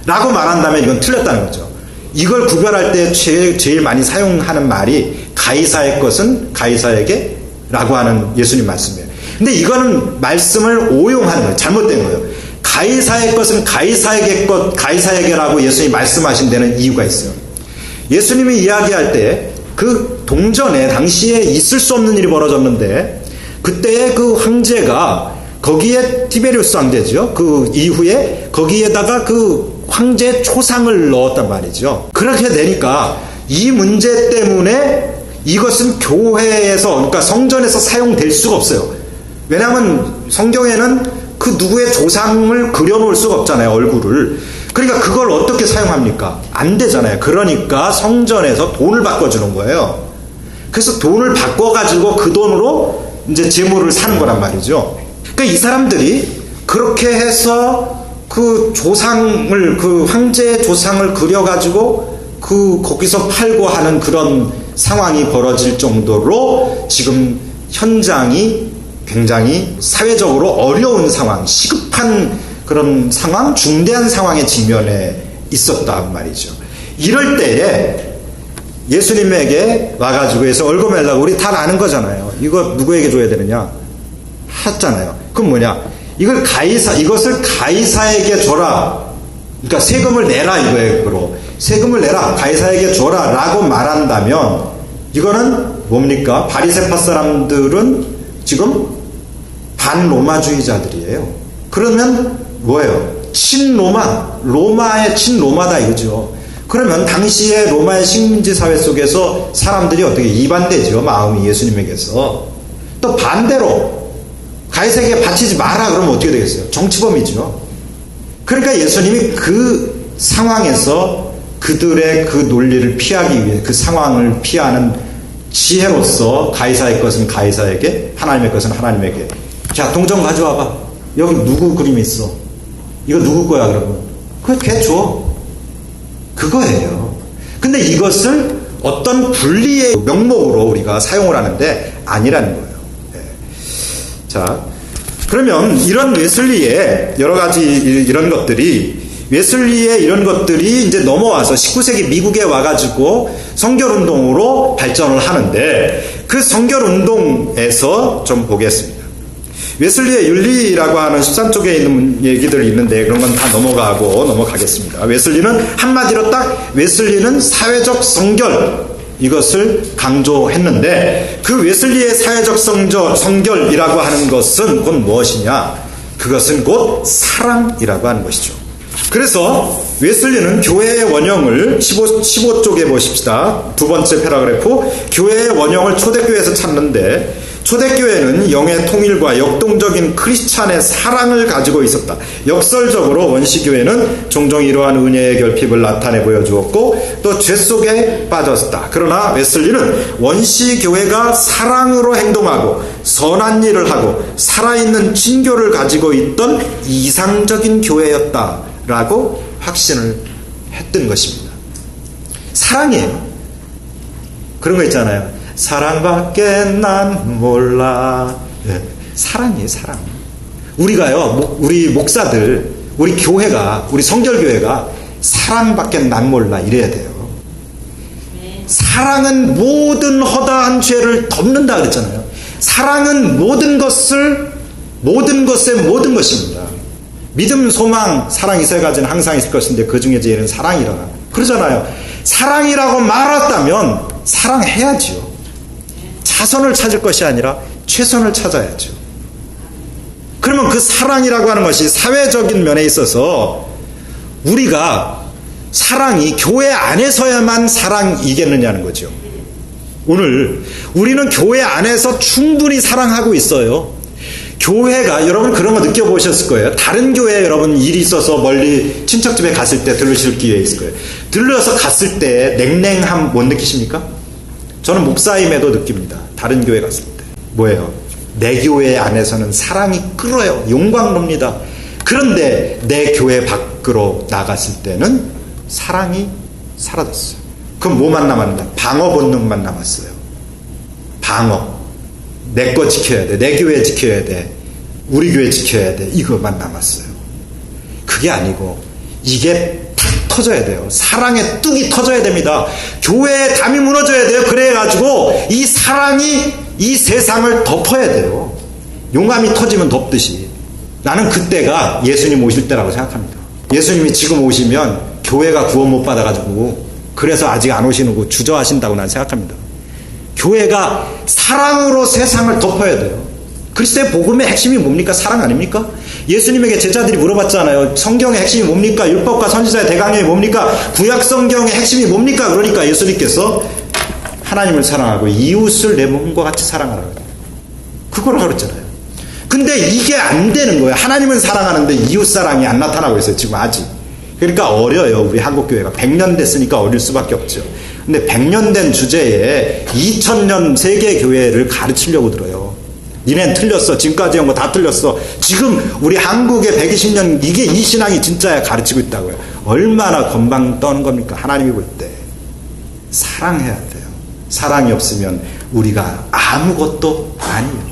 라고 말한다면 이건 틀렸다는 거죠. 이걸 구별할 때 제일 많이 사용하는 말이 가이사의 것은 가이사에게 라고 하는 예수님 말씀이에요. 근데 이거는 말씀을 오용한 거예요. 잘못된 거예요. 가이사의 것은 가이사에게라고 예수님이 말씀하신 데는 이유가 있어요. 예수님이 이야기할 때 그 동전에 당시에 있을 수 없는 일이 벌어졌는데, 그때의 그 황제가 거기에, 티베리우스 황제죠, 그 이후에 거기에다가 그 황제 초상을 넣었단 말이죠. 그렇게 되니까 이 문제 때문에 이것은 교회에서, 그러니까 성전에서 사용될 수가 없어요. 왜냐하면 성경에는 그 누구의 조상을 그려놓을 수가 없잖아요, 얼굴을. 그러니까 그걸 어떻게 사용합니까? 안 되잖아요. 그러니까 성전에서 돈을 바꿔주는 거예요. 그래서 돈을 바꿔가지고 그 돈으로 이제 재물을 사는 거란 말이죠. 그러니까 이 사람들이 그렇게 해서 그 조상을, 그 황제의 조상을 그려가지고 거기서 팔고 하는 그런 상황이 벌어질 정도로 지금 현장이 굉장히 사회적으로 어려운 상황, 시급한 그런 상황, 중대한 상황에 직면해 있었단 말이죠. 이럴 때에 예수님에게 와가지고 해서 얼거매려고 우리 다 아는 거잖아요. 이거 누구에게 줘야 되느냐? 하잖아요. 그럼 뭐냐? 이것을 가이사에게 줘라. 그러니까 세금을 내라 이거예요. 세금을 내라. 가이사에게 줘라. 라고 말한다면 이거는 뭡니까? 바리새파 사람들은 지금 반로마주의자들이에요. 그러면 뭐예요? 로마의 친로마다 이거죠. 그러면 당시에 로마의 식민지 사회 속에서 사람들이 어떻게 이반되죠. 마음이 예수님에게서. 또 반대로 가이사에게 바치지 마라 그러면 어떻게 되겠어요? 정치범이죠. 그러니까 예수님이 그 상황에서 그들의 그 논리를 피하기 위해 그 상황을 피하는 지혜로서 가이사의 것은 가이사에게, 하나님의 것은 하나님에게. 자, 동전 가져와봐. 여기 누구 그림이 있어? 이거 누구 거야 그러면? 그거 걔 줘. 그거예요. 근데 이것을 어떤 분리의 명목으로 우리가 사용을 하는데 아니라는 거예요. 네. 자, 그러면 이런 웨슬리의 여러 가지 이런 것들이 이제 넘어와서 19세기 미국에 와가지고 성결운동으로 발전을 하는데 그 성결운동에서 좀 보겠습니다. 웨슬리의 윤리라고 하는 13쪽에 있는 얘기들이 있는데 그런 건 다 넘어가겠습니다. 웨슬리는 한마디로 딱 웨슬리는 사회적 성결 이것을 강조했는데 그 웨슬리의 사회적 성결이라고 하는 것은 곧 무엇이냐? 그것은 곧 사랑이라고 하는 것이죠. 그래서 웨슬리는 교회의 원형을 15쪽에 보십시다. 두 번째 패러그래프 교회의 원형을 초대교회에서 찾는데 초대교회는 영의 통일과 역동적인 크리스찬의 사랑을 가지고 있었다. 역설적으로 원시교회는 종종 이러한 은혜의 결핍을 나타내 보여주었고 또 죄 속에 빠졌다. 그러나 웨슬리는 원시교회가 사랑으로 행동하고 선한 일을 하고 살아있는 진교를 가지고 있던 이상적인 교회였다라고 확신을 했던 것입니다. 사랑이에요. 그런 거 있잖아요. 사랑밖에 난 몰라. 네. 사랑이에요, 사랑. 우리가요, 우리 목사들, 우리 교회가, 우리 성결교회가 사랑밖에 난 몰라. 이래야 돼요. 사랑은 모든 허다한 죄를 덮는다 그랬잖아요. 사랑은 모든 것의 모든 것입니다. 믿음, 소망, 사랑 이 세 가지는 항상 있을 것인데 그 중에 제일은 사랑이라. 그러잖아요. 사랑이라고 말했다면 사랑해야지요. 차선을 찾을 것이 아니라 최선을 찾아야죠. 그러면 그 사랑이라고 하는 것이 사회적인 면에 있어서 우리가 사랑이 교회 안에서야만 사랑이겠느냐는 거죠. 오늘 우리는 교회 안에서 충분히 사랑하고 있어요. 교회가 여러분 그런 거 느껴보셨을 거예요. 다른 교회에 여러분 일이 있어서 멀리 친척집에 갔을 때 들르실 기회 있을 거예요. 들러서 갔을 때 냉랭함 못 느끼십니까? 저는 목사임에도 느낍니다. 다른 교회 갔을 때. 뭐예요? 내 교회 안에서는 사랑이 끓어요. 용광로입니다. 그런데 내 교회 밖으로 나갔을 때는 사랑이 사라졌어요. 그럼 뭐만 남았나? 방어 본능만 남았어요. 방어. 내 거 지켜야 돼. 내 교회 지켜야 돼. 우리 교회 지켜야 돼. 이것만 남았어요. 그게 아니고 이게 탁 터져야 돼요. 사랑의 뚝이 터져야 됩니다. 교회의 담이 무너져야 돼요. 그래가지고 이 사랑이 이 세상을 덮어야 돼요. 용암이 터지면 덮듯이. 나는 그때가 예수님 오실 때라고 생각합니다. 예수님이 지금 오시면 교회가 구원 못 받아가지고 그래서 아직 안 오시는 거 주저하신다고 난 생각합니다. 교회가 사랑으로 세상을 덮어야 돼요. 그리스도의 복음의 핵심이 뭡니까? 사랑 아닙니까? 예수님에게 제자들이 물어봤잖아요. 성경의 핵심이 뭡니까? 율법과 선지자의 대강령이 뭡니까? 구약 성경의 핵심이 뭡니까? 그러니까 예수님께서 하나님을 사랑하고 이웃을 내 몸과 같이 사랑하라고 그걸 가르쳤잖아요. 근데 이게 안 되는 거예요. 하나님은 사랑하는데 이웃 사랑이 안 나타나고 있어요. 지금 아직. 그러니까 어려요. 우리 한국교회가 100년 됐으니까 어릴 수밖에 없죠. 근데 100년 된 주제에 2000년 세계 교회를 가르치려고 들어요. 니넨 틀렸어. 지금까지 한 거 다 틀렸어. 지금 우리 한국의 120년 이게 이 신앙이 진짜야 가르치고 있다고요. 얼마나 건방 떠는 겁니까? 하나님이 볼 때. 사랑해야 돼요. 사랑이 없으면 우리가 아무것도 아니에요.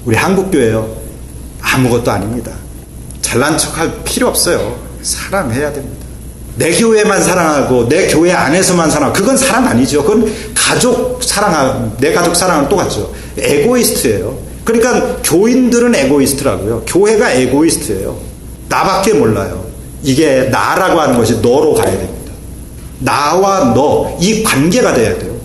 우리 한국교회요. 아무것도 아닙니다. 잘난 척할 필요 없어요. 사랑해야 됩니다. 내 교회만 사랑하고 내 교회 안에서만 사랑하고 그건 사랑 아니죠. 그건 가족 사랑하고 내 가족 사랑은 또 같죠. 에고이스트예요. 그러니까 교인들은 에고이스트라고요. 교회가 에고이스트예요. 나밖에 몰라요. 이게 나라고 하는 것이 너로 가야 됩니다. 나와 너 이 관계가 돼야 돼요.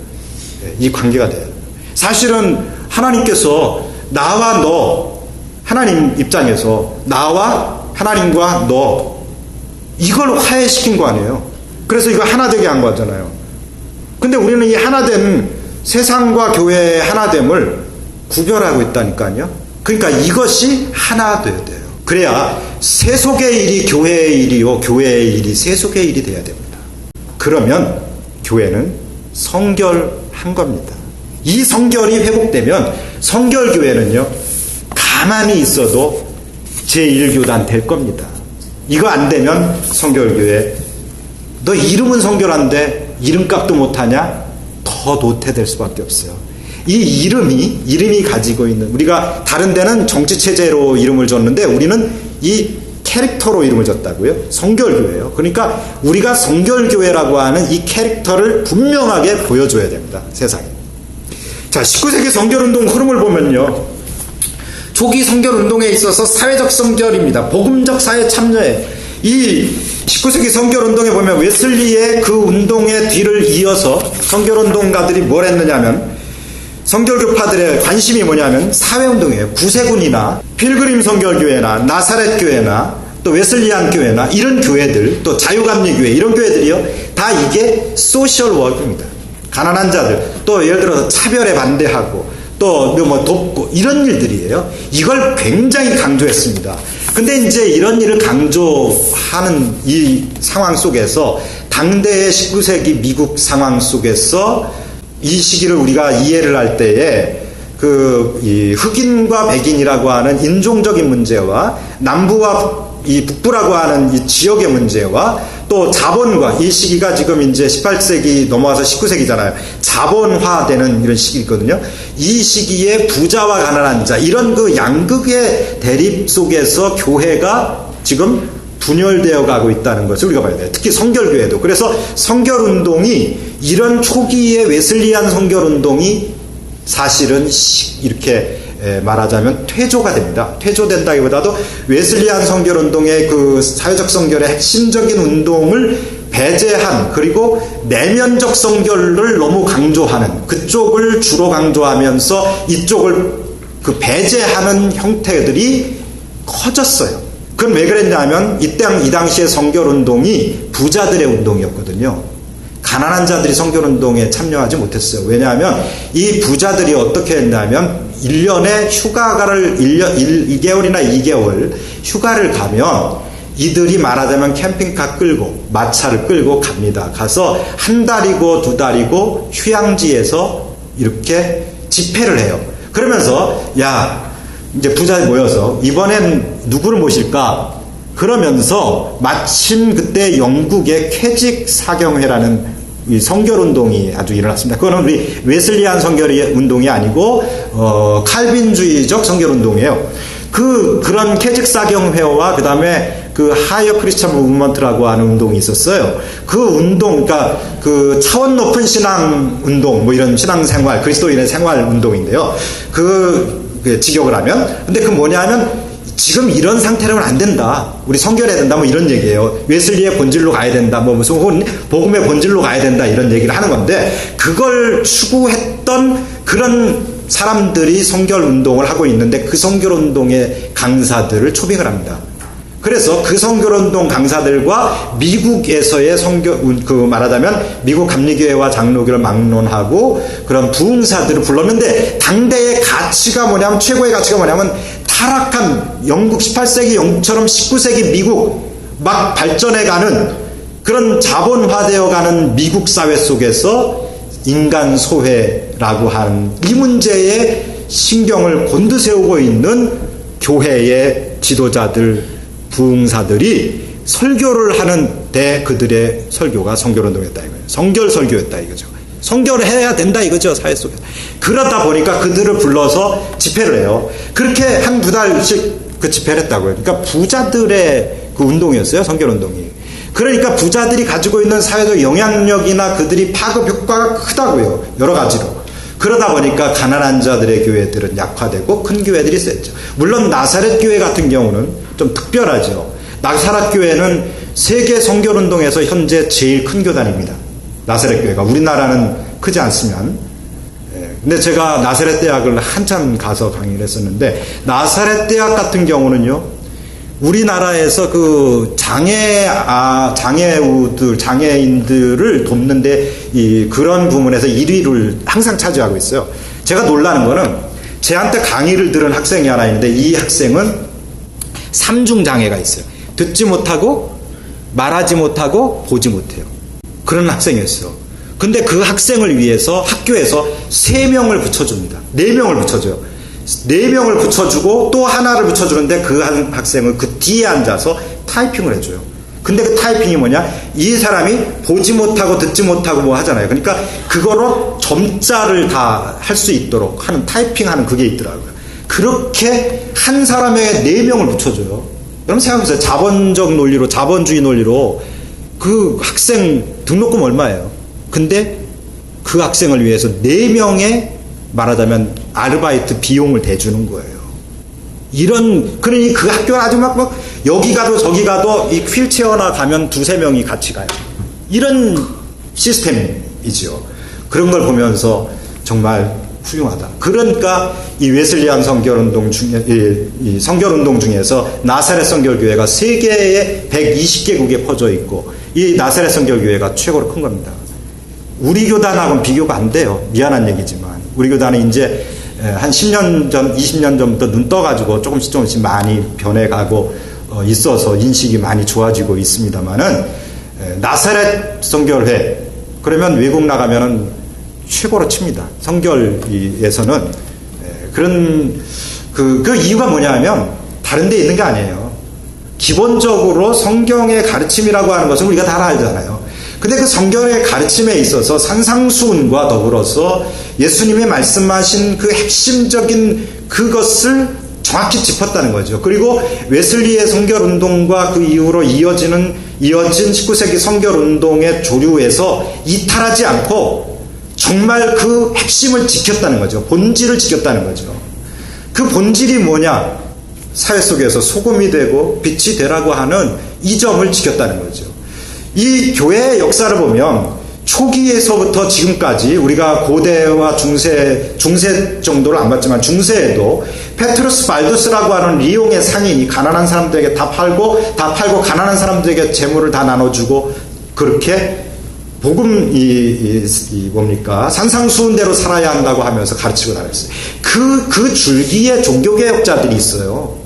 이 관계가 돼야 돼요. 사실은 하나님께서 나와 너 하나님 입장에서 나와 하나님과 너 이걸 화해시킨 거 아니에요. 그래서 이거 하나 되게 한 거잖아요. 근데 우리는 이 하나된 세상과 교회의 하나됨을 구별하고 있다니까요. 그러니까 이것이 하나 돼야 돼요. 그래야 세속의 일이 교회의 일이요, 교회의 일이 세속의 일이 돼야 됩니다. 그러면 교회는 성결한 겁니다. 이 성결이 회복되면 성결교회는요 가만히 있어도 제1교단 될 겁니다. 이거 안 되면 성결교회 너 이름은 성결한데 이름값도 못하냐? 더 도태될 수밖에 없어요. 이 이름이 가지고 있는 우리가 다른 데는 정치체제로 이름을 줬는데 우리는 이 캐릭터로 이름을 줬다고요. 성결교회예요. 그러니까 우리가 성결교회라고 하는 이 캐릭터를 분명하게 보여줘야 됩니다. 세상에. 자, 19세기 성결운동 흐름을 보면요. 초기 성결운동에 있어서 사회적 성결입니다. 복음적 사회 참여에 이 19세기 성결운동에 보면 웨슬리의 그 운동의 뒤를 이어서 성결운동가들이 뭘 했느냐면 성결교파들의 관심이 뭐냐면 사회운동이에요. 구세군이나 필그림 성결교회나 나사렛 교회나 또 웨슬리안 교회나 이런 교회들 또 자유감리교회 이런 교회들이요. 다 이게 소셜 워크입니다. 가난한 자들 또 예를 들어서 차별에 반대하고 또 뭐 돕고 이런 일들이에요. 이걸 굉장히 강조했습니다. 근데 이제 이런 일을 강조하는 이 상황 속에서 당대의 19세기 미국 상황 속에서 이 시기를 우리가 이해를 할 때에 이 흑인과 백인이라고 하는 인종적인 문제와 남부와 이 북부라고 하는 이 지역의 문제와 또 자본과 이 시기가 지금 이제 18세기 넘어와서 19세기잖아요. 자본화되는 이런 시기거든요. 이 시기에 부자와 가난한 자 이런 그 양극의 대립 속에서 교회가 지금 분열되어 가고 있다는 것을 우리가 봐야 돼요. 특히 성결교회도. 그래서 성결운동이 이런 초기의 웨슬리안 성결운동이 사실은 이렇게 말하자면 퇴조가 됩니다. 퇴조된다기보다도 웨슬리안 성결운동의 그 사회적 성결의 핵심적인 운동을 배제한 그리고 내면적 성결을 너무 강조하는 그쪽을 주로 강조하면서 이쪽을 그 배제하는 형태들이 커졌어요. 그건 왜 그랬냐면 이 당시의 성결운동이 부자들의 운동이었거든요. 가난한 자들이 성결운동에 참여하지 못했어요. 왜냐하면 이 부자들이 어떻게 했냐면 1년에 휴가를 1개월이나 2개월 휴가를 가면 이들이 말하자면 캠핑카 끌고 마차를 끌고 갑니다. 가서 한 달이고 두 달이고 휴양지에서 이렇게 집회를 해요. 그러면서 야 이제 부자들 모여서 이번엔 누구를 모실까? 그러면서 마침 그때 영국의 캐직 사경회라는 이 성결운동이 아주 일어났습니다. 그거는 우리 웨슬리안 성결운동이 아니고 칼빈주의적 성결운동이에요. 그런 캐직 사경회와 그 다음에 그 하이어 크리스천 무브먼트라고 하는 운동이 있었어요. 그 운동, 그러니까 그 차원 높은 신앙 운동, 뭐 이런 신앙 생활, 그리스도인의 생활 운동인데요. 그 직역을 하면, 근데 그 뭐냐면 지금 이런 상태로는 안 된다. 우리 성결해야 된다. 뭐 이런 얘기예요. 웨슬리의 본질로 가야 된다. 뭐 무슨 혹은 복음의 본질로 가야 된다. 이런 얘기를 하는 건데 그걸 추구했던 그런 사람들이 성결 운동을 하고 있는데 그 성결 운동의 강사들을 초빙을 합니다. 그래서 그 성결운동 강사들과 미국에서의 말하자면 미국 감리교회와 장로교를 막론하고 그런 부흥사들을 불렀는데 당대의 가치가 뭐냐면 최고의 가치가 뭐냐면 타락한 영국 18세기 영국처럼 19세기 미국 막 발전해가는 그런 자본화되어가는 미국 사회 속에서 인간 소외라고 하는 이 문제에 신경을 곤두세우고 있는 교회의 지도자들, 부흥사들이 설교를 하는데 그들의 설교가 성결운동이었다 이거예요. 성결설교였다 이거죠. 성결을 해야 된다 이거죠, 사회 속에서. 그러다 보니까 그들을 불러서 집회를 해요. 그렇게 한 두 달씩 그 집회를 했다고요. 그러니까 부자들의 그 운동이었어요, 성결운동이. 그러니까 부자들이 가지고 있는 사회적 영향력이나 그들이 파급 효과가 크다고요, 여러 가지로. 그러다 보니까 가난한 자들의 교회들은 약화되고 큰 교회들이 셌죠. 물론 나사렛 교회 같은 경우는 좀 특별하죠. 나사렛 교회는 세계 성결운동에서 현재 제일 큰 교단입니다. 나사렛 교회가. 우리나라는 크지 않으면. 근데 제가 나사렛 대학을 한참 가서 강의를 했었는데, 나사렛 대학 같은 경우는요, 우리나라에서 그 장애인들을 돕는데 그런 부분에서 1위를 항상 차지하고 있어요. 제가 놀라는 거는 제한테 강의를 들은 학생이 하나 있는데, 이 학생은 3중 장애가 있어요. 듣지 못하고, 말하지 못하고, 보지 못해요. 그런 학생이었어요. 근데 그 학생을 위해서 학교에서 3명을 붙여줍니다. 4명을 붙여줘요. 4명을 붙여주고 또 하나를 붙여주는데 그 학생은 그 뒤에 앉아서 타이핑을 해줘요. 근데 그 타이핑이 뭐냐? 이 사람이 보지 못하고 듣지 못하고 뭐 하잖아요. 그러니까 그거로 점자를 다 할 수 있도록 하는, 타이핑하는 그게 있더라고요. 그렇게 한 사람에게 4명을 붙여줘요. 여러분 생각해보세요. 자본적 논리로, 자본주의 논리로 그 학생 등록금 얼마예요? 근데 그 학생을 위해서 4명의 말하자면 아르바이트 비용을 대주는 거예요. 그러니 그 학교는 아주 막 여기 가도 저기 가도 이 휠체어나 가면 2-3명이 같이 가요. 이런 시스템이지요. 그런 걸 보면서 정말 훌륭하다. 그러니까 이 웨슬리안 성결운동 중에, 이 성결운동 중에서 나사렛 성결교회가 세계의 120개국에 퍼져 있고, 이 나사렛 성결교회가 최고로 큰 겁니다. 우리 교단하고는 비교가 안 돼요. 미안한 얘기지만. 우리 교단은 이제 한 10년 전, 20년 전부터 눈 떠가지고 조금씩 많이 변해가고 있어서 인식이 많이 좋아지고 있습니다만은, 나사렛 성결회, 그러면 외국 나가면은 최고로 칩니다. 성결에서는. 그런, 그 이유가 뭐냐 하면 다른 데 있는 게 아니에요. 기본적으로 성경의 가르침이라고 하는 것은 우리가 다 알잖아요. 근데 그 성경의 가르침에 있어서 산상수훈과 더불어서 예수님이 말씀하신 그 핵심적인 그것을 정확히 짚었다는 거죠. 그리고 웨슬리의 성결운동과 그 이후로 이어진 19세기 성결운동의 조류에서 이탈하지 않고 정말 그 핵심을 지켰다는 거죠. 본질을 지켰다는 거죠. 그 본질이 뭐냐? 사회 속에서 소금이 되고 빛이 되라고 하는 이 점을 지켰다는 거죠. 이 교회의 역사를 보면 초기에서부터 지금까지 우리가 고대와 중세 정도를 안 봤지만 중세에도 페트루스 발두스라고 하는 리옹의 상인이 가난한 사람들에게 다 팔고 가난한 사람들에게 재물을 다 나눠주고 그렇게 복음 산상수훈대로 살아야 한다고 하면서 가르치고 다녔어요. 그 줄기에 종교개혁자들이 있어요.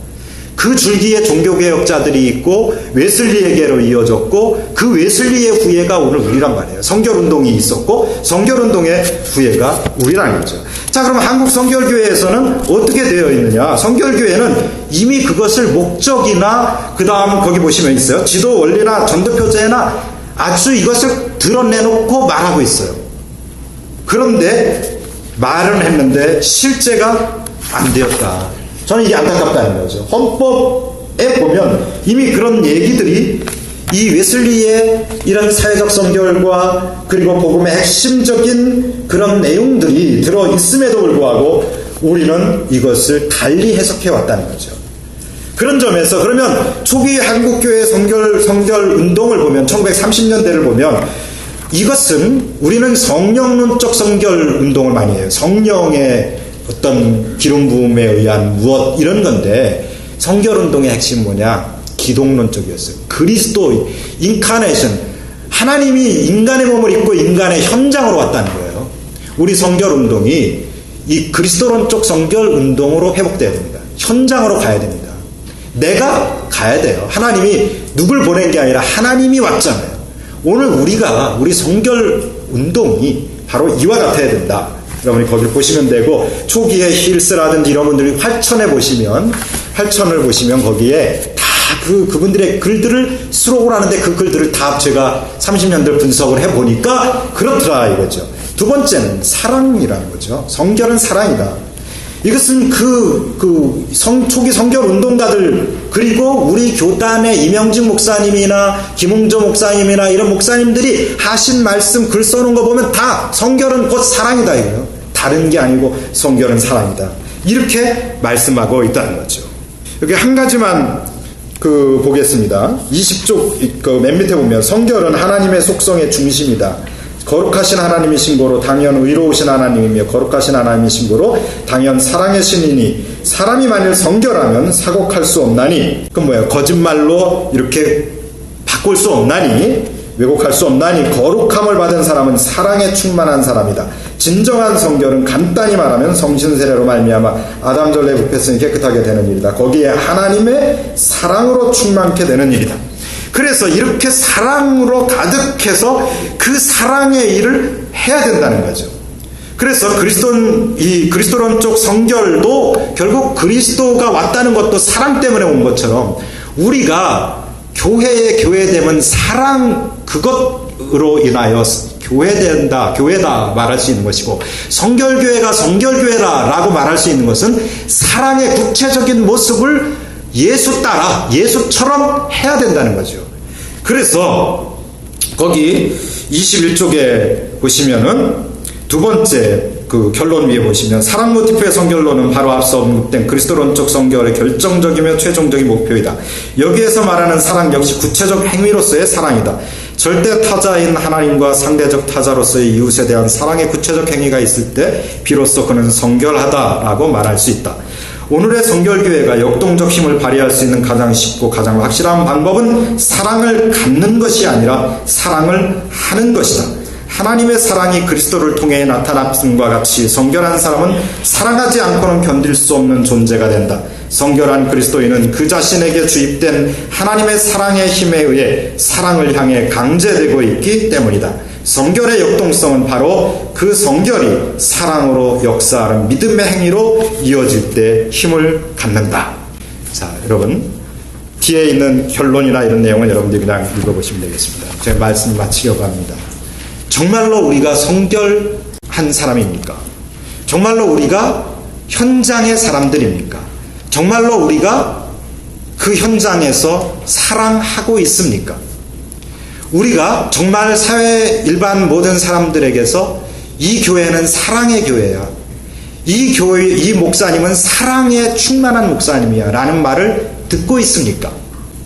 그 줄기에 종교개혁자들이 있고 웨슬리에게로 이어졌고 그 웨슬리의 후예가 오늘 우리란 말이에요. 성결운동이 있었고 성결운동의 후예가 우리라는 거죠. 자, 그럼 한국 성결교회에서는 어떻게 되어 있느냐? 성결교회는 이미 그것을 목적이나 그 다음 거기 보시면 있어요. 지도 원리나 전도표제나 아주 이것을 드러내놓고 말하고 있어요. 그런데 말은 했는데 실제가 안 되었다. 저는 이게 안타깝다는 거죠. 헌법에 보면 이미 그런 얘기들이 이 웨슬리의 이런 사회적 성결과 그리고 복음의 핵심적인 그런 내용들이 들어있음에도 불구하고 우리는 이것을 달리 해석해 왔다는 거죠. 그런 점에서 그러면 초기 한국교회 성결 운동을 보면 1930년대를 보면 이것은 우리는 성령론적 성결 운동을 많이 해요. 성령의 어떤 기름 부음에 의한 무엇 이런 건데 성결 운동의 핵심 뭐냐? 기독론적이었어요. 그리스도 인카네이션, 하나님이 인간의 몸을 입고 인간의 현장으로 왔다는 거예요. 우리 성결 운동이 이 그리스도론적 성결 운동으로 회복돼야 됩니다. 현장으로 가야 됩니다. 내가 가야 돼요. 하나님이 누굴 보낸 게 아니라 하나님이 왔잖아요. 오늘 우리 성결 운동이 바로 이와 같아야 된다. 여러분이 거기를 보시면 되고, 초기에 힐스라든지 이런 분들이 활천을 보시면 거기에 다 그분들의 글들을 수록을 하는데 그 글들을 다 제가 30년들 분석을 해보니까 그렇더라 이거죠. 두 번째는 사랑이라는 거죠. 성결은 사랑이다. 이것은 초기 성결 운동가들, 그리고 우리 교단의 이명직 목사님이나 김웅조 목사님이나 이런 목사님들이 하신 말씀 글 써놓은 거 보면 다 성결은 곧 사랑이다 이거예요. 다른 게 아니고 성결은 사랑이다. 이렇게 말씀하고 있다는 거죠. 여기 한 가지만 보겠습니다. 20쪽 맨 밑에 보면 성결은 하나님의 속성의 중심이다. 거룩하신 하나님의 신고로 당연 의로우신 하나님이며 거룩하신 하나님의 신고로 당연 사랑의 신이니 사람이 만일 성결하면 사곡할 수 없나니, 그건 뭐예요? 거짓말로 이렇게 바꿀 수 없나니, 왜곡할 수 없나니 거룩함을 받은 사람은 사랑에 충만한 사람이다. 진정한 성결은 간단히 말하면 성신세례로 말미암아 아담 전례 부패성이 깨끗하게 되는 일이다. 거기에 하나님의 사랑으로 충만케 되는 일이다. 그래서 이렇게 사랑으로 가득해서 그 사랑의 일을 해야 된다는 거죠. 그래서 그리스도론적 성결도 결국 그리스도가 왔다는 것도 사랑 때문에 온 것처럼, 우리가 교회되면 사랑, 그것으로 인하여 교회다 말할 수 있는 것이고, 성결교회가 성결교회다라고 말할 수 있는 것은 사랑의 구체적인 모습을 예수처럼 해야 된다는 거죠. 그래서 거기 21쪽에 보시면은 두 번째 결론 위에 보시면 사랑 모티프의 성결론은 바로 앞서 언급된 그리스도론적 성결의 결정적이며 최종적인 목표이다. 여기에서 말하는 사랑 역시 구체적 행위로서의 사랑이다. 절대 타자인 하나님과 상대적 타자로서의 이웃에 대한 사랑의 구체적 행위가 있을 때 비로소 그는 성결하다라고 말할 수 있다. 오늘의 성결교회가 역동적 힘을 발휘할 수 있는 가장 쉽고 가장 확실한 방법은 사랑을 갖는 것이 아니라 사랑을 하는 것이다. 하나님의 사랑이 그리스도를 통해 나타났음과 같이 성결한 사람은 사랑하지 않고는 견딜 수 없는 존재가 된다. 성결한 그리스도인은 그 자신에게 주입된 하나님의 사랑의 힘에 의해 사랑을 향해 강제되고 있기 때문이다. 성결의 역동성은 바로 그 성결이 사랑으로 역사하는 믿음의 행위로 이어질 때 힘을 갖는다. 자, 여러분, 뒤에 있는 결론이나 이런 내용은 여러분들이 그냥 읽어보시면 되겠습니다. 제가 말씀 마치려고 합니다. 정말로 우리가 성결한 사람입니까? 정말로 우리가 현장의 사람들입니까? 정말로 우리가 그 현장에서 사랑하고 있습니까? 우리가 정말 사회 일반 모든 사람들에게서 이 교회는 사랑의 교회야, 이 목사님은 사랑에 충만한 목사님이야 라는 말을 듣고 있습니까?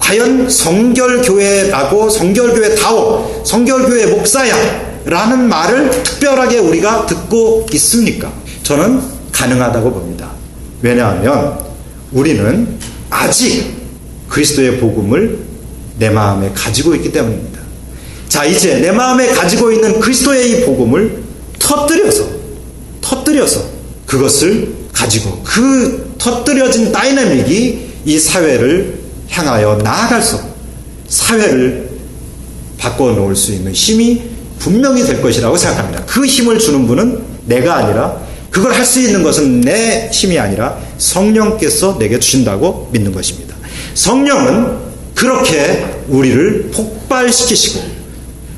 과연 성결교회라고, 성결교회다워, 성결교회 목사야 라는 말을 특별하게 우리가 듣고 있습니까? 저는 가능하다고 봅니다. 왜냐하면 우리는 아직 그리스도의 복음을 내 마음에 가지고 있기 때문입니다. 자, 이제 내 마음에 가지고 있는 그리스도의 이 복음을 터뜨려서 그것을 가지고 그 터뜨려진 다이내믹이 이 사회를 향하여 나아갈수록 사회를 바꿔놓을 수 있는 힘이 분명히 될 것이라고 생각합니다. 그 힘을 주는 분은 내가 아니라, 그걸 할 수 있는 것은 내 힘이 아니라 성령께서 내게 주신다고 믿는 것입니다. 성령은 그렇게 우리를 폭발시키시고,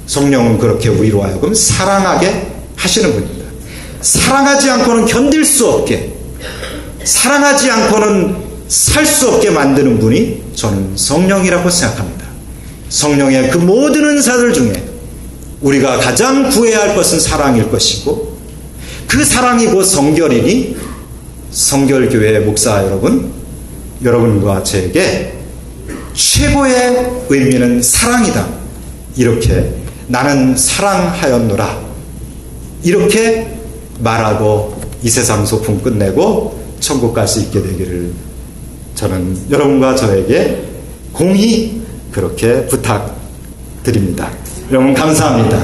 성령은 그렇게 우리로 하여금 사랑하게 하시는 분입니다. 사랑하지 않고는 견딜 수 없게, 사랑하지 않고는 살 수 없게 만드는 분이 저는 성령이라고 생각합니다. 성령의 그 모든 은사들 중에 우리가 가장 구해야 할 것은 사랑일 것이고, 그 사랑이 곧 성결이니 성결교회 목사 여러분과 저에게 최고의 의미는 사랑이다. 이렇게 나는 사랑하였노라, 이렇게 말하고 이 세상 소풍 끝내고 천국 갈 수 있게 되기를 저는 여러분과 저에게 공히 그렇게 부탁드립니다. 여러분 감사합니다.